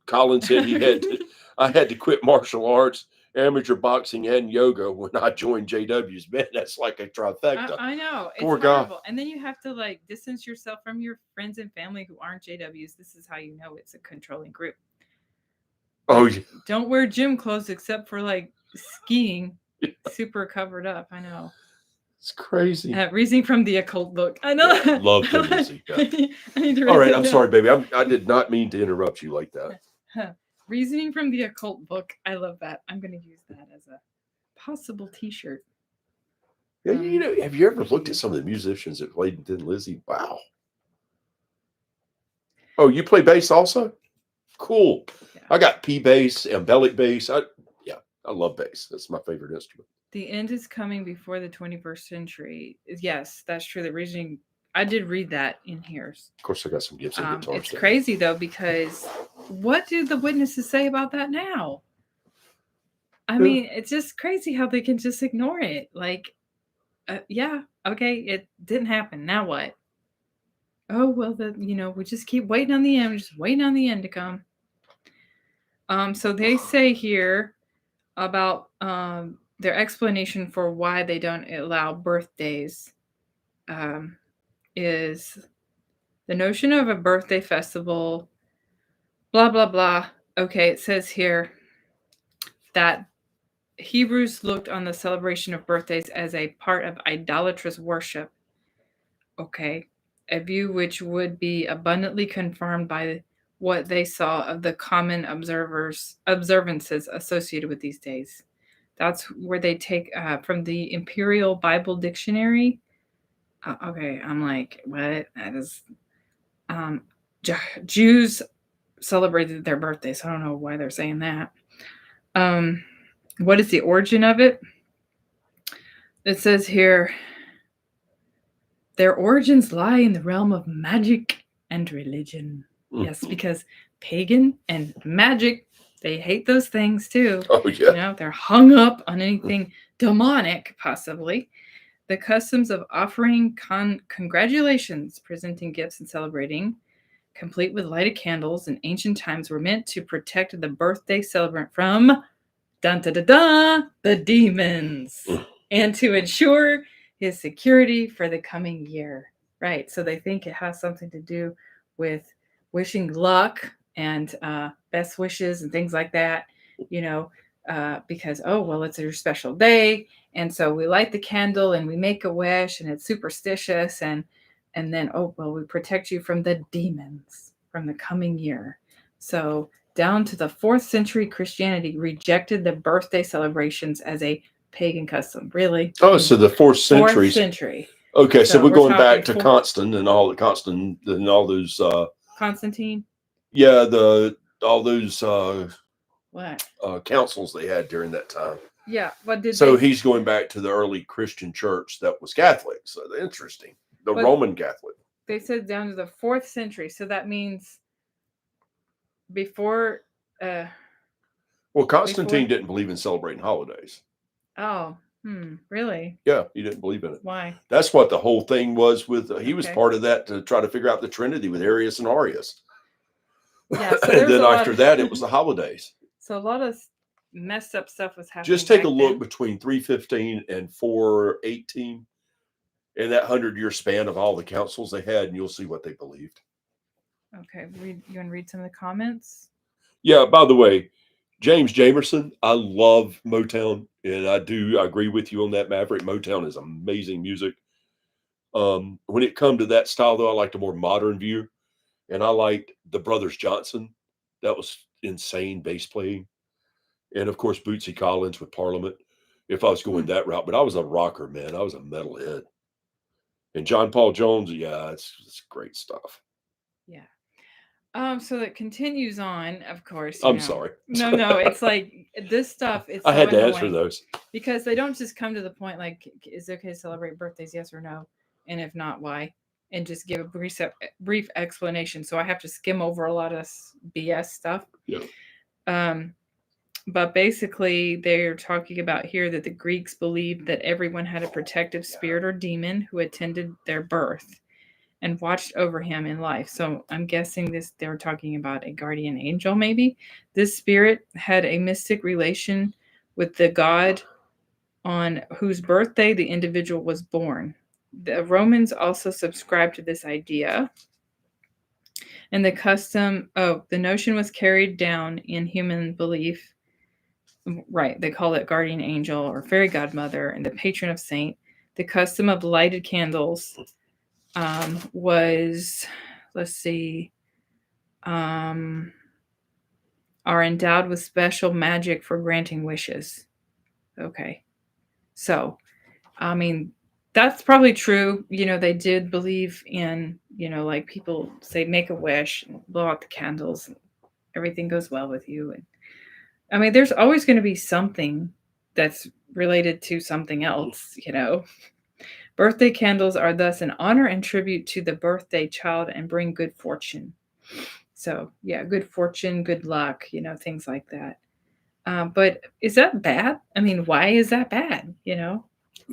Colin said I had to quit martial arts, amateur boxing, and yoga when I joined JW's. Man, that's like a trifecta. I know. Poor guy. And then you have to distance yourself from your friends and family who aren't JWs. This is how you know it's a controlling group. Oh, yeah. Don't wear gym clothes except for skiing. Super covered up. I know. It's crazy. Reasoning from the occult book. I know. Yeah, love the music. All right, I'm sorry, baby. I did not mean to interrupt you like that. Reasoning from the occult book. I love that. I'm going to use that as a possible T-shirt. Yeah, have you ever looked at some of the musicians that played in Thin Lizzy? Wow. Oh, you play bass also? Cool. Yeah. I got P bass, embellic bass. I love bass. That's my favorite instrument. The end is coming before the 21st century. Yes, that's true. The reasoning. I did read that in here. Of course, I got some Gibson guitars. It's crazy though, because what do the witnesses say about that now? I mean, it's just crazy how they can just ignore it. Yeah, okay, it didn't happen. Now what? Oh well, we just keep waiting on the end. We're just waiting on the end to come. So they say here about their explanation for why they don't allow birthdays is the notion of a birthday festival, blah, blah, blah. Okay, it says here that Hebrews looked on the celebration of birthdays as a part of idolatrous worship. Okay, a view which would be abundantly confirmed by what they saw of the common observances associated with these days. That's where they take from the Imperial Bible Dictionary. Okay, I'm like, what? That is, Jews celebrated their birthdays. I don't know why they're saying that. What is the origin of it? It says here, their origins lie in the realm of magic and religion. Yes, because pagan and magic, they hate those things too. Oh, yeah. You know, they're hung up on anything demonic, possibly. The customs of offering congratulations, presenting gifts, and celebrating, complete with lighted candles in ancient times, were meant to protect the birthday celebrant from the demons and to ensure his security for the coming year. Right. So they think it has something to do with wishing luck and best wishes and things like that, you know, because, oh, well, it's your special day. And so we light the candle and we make a wish and it's superstitious. And then, oh, well, we protect you from the demons from the coming year. So down to the 4th century, Christianity rejected the birthday celebrations as a pagan custom. Really? Oh, so the 4th century. 4th century. Okay, so we're going back to talking Constantine and all those. Constantine. Yeah, all those What? councils they had during that time. Yeah, what did So they? he's going back to the early Christian church that was Catholic. So interesting, the Roman Catholic. They said down to the 4th century, so that means before. Well, Constantine didn't believe in celebrating holidays. Oh, really? Yeah, he didn't believe in it. Why? That's what the whole thing was with. He was part of that to try to figure out the Trinity with Arius and Arius. Yeah, so and then after that, it was the holidays. So a lot of messed up stuff was happening. Just take a look between 315 and 418, in that 100-year span of all the councils they had, and you'll see what they believed. Okay, you want to read some of the comments? Yeah. By the way, James Jamerson, I love Motown, and I agree with you on that, Maverick. Motown is amazing music. When it comes to that style, though, I like the more modern view, and I liked the Brothers Johnson. That was insane bass playing, and of course Bootsy Collins with Parliament. If I was going that route, but I was a rocker, man. I was a metalhead. And John Paul Jones, yeah, it's great stuff. Yeah. So it continues on, of course. I'm sorry. No, it's like this stuff. It's I had to answer those because they don't just come to the point like, is it okay to celebrate birthdays? Yes or no? And if not, why? And just give a brief explanation. So I have to skim over a lot of BS stuff. Yeah. But basically, they're talking about here that the Greeks believed that everyone had a protective spirit or demon who attended their birth and watched over him in life. So I'm guessing they're talking about a guardian angel, maybe. This spirit had a mystic relation with the god on whose birthday the individual was born. The Romans also subscribed to this idea. And the notion was carried down in human belief. Right, they call it guardian angel or fairy godmother and the patron of saint. The custom of lighted candles was, let's see, are endowed with special magic for granting wishes. Okay, so, I mean, that's probably true. They did believe in, like people say, make a wish, and blow out the candles, and everything goes well with you. And I mean, there's always going to be something that's related to something else, Birthday candles are thus an honor and tribute to the birthday child and bring good fortune. So, yeah, good fortune, good luck, things like that. But is that bad? I mean, why is that bad? You're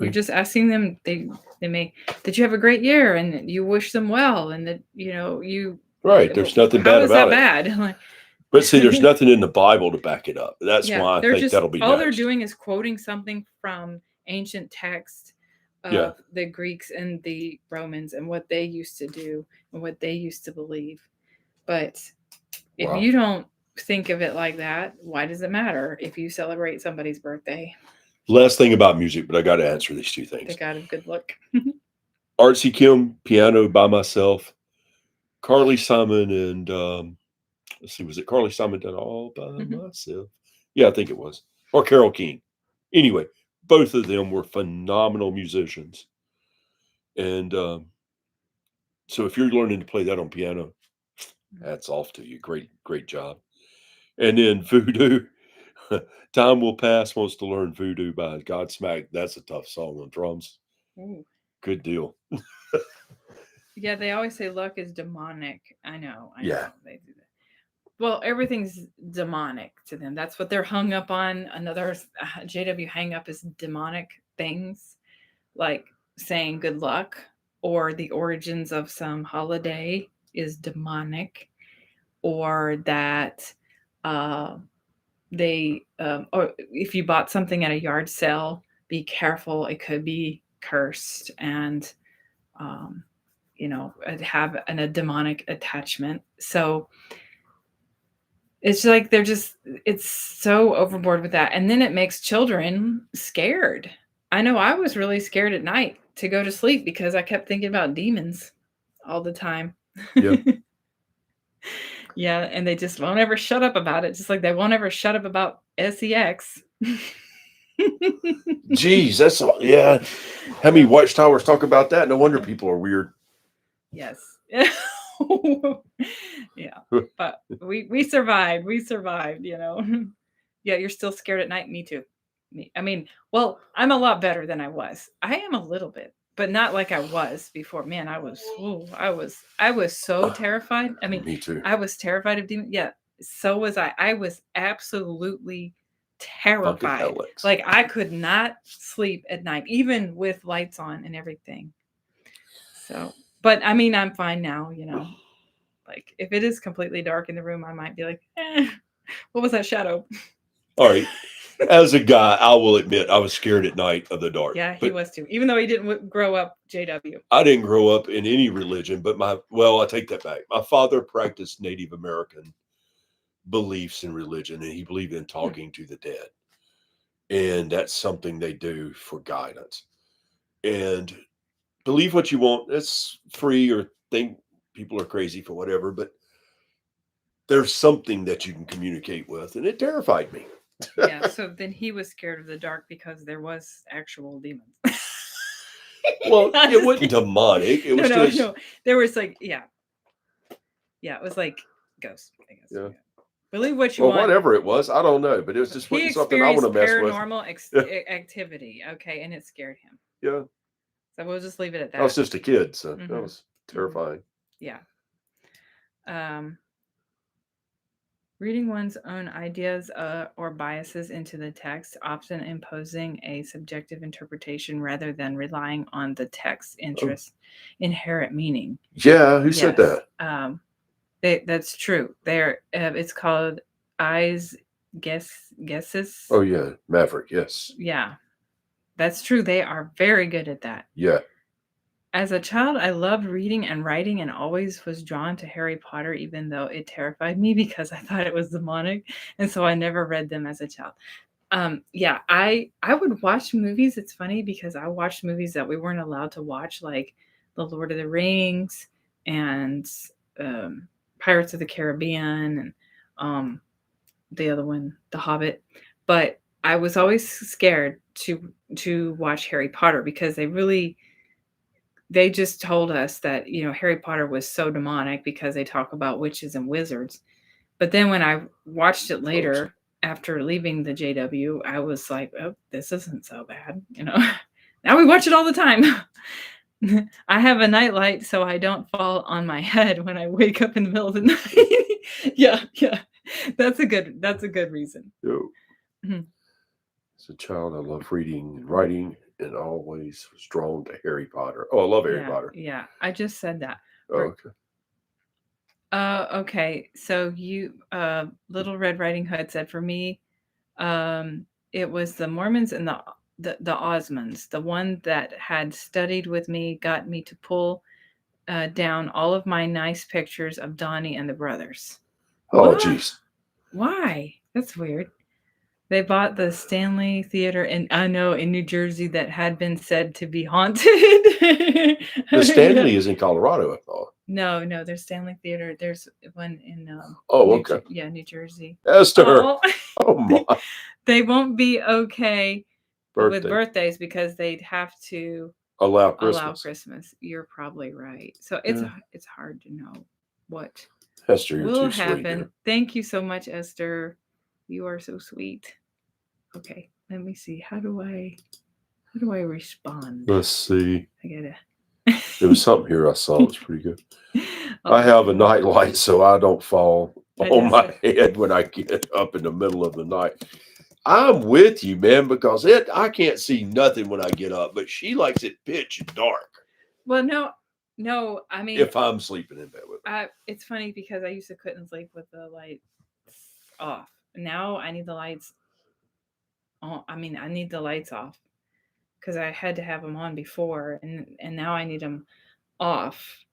just asking them, they may, that you have a great year and you wish them well and that, you. Right. There's nothing bad about it. How is that bad? But see, there's nothing in the Bible to back it up. That's why I think that'll be all next. They're doing is quoting something from ancient text of the Greeks and the Romans and what they used to do and what they used to believe. But if you don't think of it like that, why does it matter if you celebrate somebody's birthday? Last thing about music, but I got to answer these two things. They got a good look. Artsy Kim, Piano by Myself, Carly Simon, and let's see, was it Carly Simon done All by Mhm. Myself? Yeah, I think it was. Or Carole King. Anyway, both of them were phenomenal musicians. And so if you're learning to play that on piano, hats off to you. Great, great job. And then Voodoo. Time Will Pass wants to learn Voodoo by Godsmack. That's a tough song on drums. Ooh. Good deal. Yeah, they always say luck is demonic. I know. Yeah. They do that. Well, everything's demonic to them. That's what they're hung up on. Another JW hang up is demonic things, like saying good luck or the origins of some holiday is demonic, or that or if you bought something at a yard sale, be careful, it could be cursed and have a demonic attachment. So it's like it's so overboard with that. And then it makes children scared. I know I was really scared at night to go to sleep because I kept thinking about demons all the time. Yeah. Yeah, and they just won't ever shut up about it, just like they won't ever shut up about sex. Geez, that's yeah. How many Watchtowers talk about that? No wonder people are weird. Yes. Yeah. But we survived. We survived, Yeah, you're still scared at night. Me too. I mean, well, I'm a lot better than I was. I am a little bit, but not like I was before. Man, I was so terrified. I mean, Me too. I was terrified of demons. Yeah, so was I. I was absolutely terrified. Alex. Like I could not sleep at night, even with lights on and everything. So, but I mean, I'm fine now, Like if it is completely dark in the room, I might be like, what was that shadow? All right. As a guy, I will admit I was scared at night of the dark. Yeah, he was too. Even though he didn't grow up JW. I didn't grow up in any religion, but I take that back. My father practiced Native American beliefs in religion, and he believed in talking to the dead. And that's something they do for guidance. And believe what you want. It's free, or think people are crazy for whatever, but there's something that you can communicate with, and it terrified me. Yeah, so then he was scared of the dark because there was actual demons. Well, it wasn't demonic. It was no. There was like, yeah, it was like ghosts, I guess. Yeah. Believe what you want. Whatever it was, I don't know, but it was just something I want to mess with. Paranormal activity, okay, and it scared him. Yeah. So we'll just leave it at that. I was just a kid, so that was terrifying. Yeah. Reading one's own ideas or biases into the text, often imposing a subjective interpretation rather than relying on the text's inherent meaning. Yeah, who said that? That's true. It's called guesses. Oh yeah, Maverick. Yes. Yeah, that's true. They are very good at that. Yeah. As a child, I loved reading and writing and always was drawn to Harry Potter, even though it terrified me because I thought it was demonic. And so I never read them as a child. Yeah, I would watch movies. It's funny because I watched movies that we weren't allowed to watch, like The Lord of the Rings and Pirates of the Caribbean and the other one, The Hobbit. But I was always scared to watch Harry Potter because they just told us that, Harry Potter was so demonic because they talk about witches and wizards. But then when I watched it later, after leaving the JW, I was like, oh, this isn't so bad. Now we watch it all the time. I have a nightlight so I don't fall on my head when I wake up in the middle of the night. Yeah. That's a good reason. Mm-hmm. As a child, I loved reading and writing, and always was drawn to Harry Potter. Oh, I love Harry Potter. Yeah, I just said that. Oh, okay. Okay. So you, Little Red Riding Hood said, for me, it was the Mormons and the Osmonds, the one that had studied with me, got me to pull down all of my nice pictures of Donnie and the brothers. Oh, jeez. Why? That's weird. They bought the Stanley Theater in New Jersey that had been said to be haunted. The Stanley is in Colorado, I thought. No, there's Stanley Theater. There's one in okay. New Jersey. Esther. Oh my. They won't be okay with birthdays because they'd have to allow Christmas. You're probably right. So it's hard to know what Esther, you're will too happen. Sweet, Thank you so much, Esther. You are so sweet. Okay, let me see. How do I respond? Let's see. I gotta. There was something here I saw. It was pretty good. I have a night light so I don't fall on my head when I get up in the middle of the night. I'm with you, man, because I can't see nothing when I get up, but she likes it pitch dark. Well, no, I mean, if I'm sleeping in bed with her. It's funny because I used to couldn't sleep with the lights off. Now I need the lights on. I mean, I need the lights off because I had to have them on before, and now I need them off.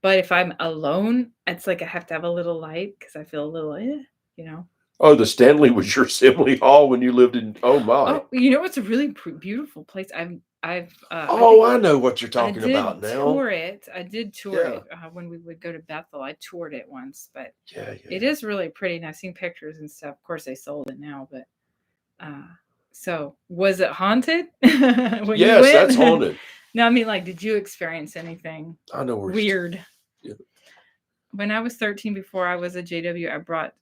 But if I'm alone, it's like I have to have a little light because I feel a little, you know. Oh, the Stanley was your assembly hall when you lived in. Oh my! Oh, you know, it's a really beautiful place. I know what you're talking about now. I did tour it when we would go to Bethel. I toured it once, but it is really pretty. And I've seen pictures and stuff. Of course, they sold it now, but so was it haunted? Yes, that's haunted. No, I mean, like, did you experience anything? I know weird. Yeah. When I was 13, before I was a JW, I brought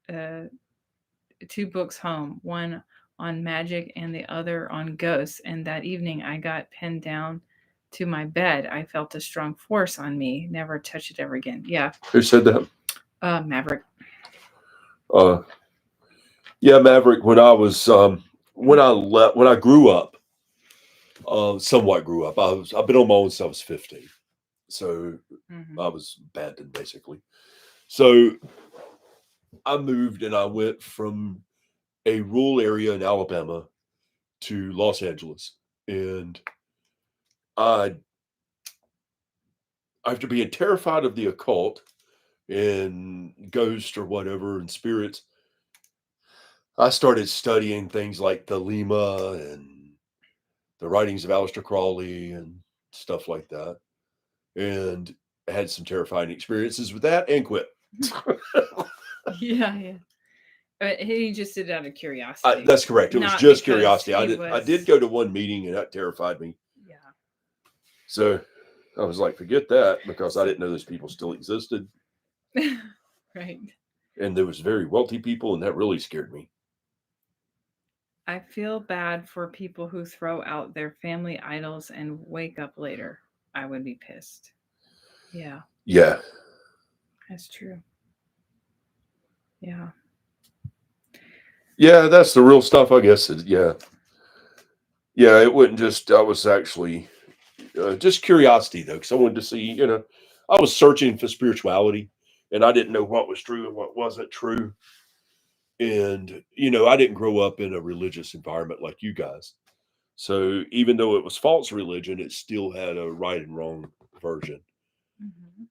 2 books home. One on magic and the other on ghosts. And that evening I got pinned down to my bed. I felt a strong force on me. Never touch it ever again. Yeah. Who said that? Maverick. Yeah, Maverick. When I was when I grew up, somewhat grew up. I've been on my own since I was 15. So I was abandoned basically. So I moved and I went from a rural area in Alabama to Los Angeles. And after being terrified of the occult and ghosts or whatever and spirits, I started studying things like the Lima and the writings of Aleister Crowley and stuff like that. And I had some terrifying experiences with that and quit. Yeah. He just did it out of curiosity. That's correct. It was just curiosity. I did go to one meeting and that terrified me. Yeah. So I was like, forget that, because I didn't know those people still existed. Right. And there was very wealthy people, and that really scared me. I feel bad for people who throw out their family idols and wake up later. I would be pissed. Yeah. Yeah. That's true. Yeah. Yeah, that's the real stuff, I guess. Yeah, it wouldn't just, I was actually just curiosity, though, because I wanted to see, I was searching for spirituality, and I didn't know what was true and what wasn't true. And, I didn't grow up in a religious environment like you guys. So even though it was false religion, it still had a right and wrong version. Mm-hmm.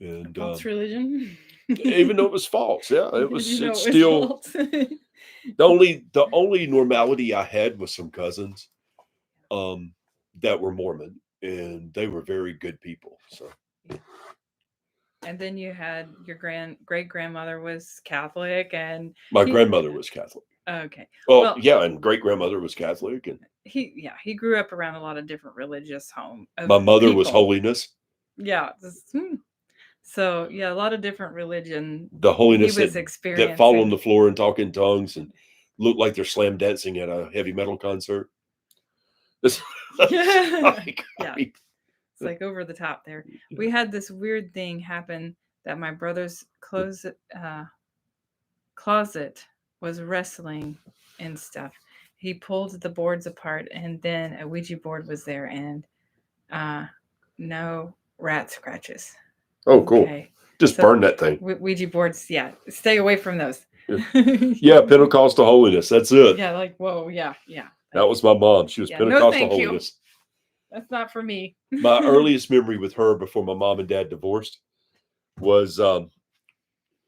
And false religion? Even though it was false, yeah, it's still the only normality I had was some cousins that were Mormon, and they were very good people. So, and then you had your great grandmother was Catholic, and my grandmother was Catholic. Okay. Well, yeah, and great grandmother was Catholic, and he grew up around a lot of different religious homes. My mother was holiness. Yeah. So yeah, a lot of different religion. The holiness that fall on the floor and talk in tongues and look like they're slam dancing at a heavy metal concert. It's like over the top there. We had this weird thing happen that my brother's closet was wrestling and stuff. He pulled the boards apart, and then a Ouija board was there, and no rat scratches. Oh, cool. Okay. Just burn that thing. Ouija boards, stay away from those. Yeah, Pentecostal holiness. That's it. Yeah, like, whoa, yeah. That was my mom. She was Pentecostal holiness. That's not for me. My earliest memory with her before my mom and dad divorced was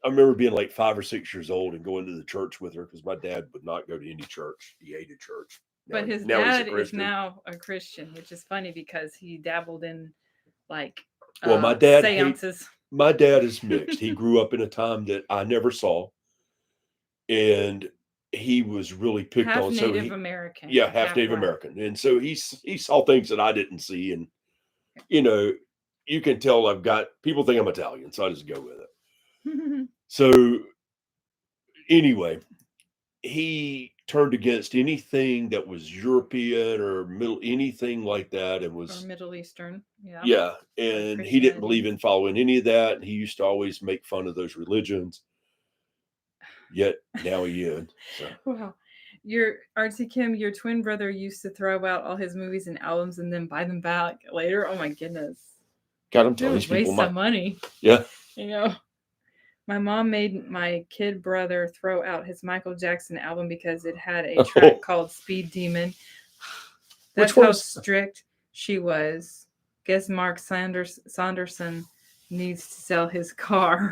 I remember being like 5 or 6 years old and going to the church with her because my dad would not go to any church. He hated church. But his now he's a dad is Christian. now a Christian, which is funny because he dabbled in like Well, my dad seances. My dad is mixed. He grew up in a time that I never saw, and he was really picked half on. Native American. Yeah, half Native American, and so he saw things that I didn't see, and you know, you can tell I've got people think I'm Italian, so I just go with it. So anyway, he turned against anything that was European or anything like that, and was or Middle Eastern. Yeah. Yeah, and he didn't believe in following any of that. He used to always make fun of those religions. Yet now he is. So. Wow. Your Artsy Kim, your twin brother used to throw out all his movies and albums and then buy them back later. Oh my goodness. God, I'm telling these people, waste some money. Yeah. You know, my mom made my kid brother throw out his Michael Jackson album because it had a track called Speed Demon. That's how strict she was. Guess Mark Saunderson needs to sell his car.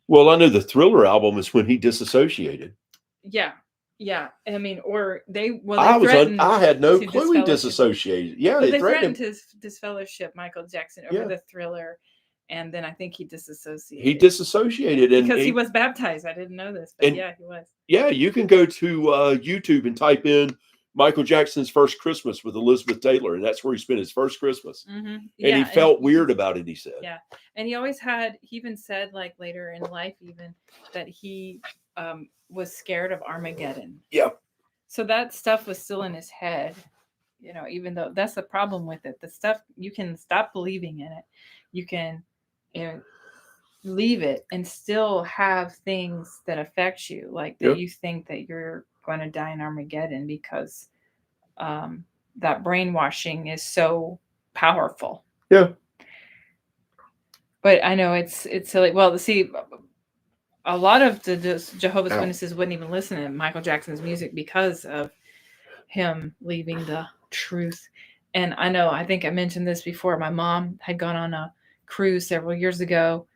Well, I know the Thriller album is when he disassociated. Yeah. Yeah. I mean, or they, I had no clue he disassociated. Yeah. Well, they threatened his disfellowship, Michael Jackson, over the Thriller. And then I think he disassociated. He disassociated. Because he was baptized. I didn't know this, but yeah, he was. Yeah. You can go to YouTube and type in Michael Jackson's First Christmas with Elizabeth Taylor, and that's where he spent his first Christmas. Mm-hmm. And he felt weird about it, he said. Yeah. And he always he even said, like later in life, even that he was scared of Armageddon. Yeah. So that stuff was still in his head, you know, even though that's the problem with it. The stuff, you can stop believing in it. You can, you know, leave it and still have things that affect you, like that you think that you're going to die in Armageddon because that brainwashing is so powerful. Yeah. But I know it's silly. Well, see, a lot of the Jehovah's Witnesses wouldn't even listen to Michael Jackson's music because of him leaving the truth. And I know, I think I mentioned this before. My mom had gone on a cruise several years ago,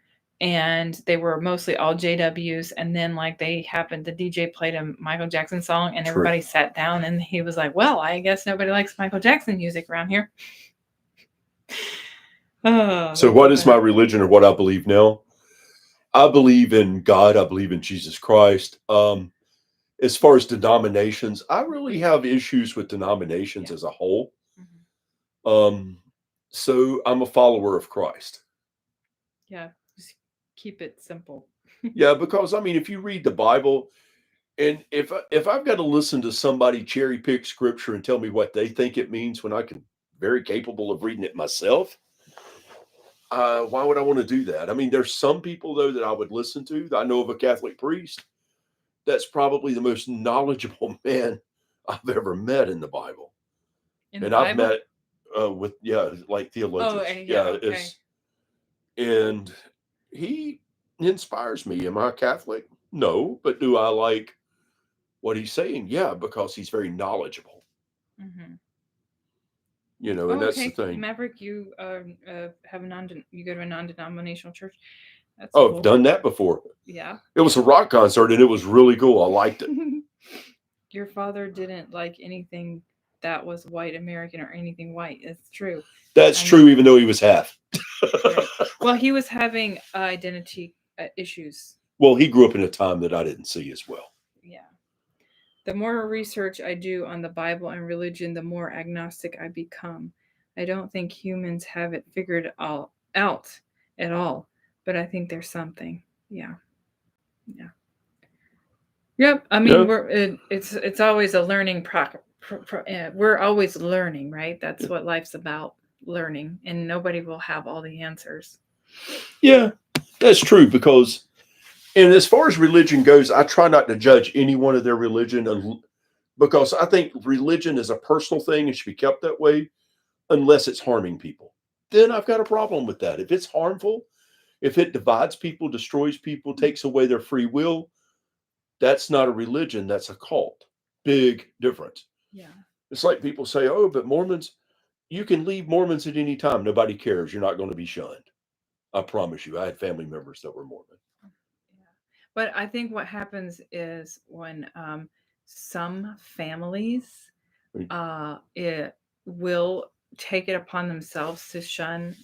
and they were mostly all JWs. And then like the DJ played a Michael Jackson song, and everybody sat down, and he was like, well, I guess nobody likes Michael Jackson music around here. So what is my religion, or what I believe now? I believe in God. I believe in Jesus Christ. As far as denominations, I really have issues with denominations as a whole. Mm-hmm. So I'm a follower of Christ. Yeah. Just keep it simple. Yeah, because I mean, if you read the Bible, and if I've got to listen to somebody cherry pick scripture and tell me what they think it means when I can very capable of reading it myself, why would I want to do that? I mean, there's some people though that I would listen to. I know of a Catholic priest that's probably the most knowledgeable man I've ever met in the Bible. I've met with like theologians. Okay. And he inspires me. Am I Catholic? No, but do I like what he's saying? Yeah, because he's very knowledgeable. Mm-hmm. You know, and that's the thing. Maverick, you have you go to a non-denominational church. That's cool. I've done that before. Yeah. It was a rock concert and it was really cool. I liked it. Your father didn't like anything that was white American or anything white. It's true. That's true, even though he was half. Right. Well, he was having identity issues. Well, he grew up in a time that I didn't see as well. Yeah. The more research I do on the Bible and religion, the more agnostic I become. I don't think humans have it figured out at all, but I think there's something. Yeah. Yeah. Yep. I mean, it's always a learning we're always learning, right? That's what life's about, learning, and nobody will have all the answers. Yeah, that's true, because, and as far as religion goes, I try not to judge anyone of their religion, because I think religion is a personal thing and should be kept that way unless it's harming people. Then I've got a problem with that. If it's harmful, if it divides people, destroys people, takes away their free will, that's not a religion, that's a cult. Big difference. Yeah. It's like people say, oh, but Mormons, you can leave Mormons at any time. Nobody cares. You're not going to be shunned. I promise you. I had family members that were Mormon. But I think what happens is when some families Right. it will take it upon themselves to shun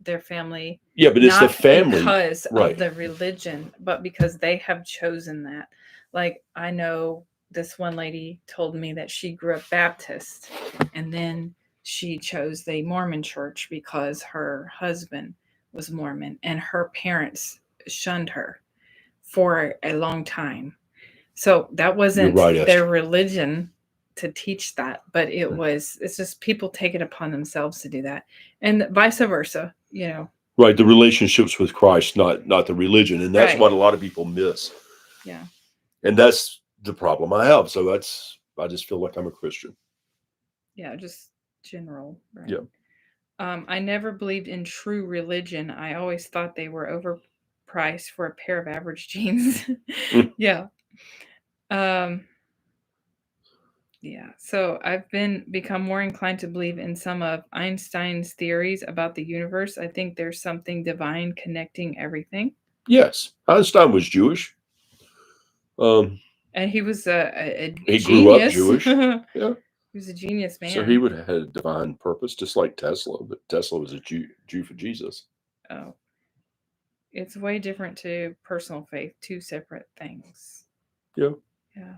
their family, Yeah, but it's the not family. because of Right. the religion, but because they have chosen that. Like, I know this one lady told me that she grew up Baptist, and then she chose the Mormon church because her husband was Mormon, and her parents shunned her for a long time. So that You're wasn't right, their Esther. religion to teach that, but it's just people take it upon themselves to do that. And vice versa, you know. Right, the relationships with Christ, not the religion, and that's Right. what a lot of people miss. Yeah. And that's the problem I have. So I just feel like I'm a Christian. Yeah, just general, right? Yeah. I never believed in true religion. I always thought they were overpriced for a pair of average jeans. Mm. Yeah. Um, yeah. So I've become more inclined to believe in some of Einstein's theories about the universe. I think there's something divine connecting everything. Yes, Einstein was Jewish. And he was a He grew up genius. Jewish. He Yeah. was a genius So he man. would have had a divine purpose, just like Tesla, but Tesla was a Jew for Jesus. Oh, it's way different to personal faith, two separate things. Yeah. Yeah.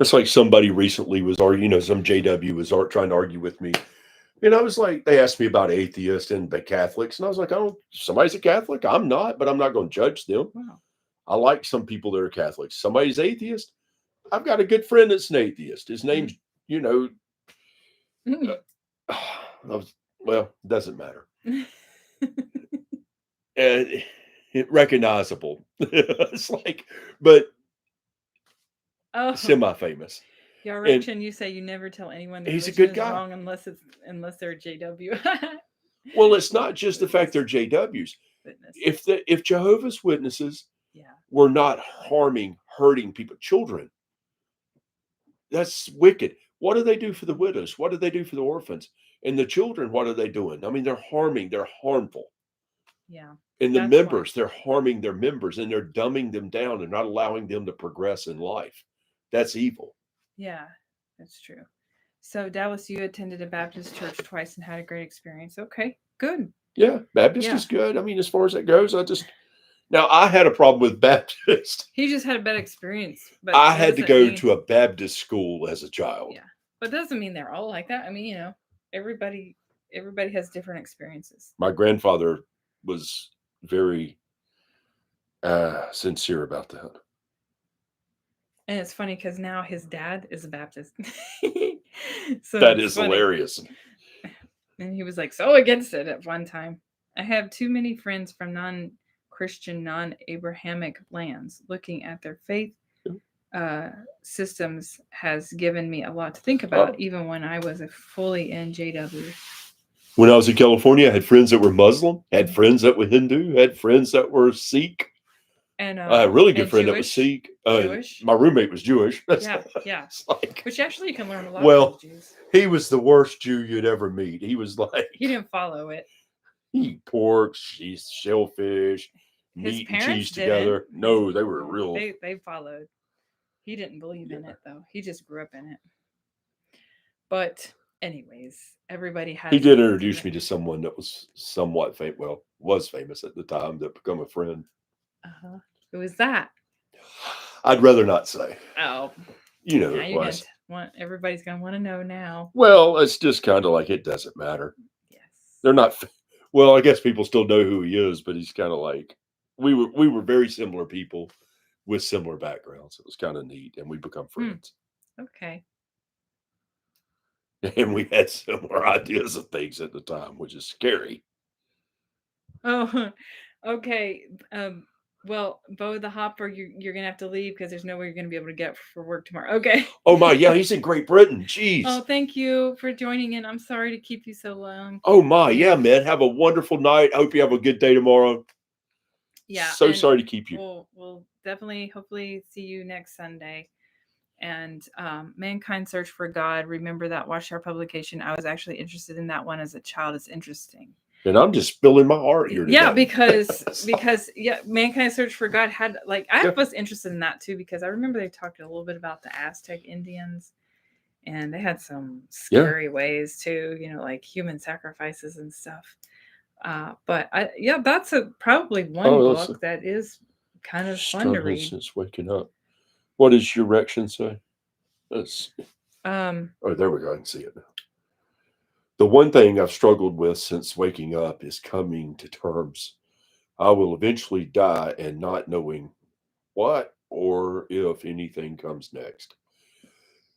It's like somebody recently was arguing, some JW was trying to argue with me. And I was like, they asked me about atheists and the Catholics. And I was like, somebody's a Catholic. I'm not, but I'm not going to judge them. Wow. I like some people that are Catholics. Somebody's atheist. I've got a good friend that's an atheist. His name's, well, doesn't matter. And recognizable. It's like, but Oh, semi-famous. yeah, And Rachel, you say you never tell anyone their he's a religion good is guy. wrong unless they're JW. Well, it's not just the fact they're JWs. Witness. If Jehovah's Witnesses Yeah. were not hurting people, children, that's wicked. What do they do for the widows? What do they do for the orphans? And the children, what are they doing? I mean, they're harmful. Yeah. And the That's members, they're harming their members and they're dumbing them down and not allowing them to progress in life. That's evil. Yeah, that's true. So, Dallas, you attended a Baptist church twice and had a great experience. Okay, good. Yeah, Baptist Yeah. is good. I mean, as far as that goes, now I had a problem with Baptist. He just had a bad experience, but I had to go mean, to a Baptist school as a child. Yeah, but doesn't mean they're all like that. I mean, everybody has different experiences. My grandfather was very sincere about that. And it's funny because now his dad is a Baptist. So That it's is funny. hilarious. And he was like so against it at one time. I have too many friends from non-Christian, non-Abrahamic lands. Looking at their faith systems has given me a lot to think about, even when I was fully in JW. When I was in California, I had friends that were Muslim, had friends that were Hindu, had friends that were Sikh. And I had a really good friend Jewish, that was Sikh. Jewish. My roommate was Jewish. Yeah. Which actually you can learn a lot from Jews. He was the worst Jew you'd ever meet. He was like... He didn't follow it. He eat pork, shellfish, meat and cheese together. No, they were real... They followed. He didn't believe in it, though. He just grew up in it. But anyways, everybody has... He did introduce me to someone that was somewhat famous. Well, was famous at the time, that become a friend. Uh-huh. Who was that? I'd rather not say. Oh. Who it was. Everybody's going to want to know now. Well, it's just kind of like, it doesn't matter. Yes. They're not... Well, I guess people still know who he is, but he's kind of like... We were very similar people with similar backgrounds. It was kind of neat, and we become friends. Okay. And we had similar ideas of things at the time, which is scary. Oh, okay. Well, Bo the Hopper, you're gonna have to leave because there's no way you're gonna be able to get for work tomorrow. Okay. Oh my, yeah, he's in Great Britain. Jeez. Oh, thank you for joining in. I'm sorry to keep you so long. Oh my, yeah, man. Have a wonderful night. I hope you have a good day tomorrow. Yeah. So sorry to keep you. We'll definitely, hopefully, see you next Sunday. And Mankind Search for God. Remember that Watchtower publication. I was actually interested in that one as a child. It's interesting. And I'm just spilling my heart here today. Yeah, because Mankind Search for God had I was interested in that too, because I remember they talked a little bit about the Aztec Indians, and they had some scary ways too, like human sacrifices and stuff. But that's probably one book that is kind of fun to read. Since waking up. What does your erection say? Let's see. Oh, there we go. I can see it now. The one thing I've struggled with since waking up is coming to terms. I will eventually die and not knowing what or if anything comes next.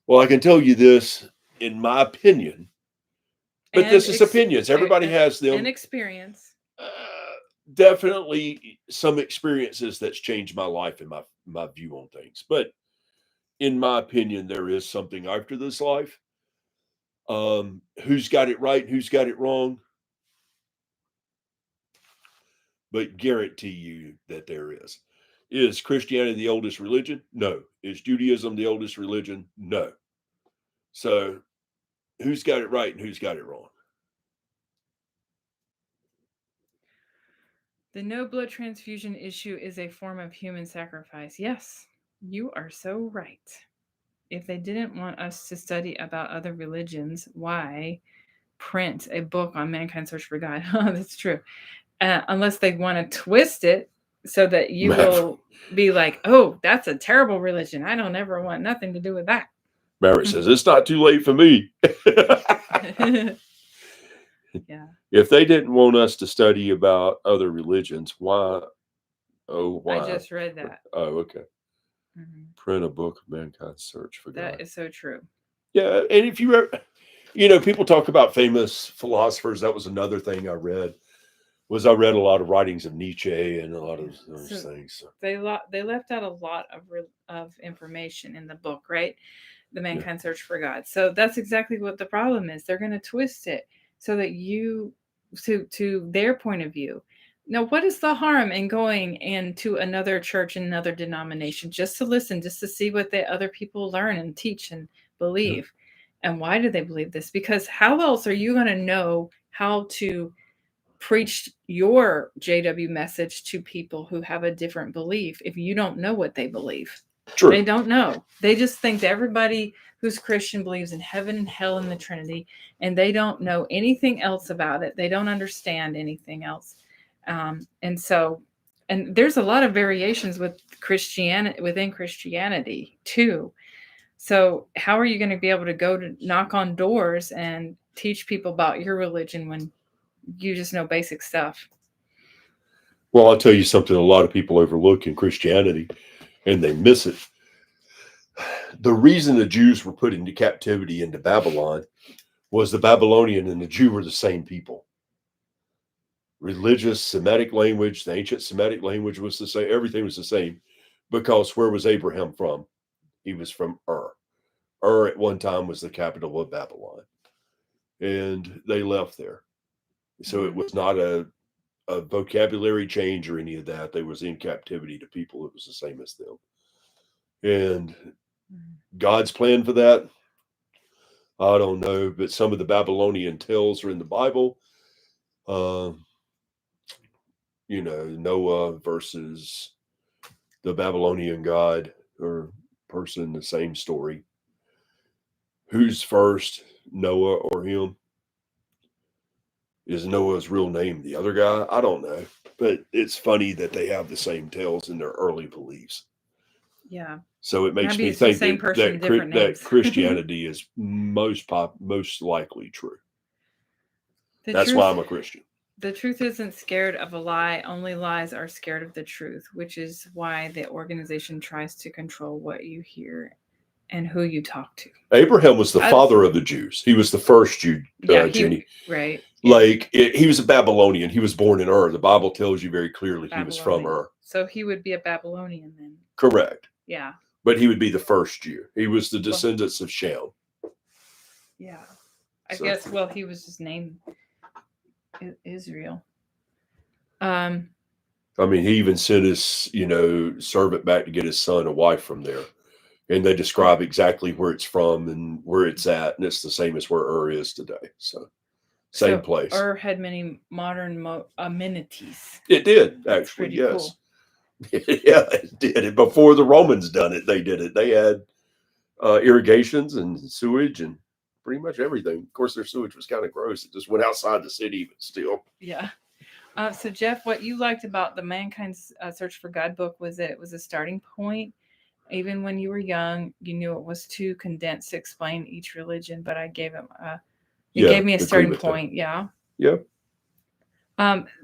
Well, I can tell you this, in my opinion, but this is opinions. Everybody has them. And experience. Definitely some experiences that's changed my life and my view on things. But in my opinion, there is something after this life. Who's got it right and who's got it wrong? But guarantee you that there is. Is Christianity the oldest religion? No. Is Judaism the oldest religion? No. So who's got it right and who's got it wrong? The no blood transfusion issue is a form of human sacrifice. Yes, you are so right. If they didn't want us to study about other religions, why print a book on Mankind Search for God? That's true. Unless they want to twist it so that you will be like, oh, that's a terrible religion. I don't ever want nothing to do with that. Barrett says, it's not too late for me. Yeah. If they didn't want us to study about other religions, why? Oh, why? I just read that. Oh, okay. Mm-hmm. Print a book of Mankind's Search for God. That is so true. Yeah, and if you ever, people talk about famous philosophers. That was another thing I read. I read a lot of writings of Nietzsche and a lot of those things. So. They left out a lot of information in the book, right? The Mankind Search for God. So that's exactly what the problem is. They're going to twist it so that you to their point of view. Now, what is the harm in going into another church and another denomination just to listen, just to see what the other people learn and teach and believe? Yeah. And why do they believe this? Because how else are you going to know how to preach your JW message to people who have a different belief if you don't know what they believe? True. They don't know. They just think that everybody who's Christian believes in heaven and hell and the Trinity, and they don't know anything else about it. They don't understand anything else. And there's a lot of variations with Christianity within Christianity too. So how are you going to be able to go to knock on doors and teach people about your religion when you just know basic stuff? Well, I'll tell you something a lot of people overlook in Christianity, and they miss it. The reason the Jews were put into captivity into Babylon was the Babylonian and the Jew were the same people. Religious, Semitic language, the ancient Semitic language was the same. Everything was the same, because where was Abraham from? He was from Ur. Ur at one time was the capital of Babylon, and they left there. So it was not a vocabulary change or any of that. They was in captivity to people that was the same as them. And God's plan for that, I don't know, but some of the Babylonian tales are in the Bible. Noah versus the Babylonian god or person, the same story. Who's first, Noah or him? Is Noah's real name the other guy? I don't know. But it's funny that they have the same tales in their early beliefs. Yeah. So it makes me think that Christianity is most likely true. That's why I'm a Christian. The truth isn't scared of a lie. Only lies are scared of the truth, which is why the organization tries to control what you hear and who you talk to. Abraham was the father of the Jews. He was the first Jew, Jenny. Right. Like, he was a Babylonian. He was born in Ur. The Bible tells you very clearly he was from Ur. So he would be a Babylonian then. Correct. Yeah. But he would be the first Jew. He was the descendants of Shem. Yeah. I guess, well, he was just named Israel. I mean, he even sent his, servant back to get his son a wife from there. And they describe exactly where it's from and where it's at. And it's the same as where Ur is today. So Same place. Or had many modern amenities. It did, That's actually, pretty yes. cool. Yeah, it did. And before the Romans done it, they did it. They had irrigations and sewage and pretty much everything. Of course, their sewage was kind of gross. It just went outside the city, but still. Yeah. So, Jeff, what you liked about the Mankind's Search for God book was that it was a starting point. Even when you were young, you knew it was too condensed to explain each religion, but I gave him gave me a starting point. Yeah. Yeah.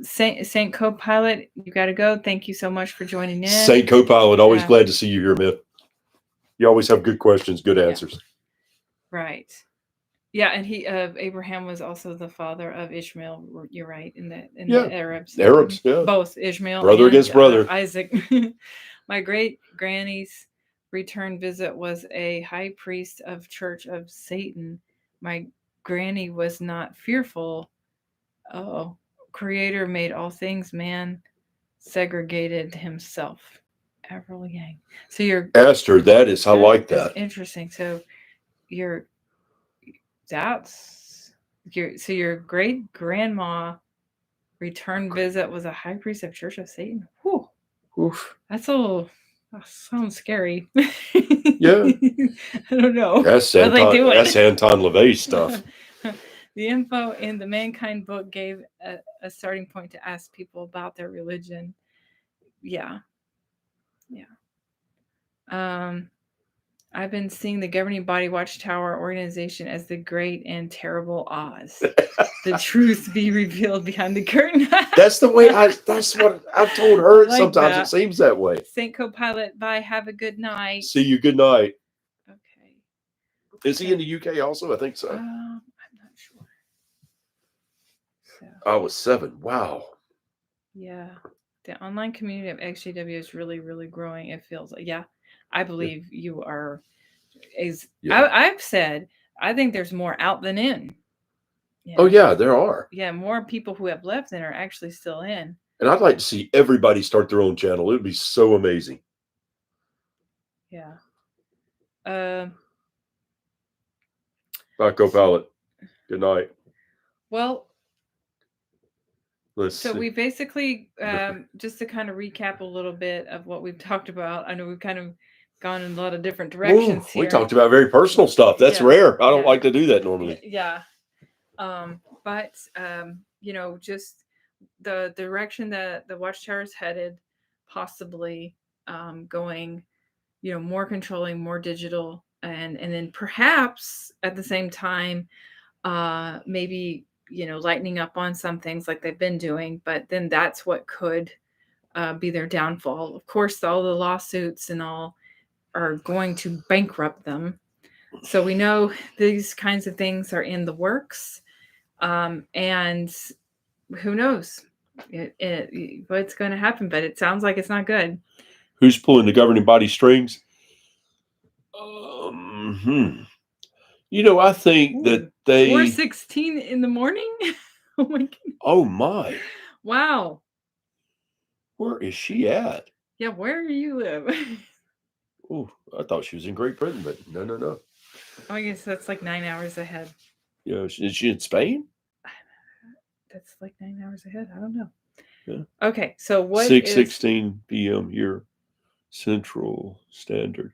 Saint Co-Pilot, you got to go. Thank you so much for joining in. Saint Co-Pilot, always glad to see you here, Myth. You always have good questions, good answers. Right. Yeah, and Abraham was also the father of Ishmael. You're right, in the Arabs. Arabs, yeah. Both Ishmael, brother against brother. Isaac. My great granny's return visit was a high priest of Church of Satan. My granny was not fearful. Oh, Creator made all things. Man segregated himself. Avril Yang. So you're Esther. I like that. Interesting. So your great grandma return visit was a high priest of Church of Satan. Whew. Oof. That sounds scary. Yeah. I don't know. That's Anton LaVey stuff. The info in the Mankind book gave a starting point to ask people about their religion. Yeah. I've been seeing the governing body Watchtower organization as the great and terrible Oz. The truth be revealed behind the curtain. That's what I've told her. Like sometimes it seems that way. Saint Co-Pilot, bye. Have a good night. See you. Good night. Okay. Is he in the UK also? I think so. I'm not sure. I was 7. Wow. Yeah. The online community of XJW is really, really growing. It feels like, I believe you are. I've said, I think there's more out than in. Yeah. Oh, yeah, there are. Yeah, more people who have left than are actually still in. And I'd like to see everybody start their own channel. It would be so amazing. Yeah. Bye, Co-Pilot. Good night. Well, let's see. We basically, just to kind of recap a little bit of what we've talked about, I know we've kind of gone in a lot of different directions here. We talked about very personal stuff. That's rare. I don't like to do that normally. Yeah. But, just the direction that the Watchtower is headed, possibly going, more controlling, more digital, and then perhaps at the same time, maybe, lightening up on some things like they've been doing, but then that's what could be their downfall. Of course, all the lawsuits and all are going to bankrupt them. So we know these kinds of things are in the works. And who knows what's going to happen, but it sounds like it's not good. Who's pulling the governing body strings? I think that they 4:16 in the morning. Oh my goodness. Oh my. Wow. Where is she at? Yeah, where do you live? Oh, I thought she was in Great Britain, but no. Oh, I guess that's like 9 hours ahead. Yeah, is she in Spain? That's like 9 hours ahead. I don't know. Yeah. Okay, so what 6:16 p.m. here, Central Standard.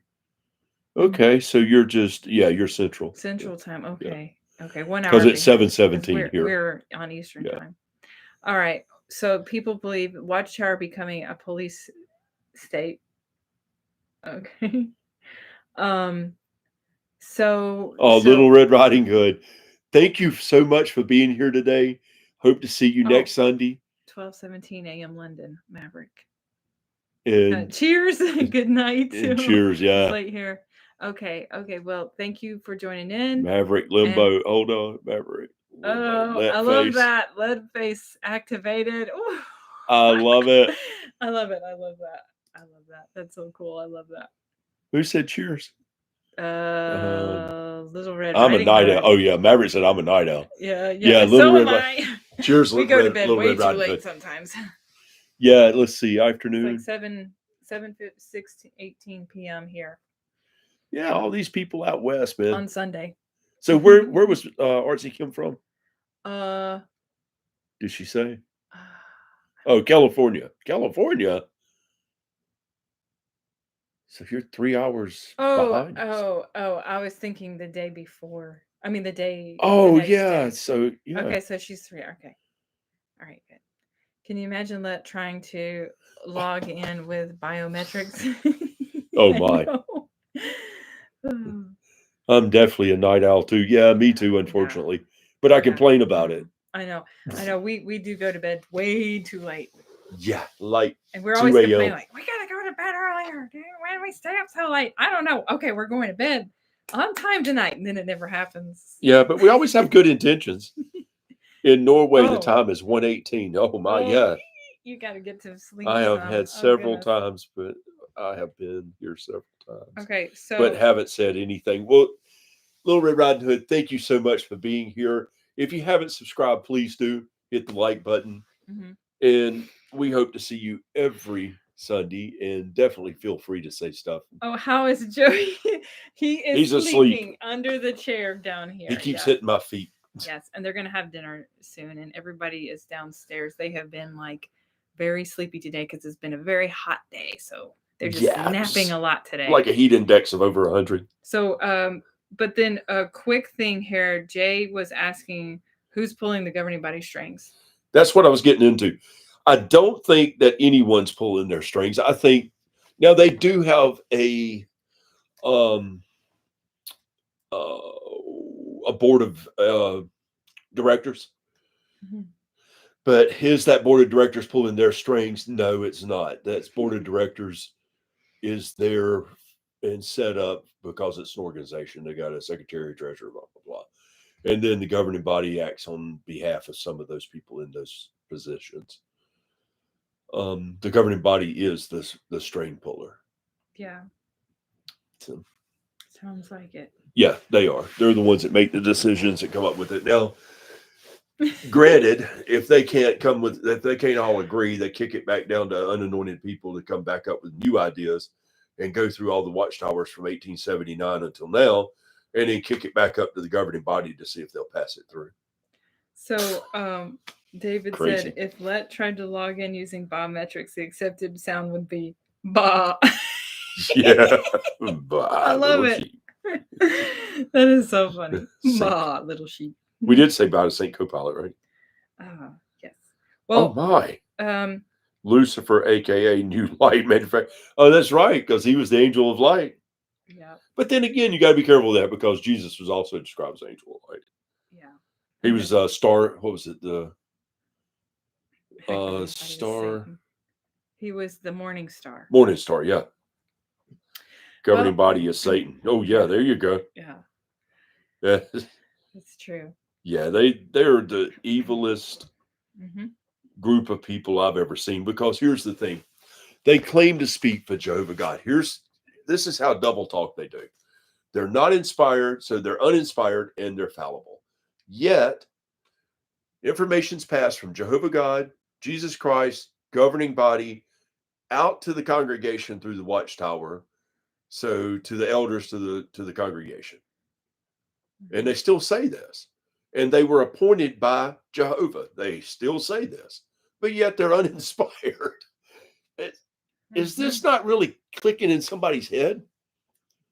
Okay, so you're you're Central. Central time. Okay. Yeah. Okay, 1 hour. Because it's 7:17 here. We're on Eastern time. All right. So people believe Watchtower becoming a police state. Okay. So Little Red Riding Hood. Thank you so much for being here today. Hope to see you next Sunday. 12:17 a.m. London, Maverick. And cheers. Good night. And cheers, yeah. It's late here. Okay. Well, thank you for joining in. Maverick Limbo. Hold on, Maverick. Limbo, I love that. Lead face activated. Ooh. I love it. I love it. I love that. That's so cool. I love that. Who said cheers? Little Red. I'm a night owl. Oh yeah, Maverick said I'm a night owl. Yeah. Little so Red. Cheers. We go to bed way too late sometimes. Yeah, let's see. Afternoon. It's like 18 p.m. here. Yeah, all these people out west, man. On Sunday. So where was Artsy come from? Did she say? uh, Oh, California. California. So you're 3 hours behind. I was thinking the day before. I mean, the Oh, next yeah. day. So, yeah. Okay, so she's 3. Okay. All right, good. Can you imagine trying to log in with biometrics? Oh, I my. know. I'm definitely a night owl, too. Yeah, me too, Yeah. unfortunately. But I complain about it. I know. We do go to bed way too late. Yeah, like And we're 2 always complaining, a.m. like, we gotta go to bed earlier. Dude, why do we stay up so late? I don't know. Okay, we're going to bed on time tonight, and then it never happens. Yeah, but we always have good intentions. In Norway, the Oh. time is 1:18. Oh, my, yeah. You got to get to sleep. I have had several goodness. times, but I have been here several times. Okay, so But haven't said anything. Well, Little Red Riding Hood, thank you so much for being here. If you haven't subscribed, please do hit the like button. Mhm. And we hope to see you every Sunday. And definitely feel free to say stuff. Oh, how is Joey? He's asleep. sleeping under the chair down here. He keeps hitting my feet. Yes, and they're gonna have dinner soon, and everybody is downstairs. They have been like very sleepy today because it's been a very hot day, so they're just napping a lot today. Like a heat index of over 100. So, but then a quick thing here, Jay was asking who's pulling the governing body strings. That's what I was getting into. I don't think that anyone's pulling their strings. I think now they do have a board of directors. Mhm. But is that board of directors pulling their strings? No, it's not. That board of directors is there and set up because it's an organization. They got a secretary, treasurer, blah, blah, blah. And then the governing body acts on behalf of some of those people in those positions. The governing body is the string puller. Yeah. So, sounds like it. Yeah, they are. They're the ones that make the decisions that come up with it. Now, granted, if they can't all agree, they kick it back down to unanointed people to come back up with new ideas and go through all the watchtowers from 1879 until now, and then kick it back up to the governing body to see if they'll pass it through. So, David said if Let tried to log in using biometrics, the accepted sound would be ba. Yeah, bah, I love it. That is so funny. Ba, little sheep. We did say bye to Saint Copilot, right? Yes. Well, oh my. Lucifer, aka New Light Manufacturer. Oh, that's right, because he was the angel of light. Yeah. But then again, you got to be careful of that because Jesus was also described as angel of light. Yeah. He was a star. What was it? The star. He was the morning star. Morning star, yeah. Governing body is Satan. Oh yeah, there you go. Yeah. Yeah. That's true. Yeah, they're the evilest group of people I've ever seen. Because here's the thing. They claim to speak for Jehovah God. This is how double talk they do. They're not inspired, so they're uninspired and they're fallible. Yet, information's passed from Jehovah God, Jesus Christ, governing body, out to the congregation through the Watchtower, so to the elders, to the congregation. And they still say this. And they were appointed by Jehovah. They still say this. But yet they're uninspired. Is this not really clicking in somebody's head?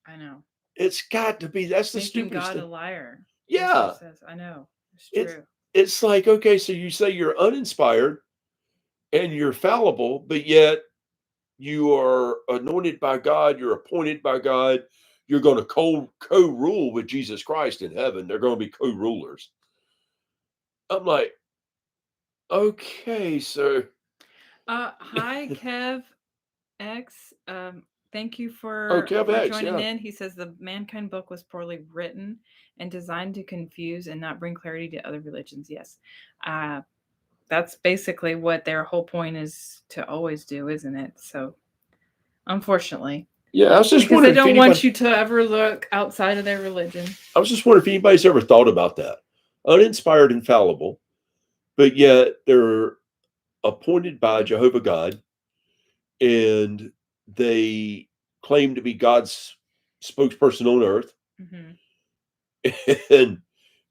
I know. It's got to be. That's the Making stupidest God thing. a liar. Yeah. I know. It's true. It's like, okay, so you say you're uninspired and you're fallible, but yet you are anointed by God, you're appointed by God, you're going to co-rule with Jesus Christ in heaven. They're going to be co-rulers. I'm like, okay, so. Hi, Kev X. Thank you for joining in. He says the Mankind book was poorly written and designed to confuse and not bring clarity to other religions. Yes. That's basically what their whole point is to always do, isn't it? So, unfortunately. Yeah, I was just wondering. Because they don't want you to ever look outside of their religion. I was just wondering if anybody's ever thought about that. Uninspired and fallible, but yet they're appointed by Jehovah God, and they claim to be God's spokesperson on earth. And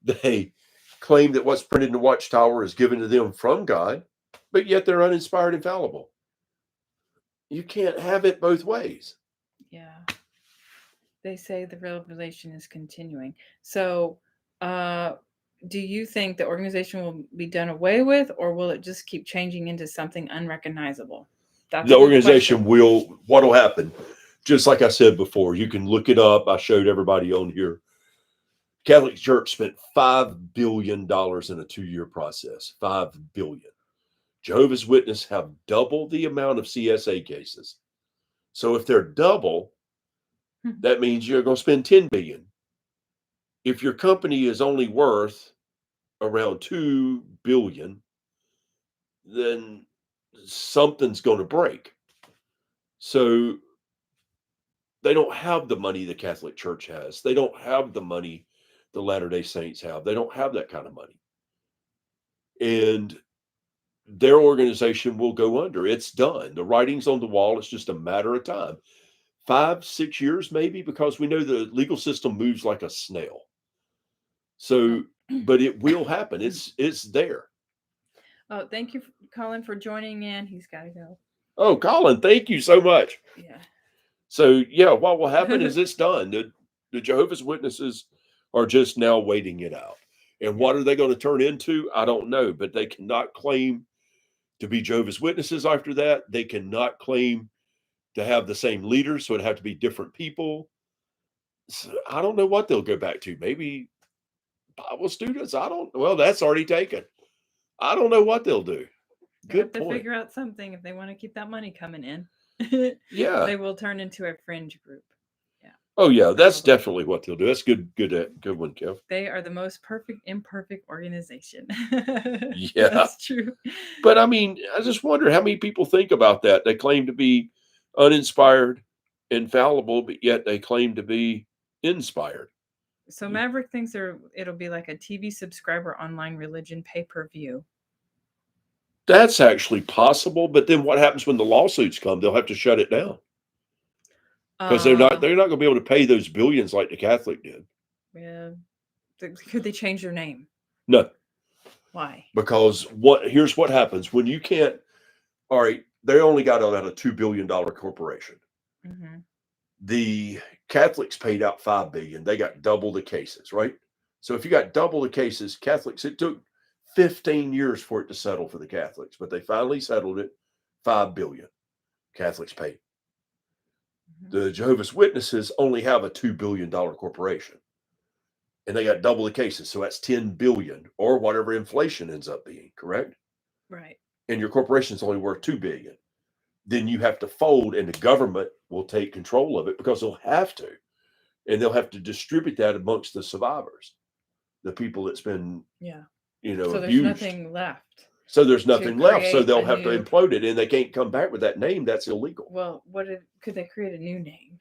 they claim that what's printed in the Watchtower is given to them from God, but yet they're uninspired and fallible. You can't have it both ways. Yeah. They say the revelation is continuing. So, do you think the organization will be done away with, or will it just keep changing into something unrecognizable? That's The organization will, what'll happen, just like I said before, you can look it up. I showed everybody on here. Catholic Church spent $5 billion in a 2-year process. $5 billion. Jehovah's Witnesses have double the amount of CSA cases. So if they're double, that means you're going to spend $10 billion. If your company is only worth around $2 billion, then something's going to break. So they don't have the money the Catholic Church has. They don't have the money the Latter-day Saints have. They don't have that kind of money. And their organization will go under. It's done. The writing's on the wall. It's just a matter of time. 5-6 years, maybe, because we know the legal system moves like a snail. So, but it will happen. It's there. Oh, thank you, Colin, for joining in. He's got to go. Oh, Colin, thank you so much. Yeah. So, yeah, what will happen is it's done. The Jehovah's Witnesses are just now waiting it out. And what are they going to turn into? I don't know, but they cannot claim to be Jehovah's Witnesses after that. They cannot claim to have the same leaders, so it'd have to be different people. So I don't know what they'll go back to. Maybe Bible students. Well, that's already taken. I don't know what they'll do. Good They have to point. figure out something if they want to keep that money coming in. Yeah. They will turn into a fringe group. Yeah. Oh yeah, that's definitely what they'll do. That's good one, Kev. They are the most perfect, imperfect organization. Yeah. That's true. But I mean, I just wonder how many people think about that. They claim to be uninspired, infallible, but yet they claim to be inspired. So Maverick thinks it'll be like a TV subscriber online religion pay-per-view. That's actually possible, but then what happens when the lawsuits come? They'll have to shut it down. Because they're not going to be able to pay those billions like the Catholic did. Yeah. Could they change their name? No. Why? Because here's what happens when you can't. All right, they only got out of a $2 billion corporation. Mm-hmm. The Catholics paid out $5 billion. They got double the cases, right? So if you got double the cases, Catholics, it took 15 years for it to settle for the Catholics, but they finally settled it. $5 billion. Catholics paid. The Jehovah's Witnesses only have a $2 billion corporation, and they got double the cases. So that's 10 billion or whatever inflation ends up being, correct? Right. And your corporation's only worth 2 billion. Then you have to fold, and the government will take control of it because they'll have to, and they'll have to distribute that amongst the survivors, the people that's been, so abused. There's nothing left. So there's nothing left. So they'll have to implode it, and they can't come back with that name. That's illegal. Well, could they create a new name?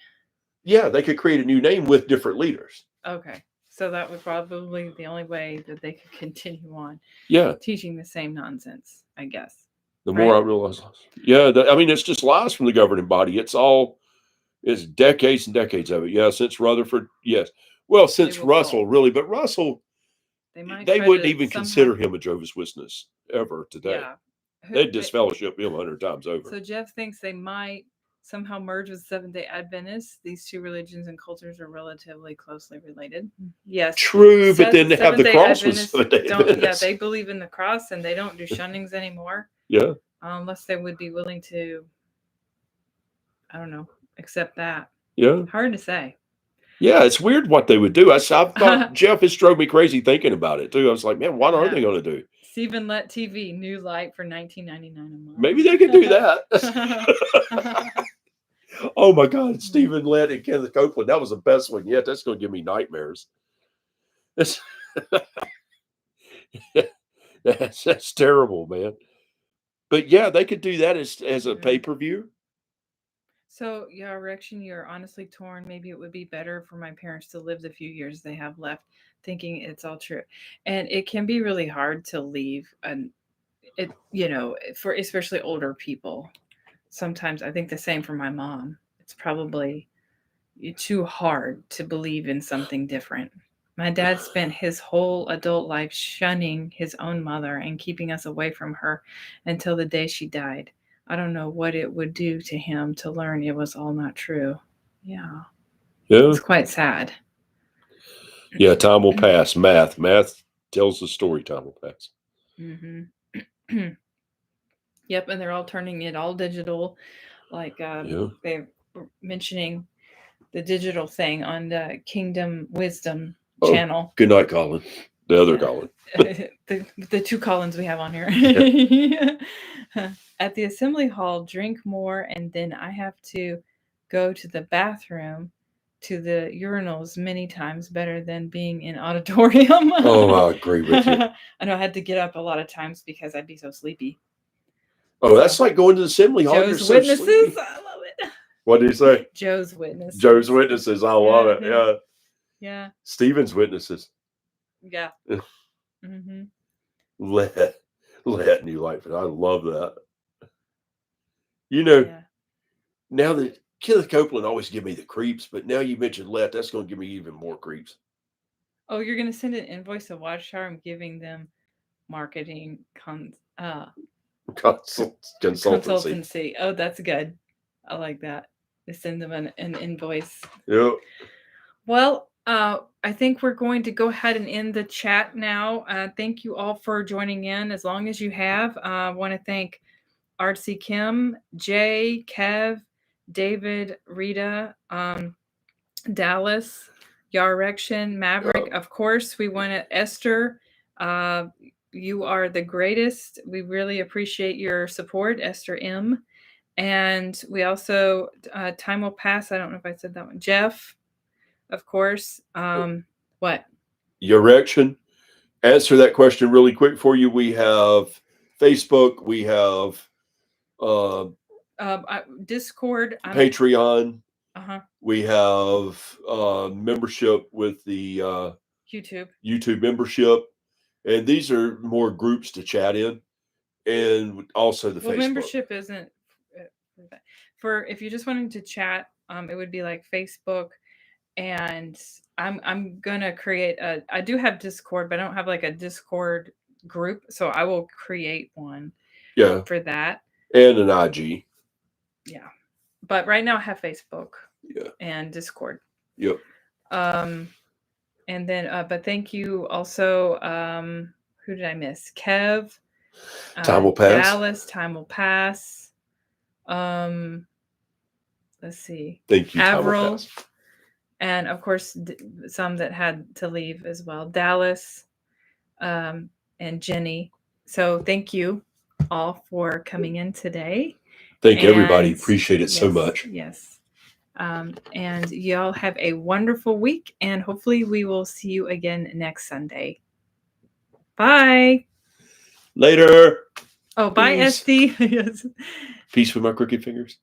Yeah, they could create a new name with different leaders. Okay. So that would probably be the only way that they could continue on. Yeah. Teaching the same nonsense, I guess. The more I realize. Yeah. It's just lies from the governing body. It's decades and decades of it. Yeah. Since Rutherford. Yes. Well, since Russell, really. But Russell, they wouldn't even consider him a Jehovah's Witness ever today. Yeah. They'd disfellowship him 100 times over. So Jeff thinks they might somehow merge with Seventh-day Adventists. These two religions and cultures are relatively closely related. Yes. True, but then they have the cross with Seventh-day Adventists. Yeah, they believe in the cross, and they don't do shunnings anymore. Yeah. Unless they would be willing to, I don't know, accept that. Yeah. Hard to say. Yeah, it's weird what they would do. I thought Jeff has drove me crazy thinking about it too. I was like, man, what are they going to do? Stephen Let TV, new light for $19.99 a month. Maybe they could do that. Oh my God, Stephen Let and Kenneth Copeland. That was the best one yet. That's going to give me nightmares. That's terrible, man. But yeah, they could do that as a pay-per-view. So, erection, you're honestly torn. Maybe it would be better for my parents to live the few years they have left, thinking it's all true. And it can be really hard to leave, for especially older people. Sometimes I think the same for my mom. It's probably too hard to believe in something different. My dad spent his whole adult life shunning his own mother and keeping us away from her until the day she died. I don't know what it would do to him to learn it was all not true. Yeah. Yeah. It's quite sad. Yeah, time will pass. Math tells the story. Time will pass. Mm-hmm. Yep, and they're all turning it all digital. Like they're mentioning the digital thing on the Kingdom Wisdom channel. Good night, Colin. The other Colin. the two Collins we have on here. At the assembly hall, drink more, and then I have to go to the bathroom, to the urinals many times better than being in auditorium. I agree with you. I know I had to get up a lot of times because I'd be so sleepy. Oh, that's like going to the assembly hall. Joe's Witnesses. I love it. What did he say? Joe's Witnesses. Joe's Witnesses. I love it. Yeah. Yeah. Stephen's Witnesses. Yeah. Mm-hmm. Let new life. I love that. Now that Kenneth Copeland always give me the creeps, but now you mentioned let, that's going to give me even more creeps. Oh, you're going to send an invoice to Watchtower. I'm giving them marketing consultancy. Oh, that's good. I like that. They send them an invoice. Yep. Well, I think we're going to go ahead and end the chat now. Thank you all for joining in. As long as you have, I want to thank Artsy Kim, Jay, Kev, David, Rita, Dallas, Yarection, Maverick. Of course, we want to Esther. You are the greatest. We really appreciate your support, Esther M. And we also, time will pass. I don't know if I said that one. Jeff, of course. What? Yarection. Answer that question really quick for you. We have Facebook. We have Discord. Patreon. We have membership with the YouTube membership. And these are more groups to chat in. And also the Facebook. Membership isn't for if you just wanted to chat, it would be like Facebook. And I'm gonna create I do have Discord, but I don't have like a Discord group, so I will create one for that. And an IG. Yeah. But right now I have Facebook. Yeah. And Discord. Yep. And then but thank you also, who did I miss? Kev. Time will pass. Dallas, time will pass. Let's see. Thank you, Avril. Time will pass. And of course, some that had to leave as well. Dallas, and Jenny. So thank you all for coming in today. Thank everybody. Appreciate it so much. Yes. And y'all have a wonderful week. And hopefully we will see you again next Sunday. Bye. Later. Oh, bye, SD. Yes. Peace with my crooked fingers.